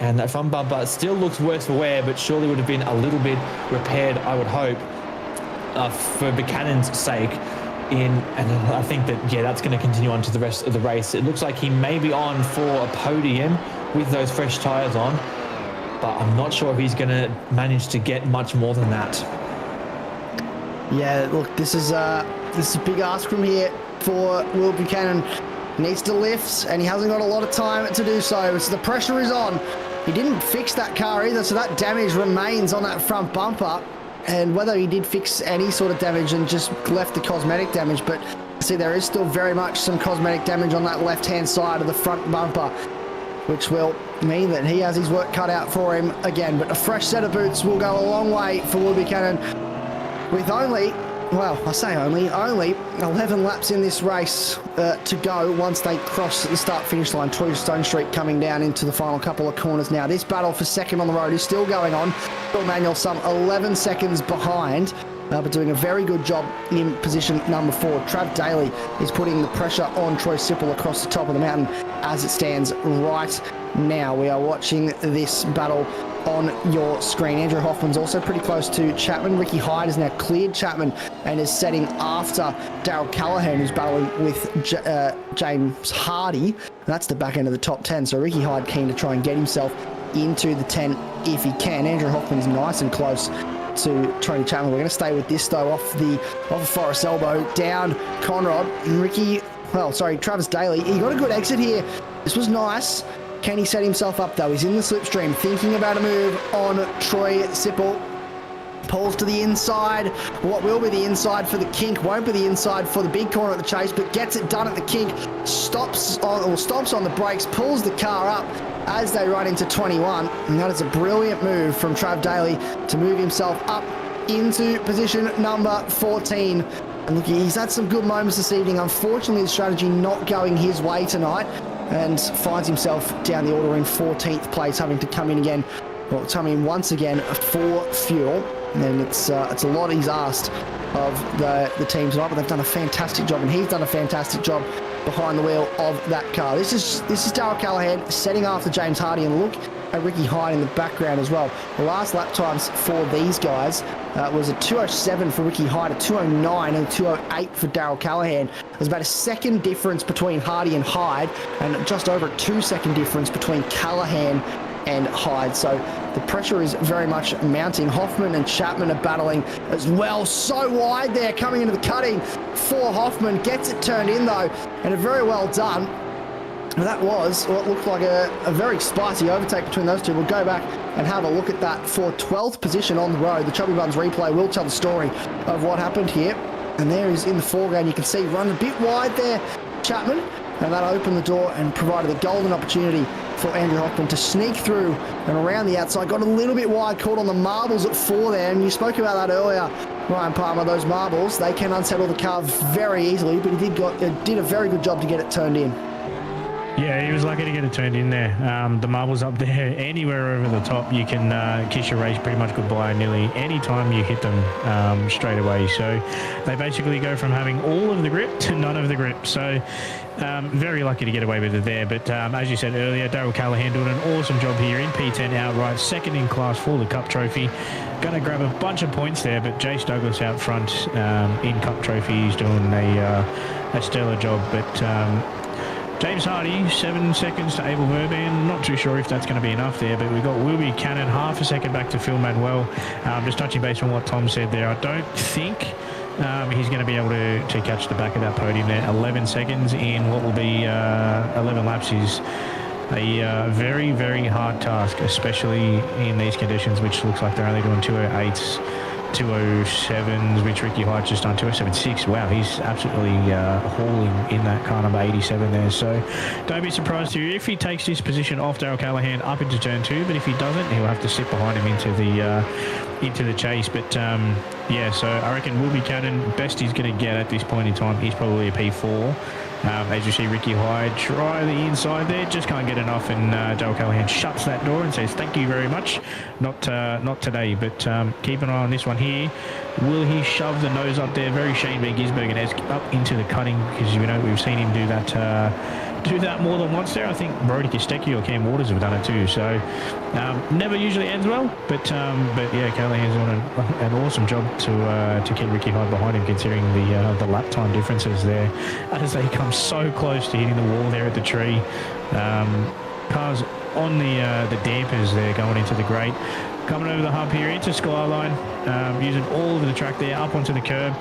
And that front bumper still looks worse for wear, but surely would have been a little bit repaired, I would hope, for Buchanan's sake. And I think that, that's going to continue on to the rest of the race. It looks like he may be on for a podium with those fresh tyres on, but I'm not sure if he's going to manage to get much more than that. Yeah, look, this is a big ask from here for Will Buchanan. He needs to lift, and he hasn't got a lot of time to do so. So the pressure is on. He didn't fix that car either, so that damage remains on that front bumper. And whether he did fix any sort of damage and just left the cosmetic damage, but see, there is still very much some cosmetic damage on that left-hand side of the front bumper, which will mean that he has his work cut out for him again. But a fresh set of boots will go a long way for Will Buchanan with only 11 laps in this race to go once they cross the start-finish line. Troy Stone Street coming down into the final couple of corners now. This battle for second on the road is still going on. Phil Manuel some 11 seconds behind, but doing a very good job in position number 4. Trav Daly is putting the pressure on Troy Sipple across the top of the mountain as it stands right now. We are watching this battle on your screen. Andrew Hoffman's also pretty close to Chapman. Ricky Hyde has now cleared Chapman and is setting after Daryl Callahan, who's battling with James Hardy. And that's the back end of the top 10. So Ricky Hyde keen to try and get himself into the 10 if he can. Andrew Hoffman's nice and close to Tony Chapman. We're going to stay with this though, off the Forest elbow, down Conrod. Travis Daly. He got a good exit here. This was nice. Can he set himself up though? He's in the slipstream, thinking about a move on Troy Sipple. Pulls to the inside. What will be the inside for the kink won't be the inside for the big corner at the chase, but gets it done at the kink. Stops on the brakes, pulls the car up as they run into 21. And that is a brilliant move from Trav Daly to move himself up into position number 14. And look, he's had some good moments this evening. Unfortunately, the strategy not going his way tonight, and finds himself down the order in 14th place, having to come in again, well, come in once again for fuel. And it's a lot he's asked of the team tonight, but they've done a fantastic job, and he's done a fantastic job behind the wheel of that car. This is Darryl Callahan setting after James Hardy, and look at Ricky Hyde in the background as well. The last lap times for these guys was a 2:07 for Ricky Hyde, a 2:09 and a 2:08 for Darryl Callahan. There's about a second difference between Hardy and Hyde, and just over a 2-second difference between Callahan and Hyde. So the pressure is very much mounting. Hoffman and Chapman are battling as well. So wide there coming into the cutting for Hoffman. Gets it turned in though, and a very well done. And that was what looked like a very spicy overtake between those two. We'll go back and have a look at that for 12th position on the road. The Chubby Buns replay will tell the story of what happened here. And there is in the foreground, you can see run a bit wide there, Chapman. And that opened the door and provided a golden opportunity for Andrew Hoffman to sneak through and around the outside. Got a little bit wide, caught on the marbles at 4 there. And you spoke about that earlier, Ryan Palmer. Those marbles, they can unsettle the car very easily, but he did a very good job to get it turned in. Yeah, he was lucky to get it turned in there. The marbles up there, anywhere over the top, you can kiss your race pretty much goodbye nearly any time you hit them straight away. So they basically go from having all of the grip to none of the grip. So very lucky to get away with it there. But as you said earlier, Darryl Callahan doing an awesome job here in P10 outright, second in class for the Cup Trophy. Going to grab a bunch of points there, but Jace Douglas out front in Cup Trophy. He's doing a stellar job. But James Hardy, 7 seconds to Abel Verban. Not too sure if that's going to be enough there, but we've got Will Buchanan, half a second back to Phil Manuel. Just touching base on what Tom said there, I don't think he's going to be able to catch the back of that podium there. 11 seconds in what will be 11 laps is a very, very hard task, especially in these conditions, which looks like they're only doing 208s. 207s, which Ricky Hyde's just done 207.6. Wow, he's absolutely hauling in that car number 87 there. So don't be surprised if he takes this position off Darryl Callahan up into turn 2, but if he doesn't, he'll have to sit behind him into the chase. But yeah, so I reckon Will Buchanan, best he's going to get at this point in time, he's probably a P4. As you see Ricky Hyde try the inside there, just can't get enough, and Darryl Callahan shuts that door and says thank you very much, not today. But keep an eye on this one here. Will he shove the nose up there? Very Shane Van Gisbergen-esque up into the cutting, because you know we've seen him do that more than once there. I think Brody Kostecki or Cam Waters have done it too. So never usually ends well, but yeah, Callahan's done an awesome job to keep Ricky Hyde behind him, considering the lap time differences there as they come so close to hitting the wall there at the tree. Cars on the dampers there going into the grate. Coming over the hump here into Skyline, using all of the track there up onto the curb,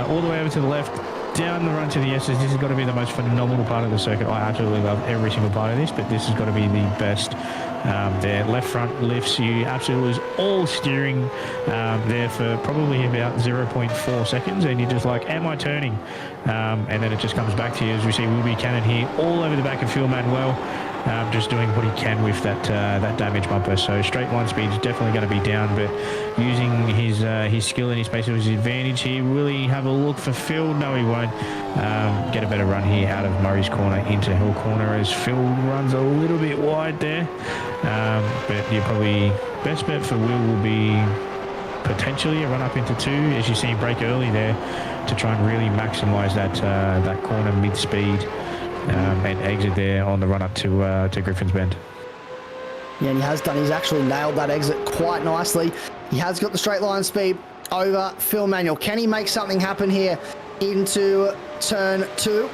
all the way over to the left, down the run to the S's. This has got to be the most phenomenal part of the circuit. I absolutely love every single part of this, but this has got to be the best. There, left front lifts you, absolutely lose all steering there for probably about 0.4 seconds, and you're just like, am I turning? And then it just comes back to you as we see Will Buchanan here all over the back of Phil Manuel, just doing what he can with that damage bumper. So straight line speed is definitely going to be down, but using his skill and his pace to his advantage here. Will he have a look for Phil? No, he won't. Get a better run here out of Murray's corner into Hill corner as Phil runs a little bit wide there. But you're probably best bet for will be potentially a run up into 2, as you see him brake early there to try and really maximise that corner mid speed. And exit there on the run up to Griffin's Bend. Yeah, and he has done. He's actually nailed that exit quite nicely. He has got the straight line speed over Phil Manuel. Can he make something happen here into turn 2?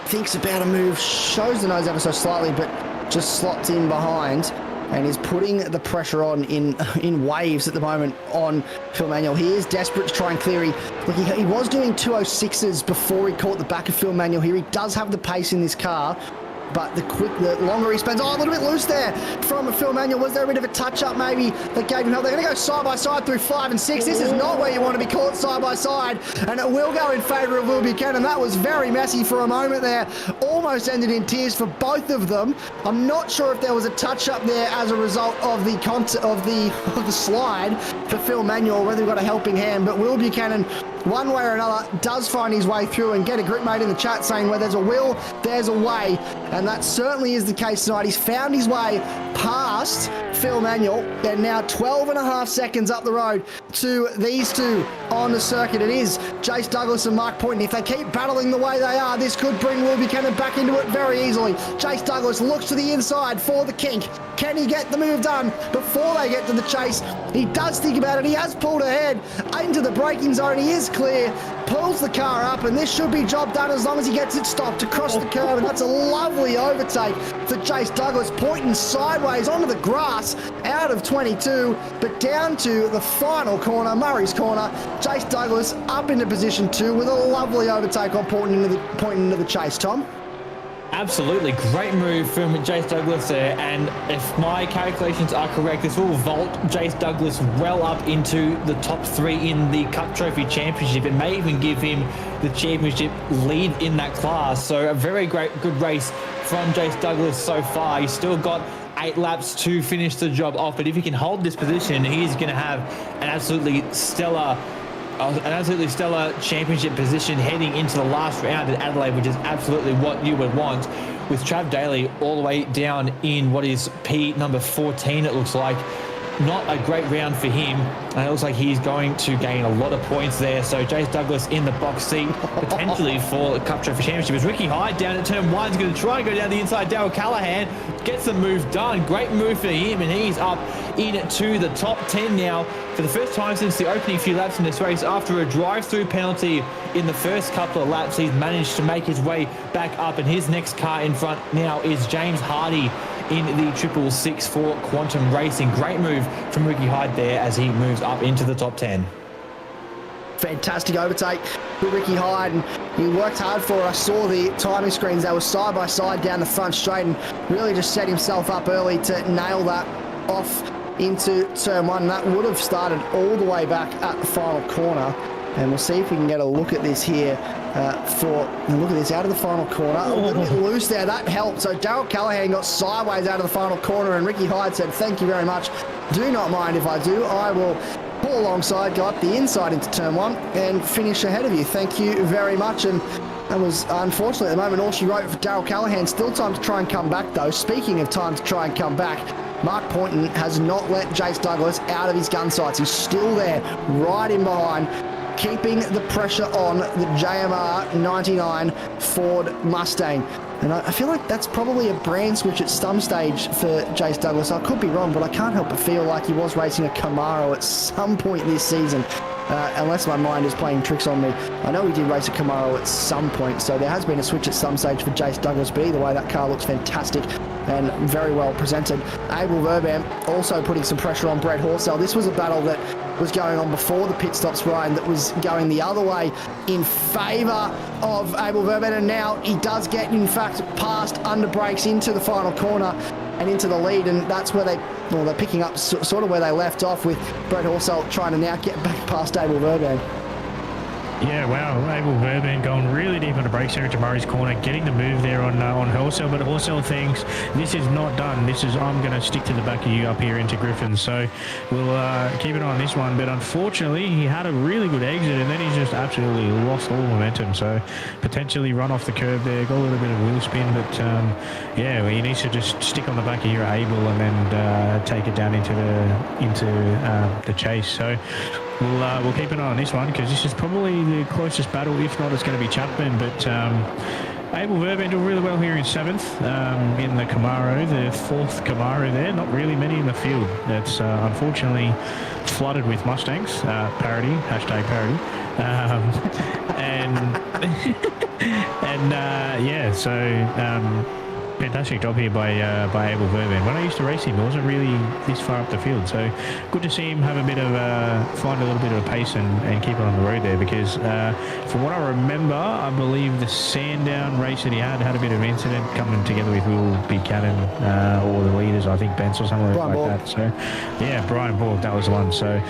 Thinks about a move, shows the nose ever so slightly, but just slots in behind and is putting the pressure on in waves at the moment on Phil Manuel. He is desperate to try and clear. He was doing 206s before he caught the back of Phil Manuel here. He does have the pace in this car, but the longer he spends, a little bit loose there from Phil Manuel. Was there a bit of a touch-up maybe that gave him help? They're going to go side-by-side through 5 and 6. This is not where you want to be caught side-by-side, and it will go in favour of Will Buchanan. That was very messy for a moment there. Almost ended in tears for both of them. I'm not sure if there was a touch-up there as a result of the slide for Phil Manuel, whether he got a helping hand, but Will Buchanan, one way or another, does find his way through, and get a grip mate in the chat saying where there's a will, there's a way, and that certainly is the case tonight. He's found his way past Phil Manuel, and now 12 and a half seconds up the road to these two on the circuit. It is Jace Douglas and Mark Poynton. If they keep battling the way they are, this could bring Will Buchanan back into it very easily. Jace Douglas looks to the inside for the kink. Can he get the move done before they get to the chase? He does think about it. He has pulled ahead into the braking zone. He is clear, pulls the car up, and this should be job done as long as he gets it stopped across the curb. And that's a lovely overtake for Jace Douglas. Pointing sideways onto the grass out of 22, but down to the final corner, Murray's corner. Jace Douglas up into position 2 with a lovely overtake on Pointing into the chase. Tom? Absolutely, great move from Jace Douglas there, and if my calculations are correct, this will vault Jace Douglas well up into the top 3 in the Cup Trophy Championship. It may even give him the championship lead in that class, so a very good race from Jace Douglas so far. He's still got 8 laps to finish the job off, but if he can hold this position, he's going to have an absolutely stellar championship position heading into the last round at Adelaide, which is absolutely what you would want, with Trav Daly all the way down in what is P number 14, it looks like. Not a great round for him, and it looks like he's going to gain a lot of points there. So Jace Douglas in the box seat potentially for the Cup Trophy Championship. As Ricky Hyde down at turn 1 is going to try and go down the inside. Daryl Callahan gets the move done. Great move for him, and he's up into the top 10 now for the first time since the opening few laps in this race. After a drive-through penalty in the first couple of laps, he's managed to make his way back up, and his next car in front now is James Hardy in the 666 for Quantum Racing. Great move from Ricky Hyde there as he moves up into the top 10. Fantastic overtake for Ricky Hyde, and he worked hard for it. I saw the timing screens. They were side by side down the front straight, and really just set himself up early to nail that off into turn 1. That would have started all the way back at the final corner, and we'll see if we can get a look at this here. Look at this, out of the final corner, a little bit loose there, that helped. So Daryl Callahan got sideways out of the final corner, and Ricky Hyde said, thank you very much, do not mind if I do, I will pull alongside, go up the inside into turn 1 and finish ahead of you, thank you very much. And that was unfortunately at the moment all she wrote for Daryl Callahan. Still time to try and come back though. Speaking of time to try and come back, Mark Poynton has not let Jace Douglas out of his gun sights. He's still there, right in behind, keeping the pressure on the JMR 99 Ford Mustang. And I feel like that's probably a brand switch at some stage for Jace Douglas. I could be wrong, but I can't help but feel like he was racing a Camaro at some point this season, unless my mind is playing tricks on me. I know he did race a Camaro at some point, so there has been a switch at some stage for Jace Douglas, but either way, that car looks fantastic and very well presented. Abel Verban also putting some pressure on Brett Horsell. This was a battle that was going on before the pit stops, Ryan, that was going the other way in favour of Abel Verban, and now he does get, in fact, past under brakes into the final corner and into the lead, and that's where they're picking up sort of where they left off, with Brett Horsell trying to now get back past Abel Verban. Yeah, wow, Abel Verban going really deep on the brakes there into Murray's corner, getting the move there on Horsell, but Horsell thinks this is not done. This is, I'm going to stick to the back of you up here into Griffin. So we'll keep an eye on this one, but unfortunately he had a really good exit, and then he's just absolutely lost all momentum. So potentially run off the curb there, got a little bit of wheel spin, but yeah, he needs to just stick on the back of your Abel and then take it down into the chase. So we'll keep an eye on this one, because this is probably the closest battle. If not, it's going to be Chapman. But Abel Verban doing really well here in 7th in the Camaro, the 4th Camaro there. Not really many in the field. That's unfortunately flooded with Mustangs. Parody, hashtag parody. Yeah, so Fantastic job here by Abel Verban. When I used to race him, he wasn't really this far up the field. So good to see him have a bit of find a little bit of a pace and keep it on the road there. Because from what I remember, I believe the Sandown race that he had a bit of an incident coming together with Will Buchanan or the leaders, I think Bence or something like that. So yeah, Brian Borg, that was the one. So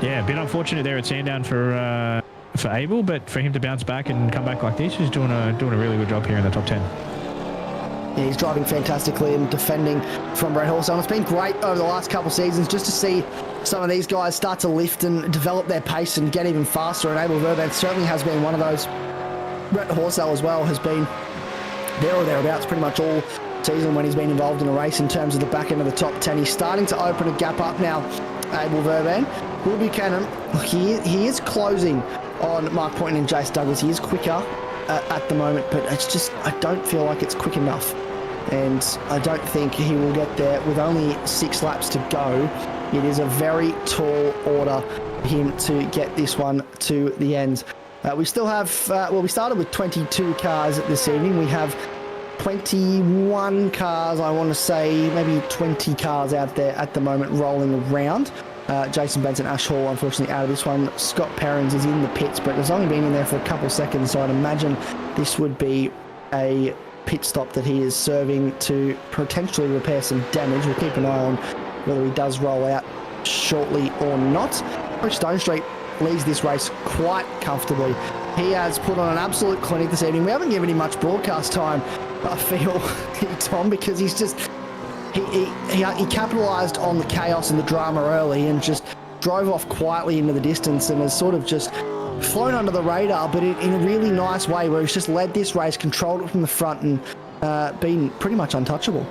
yeah, a bit unfortunate there at Sandown for Abel, but for him to bounce back and come back like this, he's doing a really good job here in the top 10. Yeah, he's driving fantastically and defending from Red Horse. And it's been great over the last couple of seasons just to see some of these guys start to lift and develop their pace and get even faster. And Abel Verban certainly has been one of those. Red Horse as well has been there or thereabouts pretty much all season when he's been involved in a race in terms of the back end of the top 10. He's starting to open a gap up now, Abel Verban. Will Buchanan, he is closing on Mark Poynton and Jace Douglas. He is quicker at the moment, but it's just, I don't feel like it's quick enough. And I don't think he will get there with only 6 laps to go. It is a very tall order for him to get this one to the end. We still have, we started with 22 cars this evening. We have 21 cars, I want to say, maybe 20 cars out there at the moment rolling around. Jason Benson, Ash Hall, unfortunately out of this one. Scott Perrins is in the pits, but has only been in there for a couple seconds, so I'd imagine this would be a pit stop that he is serving to potentially repair some damage. We'll keep an eye on whether he does roll out shortly or not. Stone Street leads this race quite comfortably. He has put on an absolute clinic this evening. We haven't given him much broadcast time, I feel, Tom, because he's just... He capitalised on the chaos and the drama early and just drove off quietly into the distance and has sort of just flown under the radar, but in a really nice way where he's just led this race, controlled it from the front and been pretty much untouchable.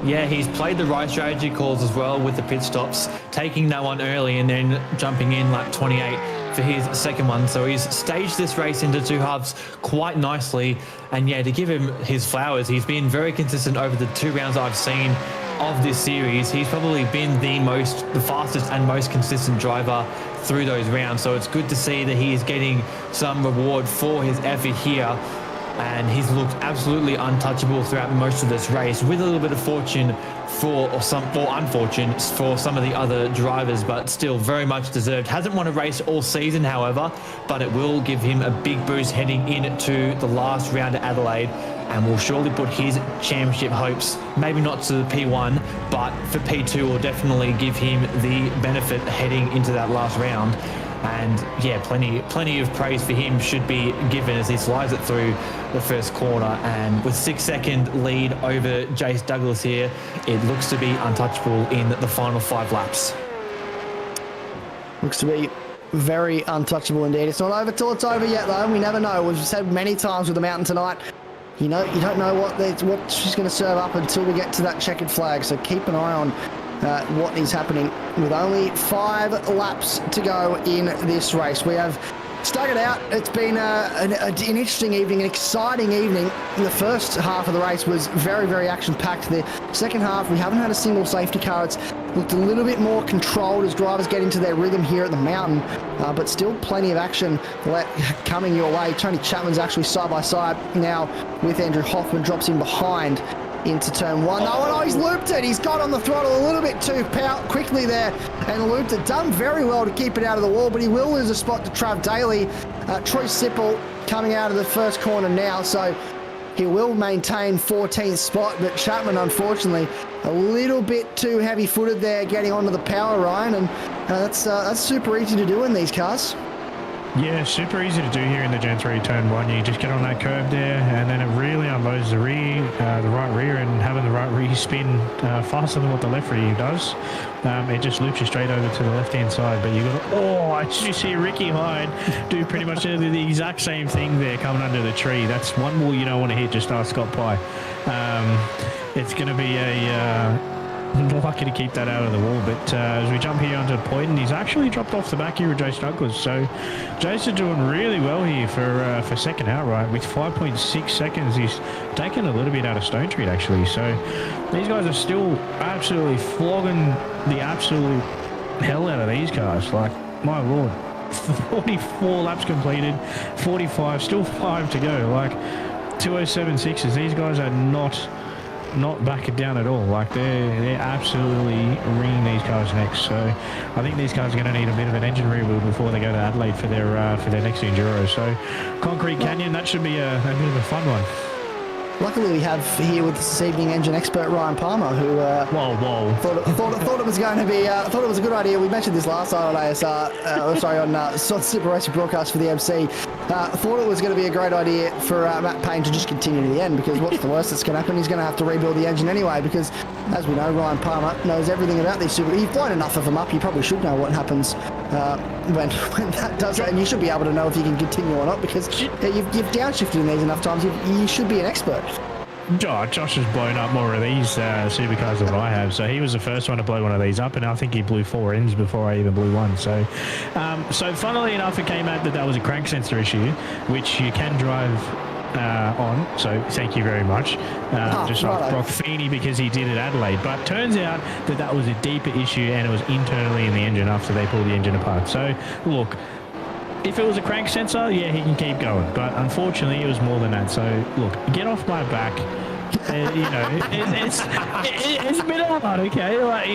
Yeah, he's played the right strategy calls as well with the pit stops, taking that one early and then jumping in lap 28 for his second one. So he's staged this race into 2 halves quite nicely. And yeah, to give him his flowers, he's been very consistent over the 2 rounds I've seen of this series. He's probably been the fastest and most consistent driver through those rounds. So it's good to see that he is getting some reward for his effort here. And he's looked absolutely untouchable throughout most of this race, with a little bit of fortune or unfortune for some of the other drivers, but still very much deserved. Hasn't won a race all season, however, but it will give him a big boost heading into the last round at Adelaide, and will surely put his championship hopes, maybe not to the P1, but for P2 will definitely give him the benefit heading into that last round. And yeah, plenty of praise for him should be given as he slides it through the first corner. And with 6-second lead over Jace Douglas here, it looks to be untouchable in the final 5 laps. Looks to be very untouchable indeed. It's not over till it's over yet, though. We never know. We've said many times with the mountain tonight, you don't know what she's going to serve up until we get to that checkered flag. So keep an eye on what is happening with only 5 laps to go in this race. We have stuck it out. It's been an interesting evening, an exciting evening. The first half of the race was very, very action-packed. The second half, we haven't had a single safety car. It's looked a little bit more controlled as drivers get into their rhythm here at the mountain, but still plenty of action coming your way. Tony Chapman's actually side-by-side now with Andrew Hoffman, drops in behind into turn 1. Oh, he's looped it. He's got on the throttle a little bit too quickly there and looped it. Done very well to keep it out of the wall, but he will lose a spot to Trav Daly. Troy Sipple coming out of the first corner now, so he will maintain 14th spot, but Chapman, unfortunately, a little bit too heavy-footed there getting onto the power, Ryan, and that's super easy to do in these cars. Yeah, super easy to do here in the Gen 3 turn 1. You just get on that curve there, and then it really unloads the rear, the right rear, and having the right rear spin faster than what the left rear does. It just loops you straight over to the left-hand side. But you got, you see Ricky Hyde do pretty much the exact same thing there coming under the tree. That's one wall you don't want to hit, just ask Scott Pye. It's going to be lucky to keep that out of the wall, but as we jump here onto Poyton, he's actually dropped off the back here with Jace Douglas, so Jace is doing really well here for second outright with 5.6 seconds. He's taken a little bit out of Stone Street actually, so these guys are still absolutely flogging the absolute hell out of these cars. Like, my lord, 44 laps completed, 45, still 5 to go. Like 207.6s. These guys are not not backing down at all. Like they're absolutely wringing these cars' necks. So I think these cars are going to need a bit of an engine rebuild before they go to Adelaide for their next Enduro. So Concrete Canyon, that should be a bit of a fun one. Luckily, we have here with us this evening engine expert Ryan Palmer, who thought it was going to be thought it was a good idea. We mentioned this last night on ASR, on Super Racing broadcast for the MC. Thought it was going to be a great idea for Matt Payne to just continue to the end, because what's the worst that's going to happen? He's going to have to rebuild the engine anyway, because as we know, Ryan Palmer knows everything about these super. You've blown enough of them up, you probably should know what happens when that does it, and you should be able to know if you can continue or not, because you've downshifted in these enough times. You should be an expert. Josh has blown up more of these supercars than I have, so he was the first one to blow one of these up, and I think he blew 4 ends before I even blew one. So funnily enough, it came out that was a crank sensor issue, which you can drive on, so thank you very much. Just like Brock Feeney, because he did at Adelaide, but turns out that was a deeper issue, and it was internally in the engine after they pulled the engine apart. So look, if it was a crank sensor, yeah, he can keep going. But unfortunately, it was more than that. So, look, get off my back. It's a bit hard, okay? Like,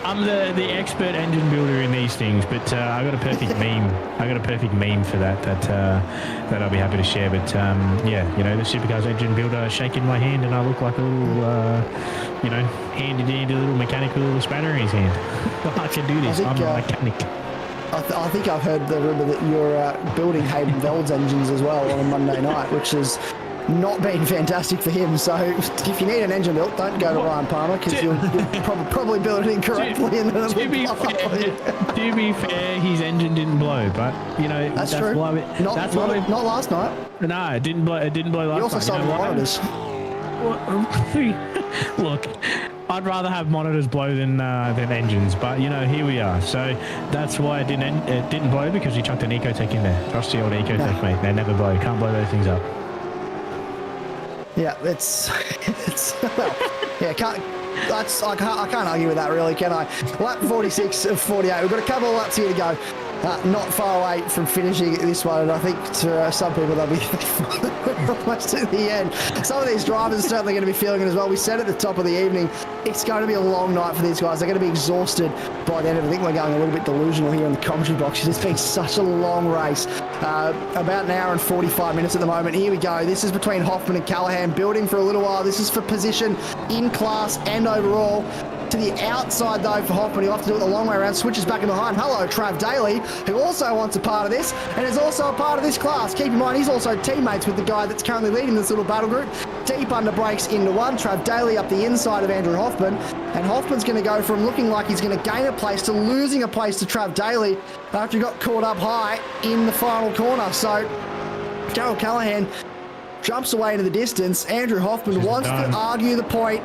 I'm the expert engine builder in these things, but I got a perfect meme. For that I'll be happy to share. But the Supercars engine builder shaking my hand, and I look like a little, handy-dandy little mechanic with a little spanner in his hand. I can do this. I'm a mechanic. I think I've heard the rumour that you're building Hayden Veld's engines as well on a Monday night, which has not been fantastic for him. So if you need an engine built, don't go to Ryan Palmer, because you'll probably build it incorrectly. To be fair, his engine didn't blow, but that's true. Not last night. No, it didn't blow. It didn't blow last night. You also sold monitors. Look, I'd rather have monitors blow than engines, but here we are. So that's why it didn't blow, because he chucked an Ecotech in there. Trust the old Ecotech, mate. They never blow. Can't blow those things up. Yeah, it's well, yeah, I can't argue with that, really, can I? Lap 46 of 48. We've got a couple of laps here to go. Not far away from finishing this one, and I think to some people they'll be almost at the end. Some of these drivers are certainly going to be feeling it as well. We said at the top of the evening, it's going to be a long night for these guys. They're going to be exhausted by the end of it. I think we're going a little bit delusional here in the commentary box. It's been such a long race. About an hour and 45 minutes at the moment. Here we go. This is between Hoffman and Callahan, building for a little while. This is for position in class and overall. To the outside, though, for Hoffman. He'll have to do it the long way around. Switches back in behind. Hello, Trav Daly, who also wants a part of this and is also a part of this class. Keep in mind, he's also teammates with the guy that's currently leading this little battle group. Deep under brakes into one. Trav Daly up the inside of Andrew Hoffman. And Hoffman's going to go from looking like he's going to gain a place to losing a place to Trav Daly after he got caught up high in the final corner. So, Gerald Callahan jumps away into the distance. Andrew Hoffman wants to argue the point.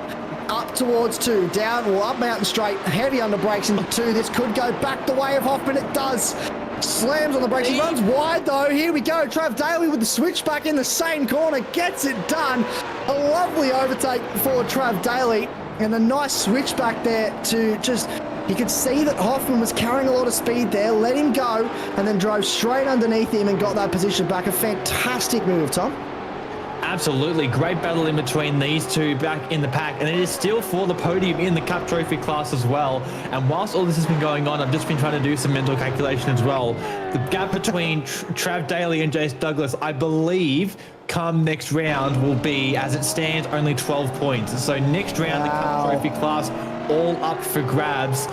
Up towards 2, down or up mountain straight, heavy under brakes into 2. This could go back the way of Hoffman. It does. Slams on the brakes. He runs wide though. Here we go. Trav Daly with the switchback in the same corner gets it done. A lovely overtake for Trav Daly, and a nice switchback there to just. You could see that Hoffman was carrying a lot of speed there. Let him go, and then drove straight underneath him and got that position back. A fantastic move, Tom. Absolutely. Great battle in between these two back in the pack, and it is still for the podium in the Cup Trophy class as well. And whilst all this has been going on, I've just been trying to do some mental calculation as well. The gap between Trav Daly and Jace Douglas, I believe, come next round will be, as it stands, only 12 points. So next round, the Cup Trophy class all up for grabs.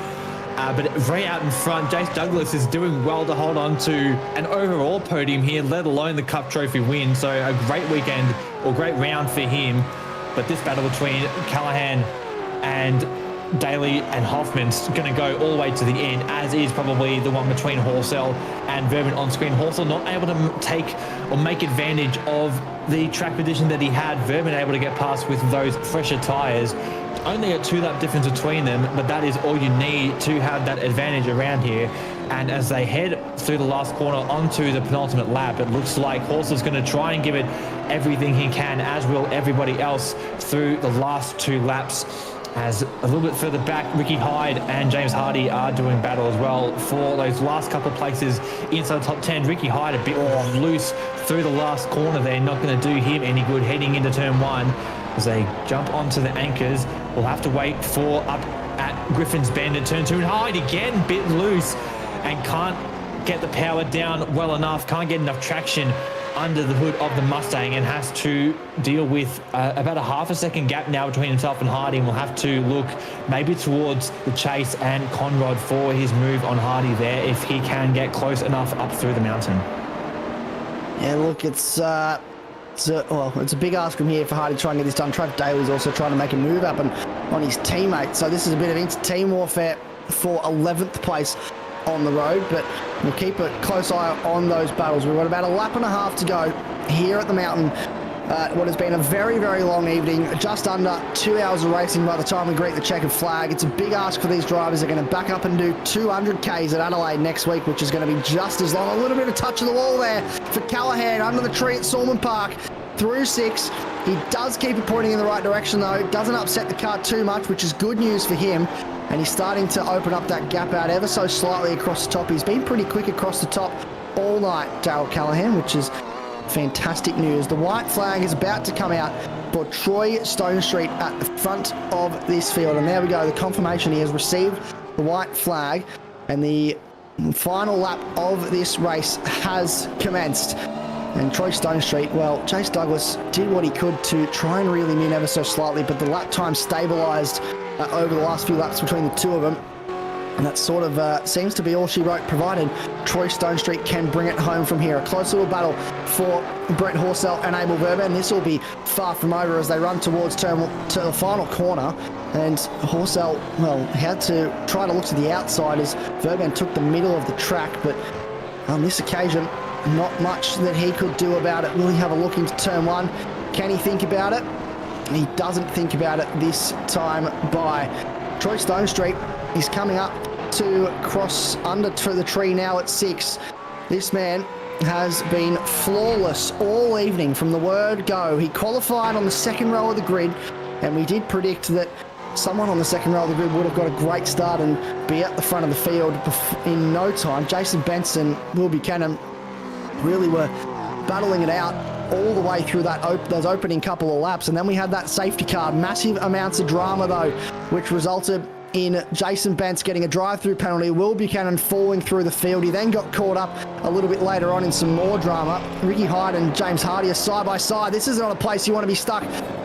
But right out in front, Jace Douglas is doing well to hold on to an overall podium here, let alone the Cup Trophy win. So a great weekend, or great round for him. But this battle between Callahan and Daly and Hoffman's going to go all the way to the end, as is probably the one between Horsell and Vermin on screen. Horsell not able to take or make advantage of the track position that he had. Vermin able to get past with those fresher tyres. Only a 2-lap difference between them, but that is all you need to have that advantage around here. And as they head through the last corner onto the penultimate lap, it looks like Horsell's going to try and give it everything he can, as will everybody else through the last 2 laps. As a little bit further back, Ricky Hyde and James Hardy are doing battle as well for those last couple of places inside the top 10. Ricky Hyde a bit loose through the last corner there, not going to do him any good heading into turn 1. as they jump onto the anchors. We'll have to wait for up at Griffin's Bend and turn 2 and Hyde again, bit loose and can't get the power down well enough, can't get enough traction under the hood of the Mustang and has to deal with about a half a second gap now between himself and Hardy. We'll have to look maybe towards the Chase and Conrod for his move on Hardy there if he can get close enough up through the mountain. Yeah, look, it's a big ask from here for Hardy to try and get this done. Trav Daly's also trying to make a move up and on his teammate. So this is a bit of inter-team warfare for 11th place on the road, but we'll keep a close eye on those battles. We've got about a lap and a half to go here at the mountain. What has been a very, very long evening, just under 2 hours of racing by the time we greet the checkered flag. It's a big ask for these drivers. They're going to back up and do 200 Ks at Adelaide next week, which is going to be just as long. A little bit of touch of the wall there for Callaghan under the tree at Salmon Park through 6. He does keep it pointing in the right direction though. Doesn't upset the car too much, which is good news for him. And he's starting to open up that gap out ever so slightly across the top. He's been pretty quick across the top all night, Daryl Callaghan, which is fantastic news. The white flag is about to come out for Troy Stonestreet at the front of this field. And there we go, the confirmation. He has received the white flag and the final lap of this race has commenced. And Troy Stonestreet, well, Chase Douglas did what he could to try and reel him in ever so slightly, but the lap time stabilised over the last few laps between the two of them. And that sort of seems to be all she wrote, provided Troy Stonestreet can bring it home from here. A close little battle for Brett Horsell and Abel Verban. This will be far from over as they run towards to the final corner. And Horsell, well, had to try to look to the outside as Verban took the middle of the track. But on this occasion, not much that he could do about it. Will he have a look into turn 1? Can he think about it? He doesn't think about it this time by. Troy Stonestreet is coming up to cross under to the tree now at 6. This man has been flawless all evening from the word go. He qualified on the second row of the grid, and we did predict that someone on the second row of the grid would have got a great start and be at the front of the field in no time. Jason Benson, Will Buchanan really were battling it out all the way through those opening couple of laps. And then we had that safety car. Massive amounts of drama, though, which resulted in Jason Bentz getting a drive-through penalty. Will Buchanan falling through the field. He then got caught up a little bit later on in some more drama. Ricky Hyde and James Hardy are side by side. This is not a place you want to be stuck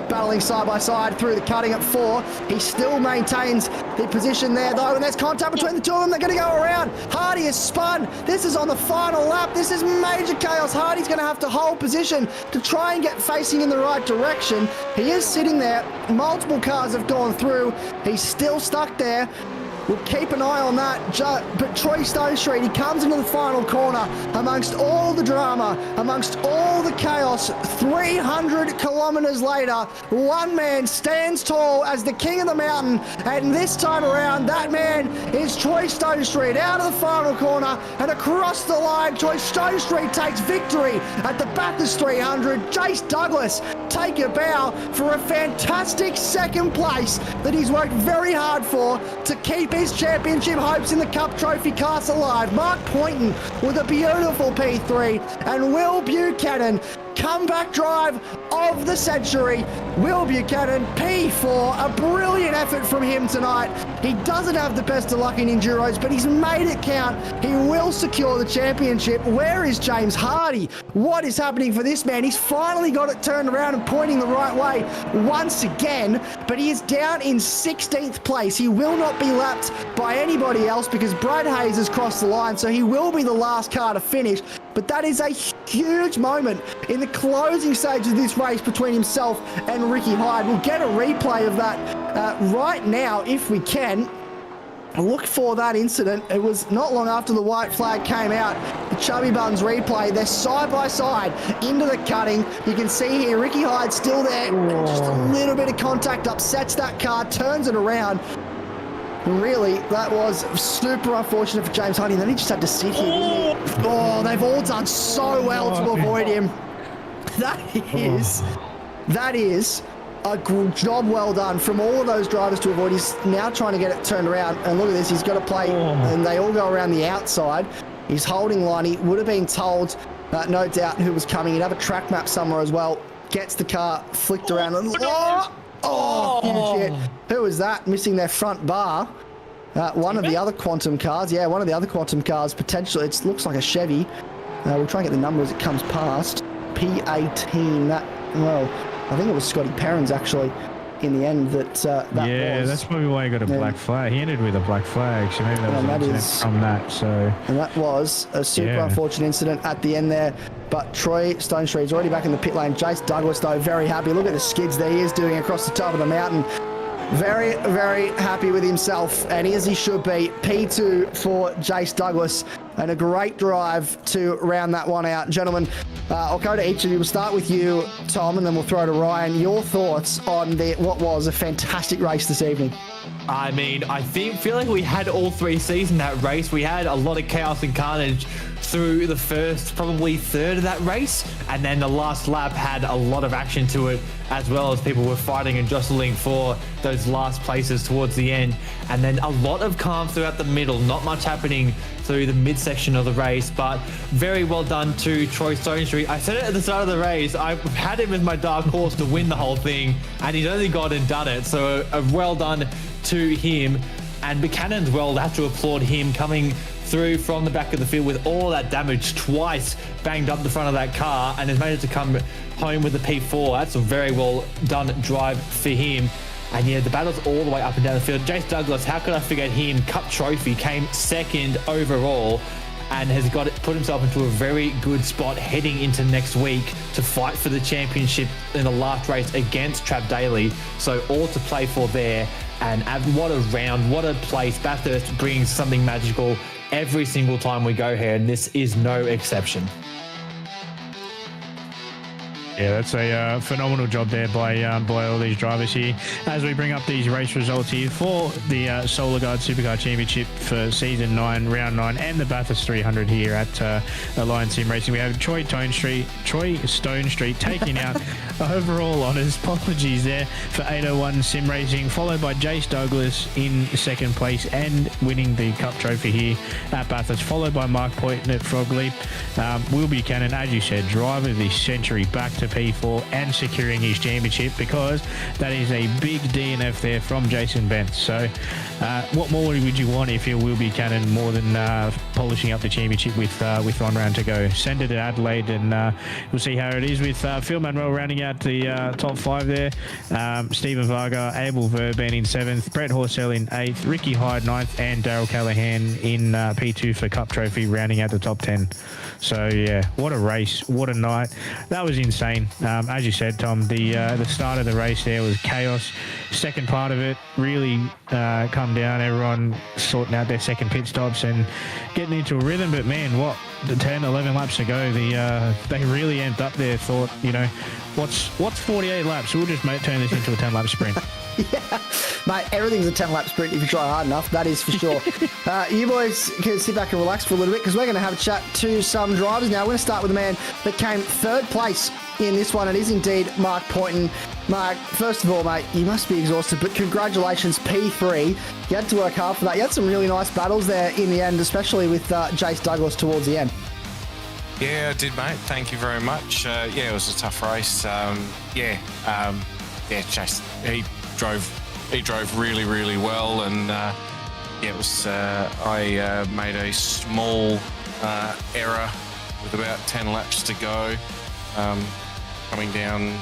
battling side by side through the cutting at 4. He still maintains the position there though, and there's contact between the two of them. They're going to go around. Hardy is spun. This is on the final lap. This is major chaos. Hardy's going to have to hold position to try and get facing in the right direction. He is sitting there. Multiple cars have gone through. He's still stuck there. We'll keep an eye on that. But Troy Stonestreet, he comes into the final corner amongst all the drama, amongst all the chaos. 300 kilometres later, one man stands tall as the king of the mountain. And this time around, that man is Troy Stonestreet out of the final corner and across the line. Troy Stonestreet takes victory at the Bathurst 300. Chase Douglas take a bow for a fantastic second place that he's worked very hard for to keep his championship hopes in the Cup Trophy cast alive. Mark Poynton with a beautiful P3 and Will Buchanan, comeback drive of the century. Will Buchanan, P4, a brilliant effort from him tonight. He doesn't have the best of luck in Enduros, but he's made it count. He will secure the championship. Where is James Hardy? What is happening for this man? He's finally got it turned around and pointing the right way once again, but he is down in 16th place. He will not be lapped by anybody else because Brad Hayes has crossed the line, so he will be the last car to finish. But that is a huge moment in the closing stage of this race between himself and Ricky Hyde. We'll get a replay of that right now if we can. Look for that incident. It was not long after the white flag came out. The Chubby Buns replay. They're side by side into the cutting. You can see here Ricky Hyde still there. Just a little bit of contact upsets that car, turns it around. Really, that was super unfortunate for James Hardy. And then he just had to sit here, didn't he? Oh, they've all done so well to avoid him. That is a job well done from all of those drivers to avoid. He's now trying to get it turned around. And look at this, he's got to play, and they all go around the outside. He's holding line. He would have been told, no doubt, who was coming. He'd have a track map somewhere as well. gets the car flicked around. And, huge hit. Who was that? Missing their front bar. One of the other Quantum cars. Yeah, one of the other Quantum cars. Potentially, it looks like a Chevy. We'll try and get the number as it comes past. P18. I think it was Scotty Perrins actually in the end that yeah, was. that's probably why he got a black flag. He ended with a black flag, so maybe that was an incident from that. So, and that was a super unfortunate incident at the end there. But Troy Stonestreet is already back in the pit lane. Jace Douglas, though, very happy. Look at the skids there he is doing across the top of the mountain. Very, very happy with himself, and as he should be. P2 for Jace Douglas, and a great drive to round that one out. Gentlemen, I'll go to each of you. We'll start with you, Tom, and then we'll throw to Ryan. Your thoughts on what was a fantastic race this evening? I mean, I feel like we had all 3 C's in that race. We had a lot of chaos and carnage through the first probably third of that race, and then the last lap had a lot of action to it, as well as people were fighting and jostling for those last places towards the end. And then a lot of calm throughout the middle, not much happening through the midsection of the race, but very well done to Troy Stonestreet. I said it at the start of the race, I had him as my dark horse to win the whole thing, and he's only gone and done it. So well done to him. And Buchanan's well, I have to applaud him coming through from the back of the field with all that damage, twice banged up the front of that car, and has managed to come home with the P4. That's a very well done drive for him. And yeah, the battle's all the way up and down the field. Jace Douglas, how could I forget him? Cup trophy, came second overall, and has put himself into a very good spot heading into next week to fight for the championship in the last race against Trav Daly. So all to play for there. And what a round, what a place. Bathurst brings something magical every single time we go here, and this is no exception. Yeah, that's a phenomenal job there by all these drivers here. As we bring up these race results here for the Solar Guard Supercar Championship for Season 9, Round 9, and the Bathurst 300 here at Alliance Sim Racing, we have Troy Stonestreet taking out overall honours. Apologies there for 801 Sim Racing, followed by Jace Douglas in second place and winning the Cup Trophy here at Bathurst, followed by Mark Poyton at Frog Leap. Will Buchanan, as you said, driver of the century, back to P4 and securing his championship, because that is a big DNF there from Jason Bent. So what more would you want if you're Will Buchanan, more than polishing up the championship with 1 round to go? Send it to Adelaide, and we'll see how it is with Phil Manuel rounding out the top 5 there. Stephen Varga, Abel Verban in 7th, Brett Horsell in 8th, Ricky Hyde 9th, and Daryl Callahan in P2 for Cup Trophy, rounding out the top 10. So yeah, what a race, what a night. That was insane. As you said, Tom, the start of the race there was chaos. Second part of it really come down, everyone sorting out their second pit stops and getting into a rhythm. But man, what, the 10, 11 laps to go, they really amped up there. Thought, what's 48 laps? We'll just turn this into a 10-lap sprint. Yeah, mate, everything's a 10-lap sprint if you try hard enough, that is for sure. You boys can sit back and relax for a little bit, because we're going to have a chat to some drivers now. We're going to start with the man that came 3rd place in this one. It is indeed Mark Poynton. Mark, first of all, mate, you must be exhausted, but congratulations, P3. You had to work hard for that. You had some really nice battles there in the end, especially with Jace Douglas towards the end. Yeah, I did, mate. Thank you very much. It was a tough race. Chase, he drove really, really well, and it was. I made a small error with about 10 laps to go, coming down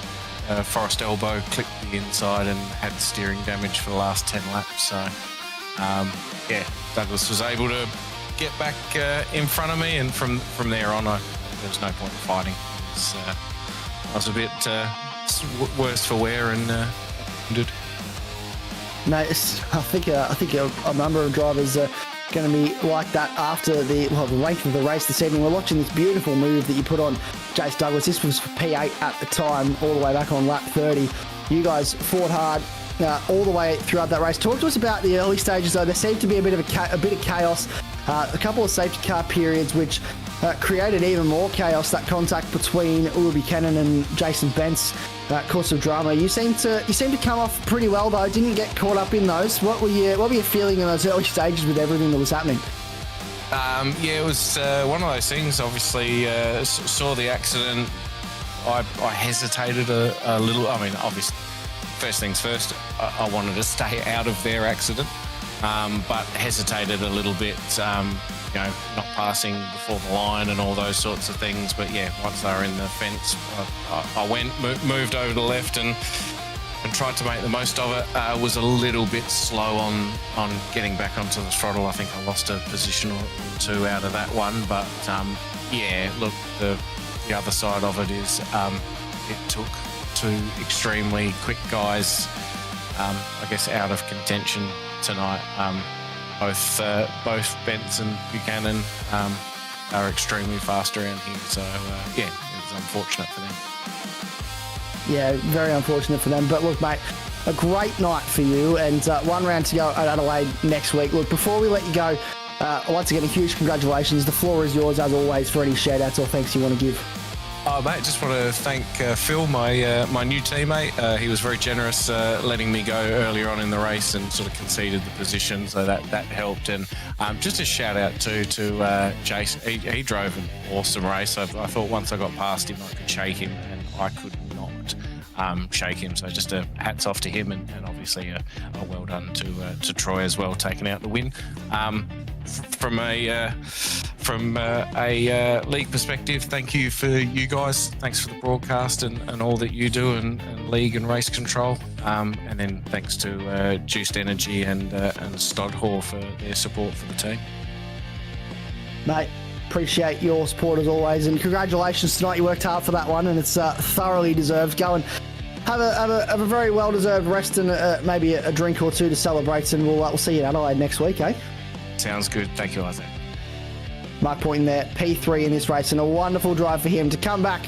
Forest Elbow, clipped the inside, and had steering damage for the last 10 laps. So, Douglas was able to get back in front of me, and from there on, there was no point in fighting. I was a bit worse for wear and did. No, I think a number of drivers are going to be like that after the length of the race this evening. We're watching this beautiful move that you put on Jace Douglas. This was for P8 at the time, all the way back on lap 30. You guys fought hard all the way throughout that race. Talk to us about the early stages, though. There seemed to be a bit of chaos, a couple of safety car periods, which created even more chaos. That contact between Will Buchanan and Jason Bent's course of drama. You seem to come off pretty well, though. Didn't get caught up in those. What were you feeling in those early stages with everything that was happening? It was one of those things. Obviously, saw the accident I hesitated a little. I mean, obviously, first things first, I wanted to stay out of their accident, but hesitated a little bit, not passing before the line and all those sorts of things. But yeah, once they were in the fence, I moved over to the left and tried to make the most of it. Was a little bit slow on getting back onto the throttle. I think I lost a position or two out of that one. But look, the other side of it is it took two extremely quick guys, I guess, out of contention tonight. Both Bentz and Buchanan are extremely fast around here. So it was unfortunate for them. Yeah, very unfortunate for them. But look, mate, a great night for you, and one round to go at Adelaide next week. Look, before we let you go, once again, a huge congratulations. The floor is yours, as always, for any shout-outs or thanks you want to give. Oh, mate, just want to thank Phil, my new teammate. He was very generous letting me go earlier on in the race and sort of conceded the position, so that helped. And just a shout-out to Jason. He drove an awesome race. I thought once I got past him, I could shake him, and I could not shake him. So just a hats off to him, and obviously a well done to Troy as well, taking out the win. From a league perspective, thank you for you guys. Thanks for the broadcast and all that you do, and league and race control. And then thanks to Juiced Energy and Stodhor for their support for the team. Mate, appreciate your support as always, and congratulations tonight. You worked hard for that one, and it's thoroughly deserved. Go and have a very well-deserved rest and maybe a drink or two to celebrate, and we'll see you in Adelaide next week, eh? Sounds good. Thank you, Isaac. Mark Poynton there, P3 in this race, and a wonderful drive for him to come back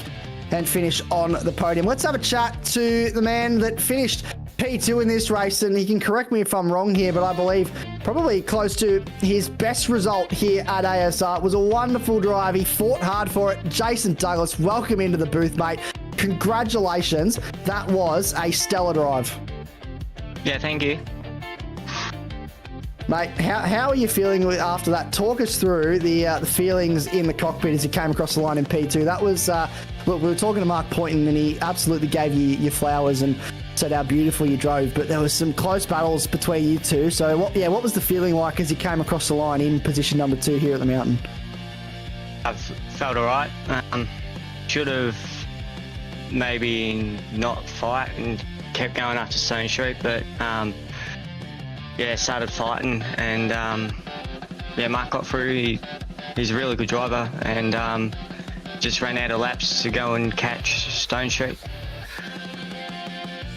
and finish on the podium. Let's have a chat to the man that finished P2 in this race, and he can correct me if I'm wrong here, but I believe probably close to his best result here at ASR. It was a wonderful drive. He fought hard for it. Jason Douglas, welcome into the booth, mate. Congratulations. That was a stellar drive. Yeah, thank you. Mate, how are you feeling after that? Talk us through the feelings in the cockpit as you came across the line in P2. That was, look, we were talking to Mark Poynton, and he absolutely gave you your flowers and said how beautiful you drove, but there was some close battles between you two. So what was the feeling like as you came across the line in position number 2 here at the mountain? I felt all right. Should have maybe not fight and kept going after Stone Street, but started fighting, and Mark got through. He's a really good driver, and just ran out of laps to go and catch Stone Street.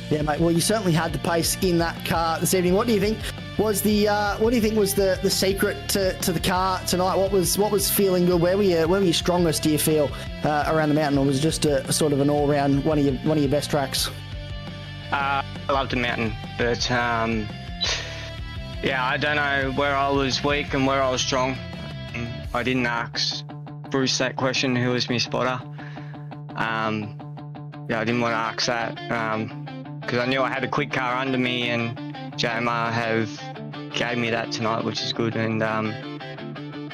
Yeah, mate. Well, you certainly had the pace in that car this evening. What do you think was the secret to the car tonight? What was feeling good? Where were you strongest, do you feel, around the mountain, or was it just a sort of an all round one of your best tracks? I loved the mountain, but I don't know where I was weak and where I was strong. I didn't ask Bruce that question, who was my spotter. I didn't want to ask that because I knew I had a quick car under me, and JMR gave me that tonight, which is good. And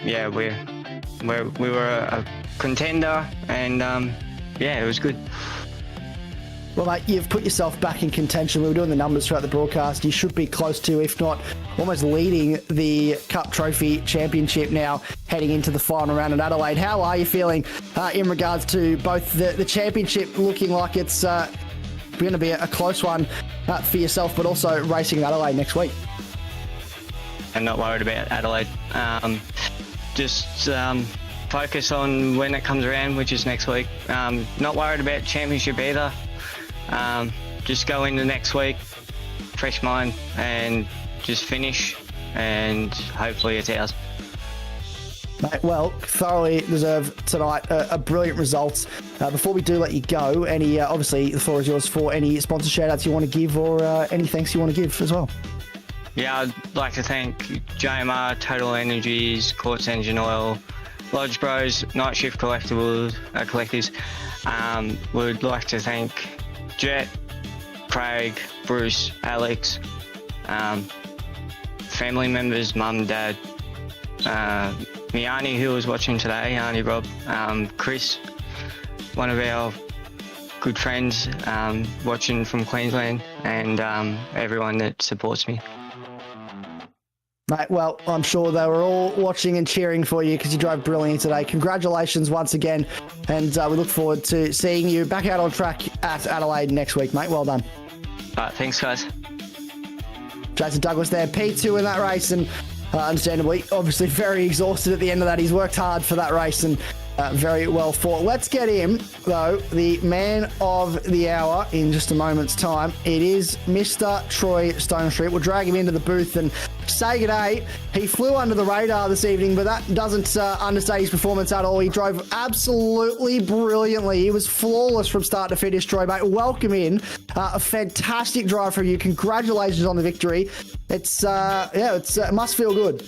we were a contender, and it was good. Well, mate, you've put yourself back in contention. We were doing the numbers throughout the broadcast. You should be close to, if not almost leading the Cup Trophy Championship now, heading into the final round at Adelaide. How are you feeling in regards to both the championship looking like it's going to be a close one for yourself, but also racing at Adelaide next week? I'm not worried about Adelaide. Just focus on when it comes around, which is next week. Not worried about championship either. Just go into next week, fresh mind, and just finish, and hopefully it's ours. Mate, well, thoroughly deserved tonight. A brilliant result. Before we do let you go, obviously the floor is yours for any sponsor shout-outs you want to give, or any thanks you want to give as well. Yeah, I'd like to thank JMR, Total Energies, Quartz Engine Oil, Lodge Bros, Night Shift Collectors. Would like to thank Jet, Craig, Bruce, Alex, family members, Mum, Dad, my auntie who was watching today, Auntie Rob, Chris, one of our good friends watching from Queensland, and everyone that supports me. Mate, well, I'm sure they were all watching and cheering for you because you drove brilliantly today. Congratulations once again, and we look forward to seeing you back out on track at Adelaide next week, mate. Well done. Thanks, guys. Jason Douglas there, P2 in that race, and understandably, obviously very exhausted at the end of that. He's worked hard for that race and very well fought. Let's get him, though, the man of the hour in just a moment's time. It is Mr. Troy Stone Street. We'll drag him into the booth and say g'day. He flew under the radar this evening, but that doesn't understate his performance at all. He drove absolutely brilliantly. He was flawless from start to finish, Troy, mate. Welcome in. A fantastic drive from you. Congratulations on the victory. It must feel good.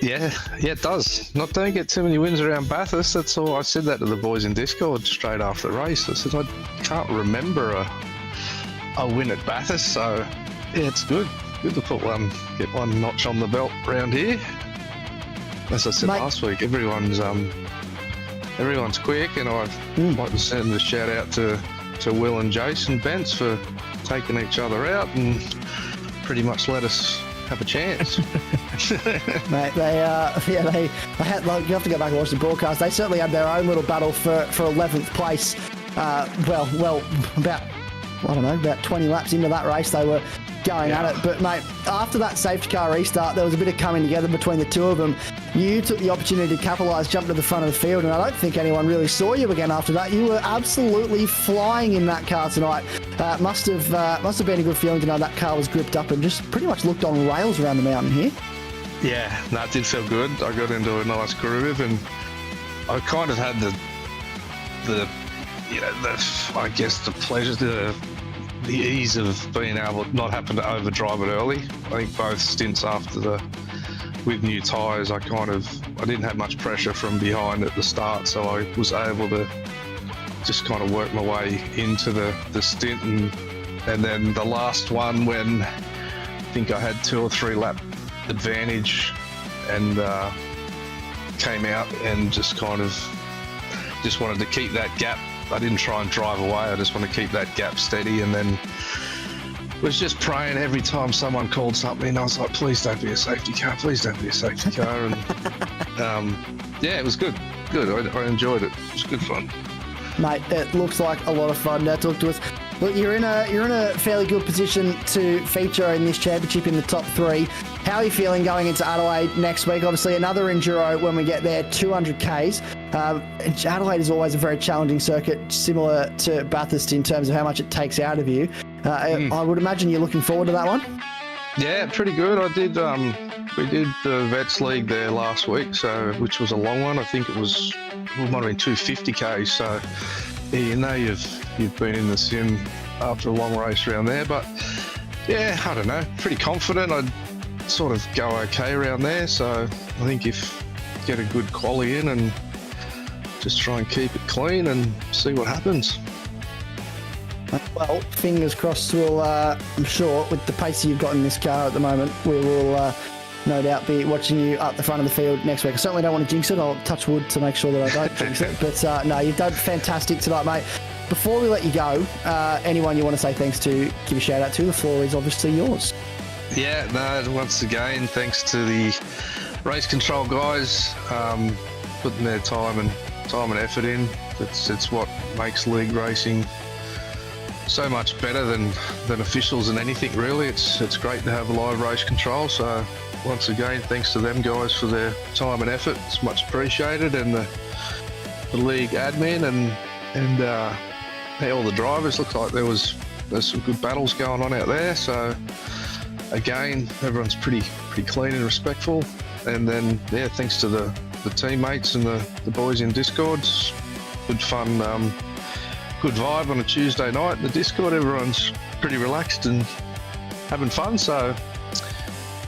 Yeah, it does. Don't get too many wins around Bathurst. That's all. I said that to the boys in Discord straight after the race. I said I can't remember a win at Bathurst, so yeah, it's good. Good to get one notch on the belt round here. As I said last week, everyone's quick, and I'd like to send a shout out to Will and Jason Bents for taking each other out and pretty much let us have a chance. Mate, they had, you have to go back and watch the broadcast. They certainly had their own little battle for 11th place. About 20 laps into that race, they were going at it. But mate, after that safety car restart, there was a bit of coming together between the two of them. You took the opportunity to capitalise, jumped to the front of the field, and I don't think anyone really saw you again after that. You were absolutely flying in that car tonight. Must have been a good feeling to know that car was gripped up and just pretty much looked on rails around the mountain here. Yeah, it did feel good. I got into a nice groove, and I kind of had the pleasure, the ease of being able to not having to overdrive it early. I think both stints with new tyres, I didn't have much pressure from behind at the start, so I was able to just kind of work my way into the stint, and then the last one when I think I had 2 or 3 lap advantage and came out and just wanted to keep that gap. I didn't try and drive away, I just want to keep that gap steady, and then was just praying every time someone called something. I was like, please don't be a safety car, please don't be a safety car. And it was good. I enjoyed it. It was good fun. Mate, it looks like a lot of fun. Now talk to us. Look, you're in a fairly good position to feature in this championship in the top 3. How are you feeling going into Adelaide next week? Obviously, another Enduro when we get there, 200 Ks. Adelaide is always a very challenging circuit, similar to Bathurst in terms of how much it takes out of you. I would imagine you're looking forward to that one. Yeah, pretty good. I did. We did the Vets League there last week, which was a long one. I think it might have been 250 Ks. So yeah, you've been in the sim after a long race around there. But yeah, I don't know. Pretty confident. I'd sort of go okay around there. So I think if get a good quali in and just try and keep it clean and see what happens. Well, fingers crossed. I'm sure with the pace you've got in this car at the moment, we will no doubt be watching you up the front of the field next week. I certainly don't want to jinx it. I'll touch wood to make sure that I don't jinx it. But no, you've done fantastic tonight, mate. Before we let you go, anyone you want to say thanks to, give a shout out to. The floor is obviously yours. Yeah, no, once again, thanks to the race control guys putting their time and effort in. It's what makes league racing so much better than officials and anything really. It's great to have live race control. So once again, thanks to them guys for their time and effort. It's much appreciated, and the league admin and all the drivers. Looks like there's some good battles going on out there. So again, everyone's pretty clean and respectful. And then yeah, thanks to the teammates and the boys in Discord. It's good fun. Good vibe on a Tuesday night in the Discord. Everyone's pretty relaxed and having fun. So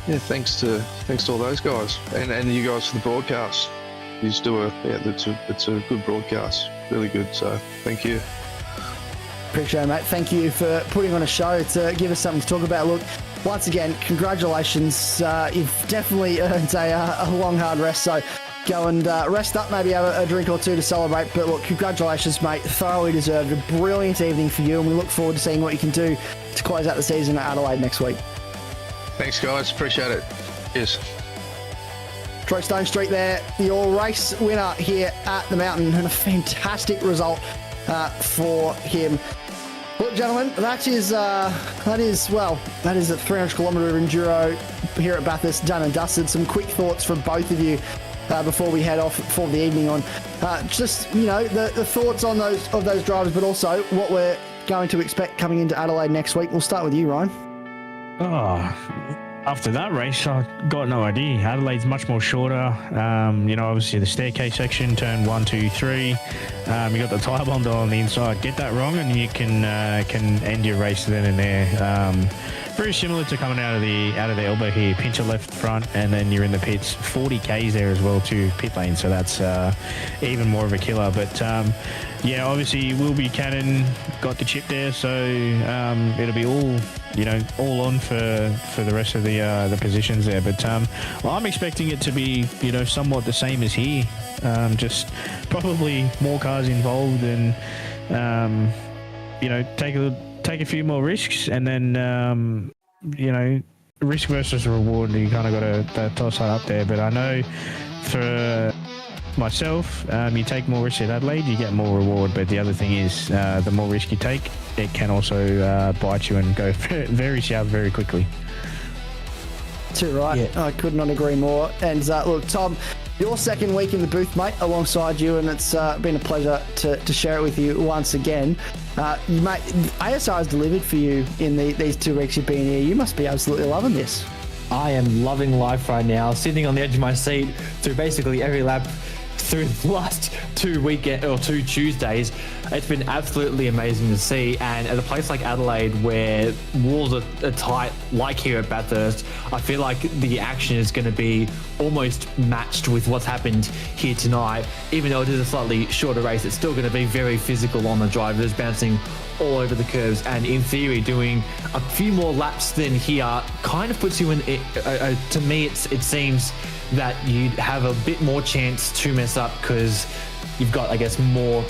yeah, thanks to all those guys and you guys for the broadcast. You just do it's a good broadcast, really good. So thank you. Appreciate it, mate. Thank you for putting on a show to give us something to talk about. Look, once again, congratulations. You've definitely earned a long, hard rest. So go and rest up, maybe have a drink or two to celebrate. But look, congratulations, mate. Thoroughly deserved. A brilliant evening for you, and we look forward to seeing what you can do to close out the season at Adelaide next week. Thanks, guys. Appreciate it. Cheers. Troy Stone Street there, your race winner here at the Mountain, and a fantastic result for him. Look, gentlemen, that is a 300-kilometre enduro here at Bathurst, done and dusted. Some quick thoughts from both of you before we head off for the evening on just, you know, the thoughts on those drivers, but also what we're going to expect coming into Adelaide next week. We'll start with you, Ryan. After that race, I got no idea. Adelaide's much more shorter. You know, obviously the staircase section, turn 1, 2, 3. You got the tire bomb on the inside. Get that wrong, and you can end your race then and there. Very similar to coming out of the elbow here. Pinch a left front, and then you're in the pits. 40 k's there as well to pit lane, so that's even more of a killer. But yeah, obviously Will Buchanan got the chip there, so it'll be all on for the rest of the positions there. But well, I'm expecting it to be, you know, somewhat the same as here. Just probably more cars involved, and you know, take a few more risks, and then you know, risk versus reward, you kind of got to toss that up there. But I know for myself, you take more risk at Adelaide, you get more reward. But the other thing is, the more risk you take, it can also bite you and go very south very quickly. Too right. Yeah. I could not agree more. And look, Tom, your second week in the booth, mate, alongside you, and it's been a pleasure to share it with you once again. Mate, ASR has delivered for you in these 2 weeks you've been here. You must be absolutely loving this. I am loving life right now, sitting on the edge of my seat through basically every lap through the last 2 Tuesdays. It's been absolutely amazing to see, and at a place like Adelaide where walls are tight, like here at Bathurst, I feel like the action is going to be almost matched with what's happened here tonight. Even though it is a slightly shorter race, it's still going to be very physical on the drivers, bouncing all over the curves, and in theory doing a few more laps than here kind of puts you in to me it seems that you'd have a bit more chance to mess up because you've got, I guess, more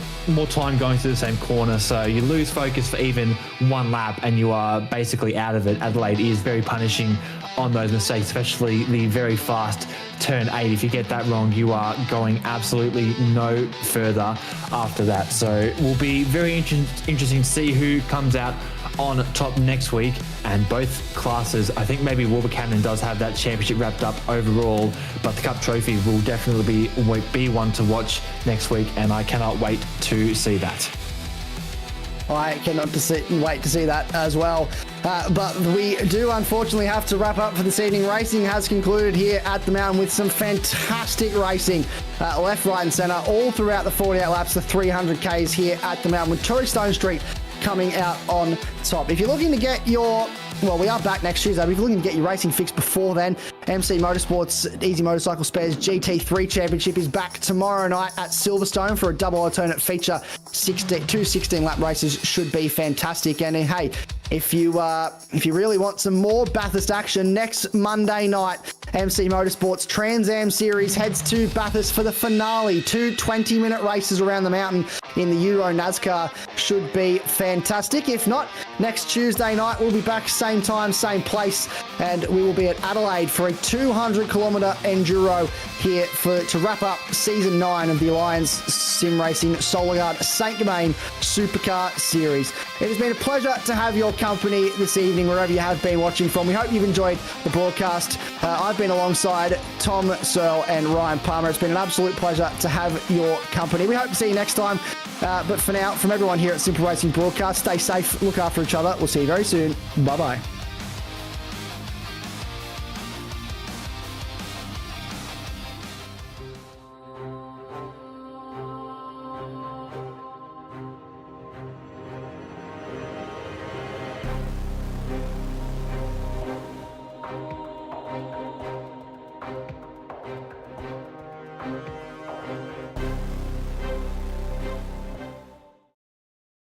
time going through the same corner. So you lose focus for even one lap and you are basically out of it. Adelaide is very punishing on those mistakes, especially the very fast turn 8. If you get that wrong, you are going absolutely no further after that. So it will be very interesting to see who comes out on top next week, and both classes. I think maybe Will Buchanan does have that championship wrapped up overall, but the Cup Trophy will definitely be one to watch next week, and I cannot wait to see that. I cannot wait to see that as well. But we do unfortunately have to wrap up for this evening. Racing has concluded here at the Mountain with some fantastic racing, left, right and centre, all throughout the 48 laps, the 300 Ks here at the Mountain, with Troy Stone Street coming out on top. If you're looking to get your, well, we are back next Tuesday, but if you're looking to get your racing fix before then, MC Motorsports Easy Motorcycle Spares GT3 Championship is back tomorrow night at Silverstone for a double alternate feature. 2 16-lap races should be fantastic. And hey, if you really want some more Bathurst action, next Monday night, MC Motorsports Trans Am Series heads to Bathurst for the finale. 2 20-minute races around the mountain in the Euro NASCAR should be fantastic. If not, next Tuesday night we'll be back same time, same place, and we will be at Adelaide for a 200-kilometre enduro here to wrap up season 9 of the Alliance Sim Racing Gard Saint Domain Supercar Series. It has been a pleasure to have your company this evening, wherever you have been watching from. We hope you've enjoyed the broadcast. I've been alongside Tom Searle and Ryan Palmer. It's been an absolute pleasure to have your company. We hope to see you next time. But for now, from everyone here at Simple Racing Broadcast, stay safe, look after each other. We'll see you very soon. Bye-bye.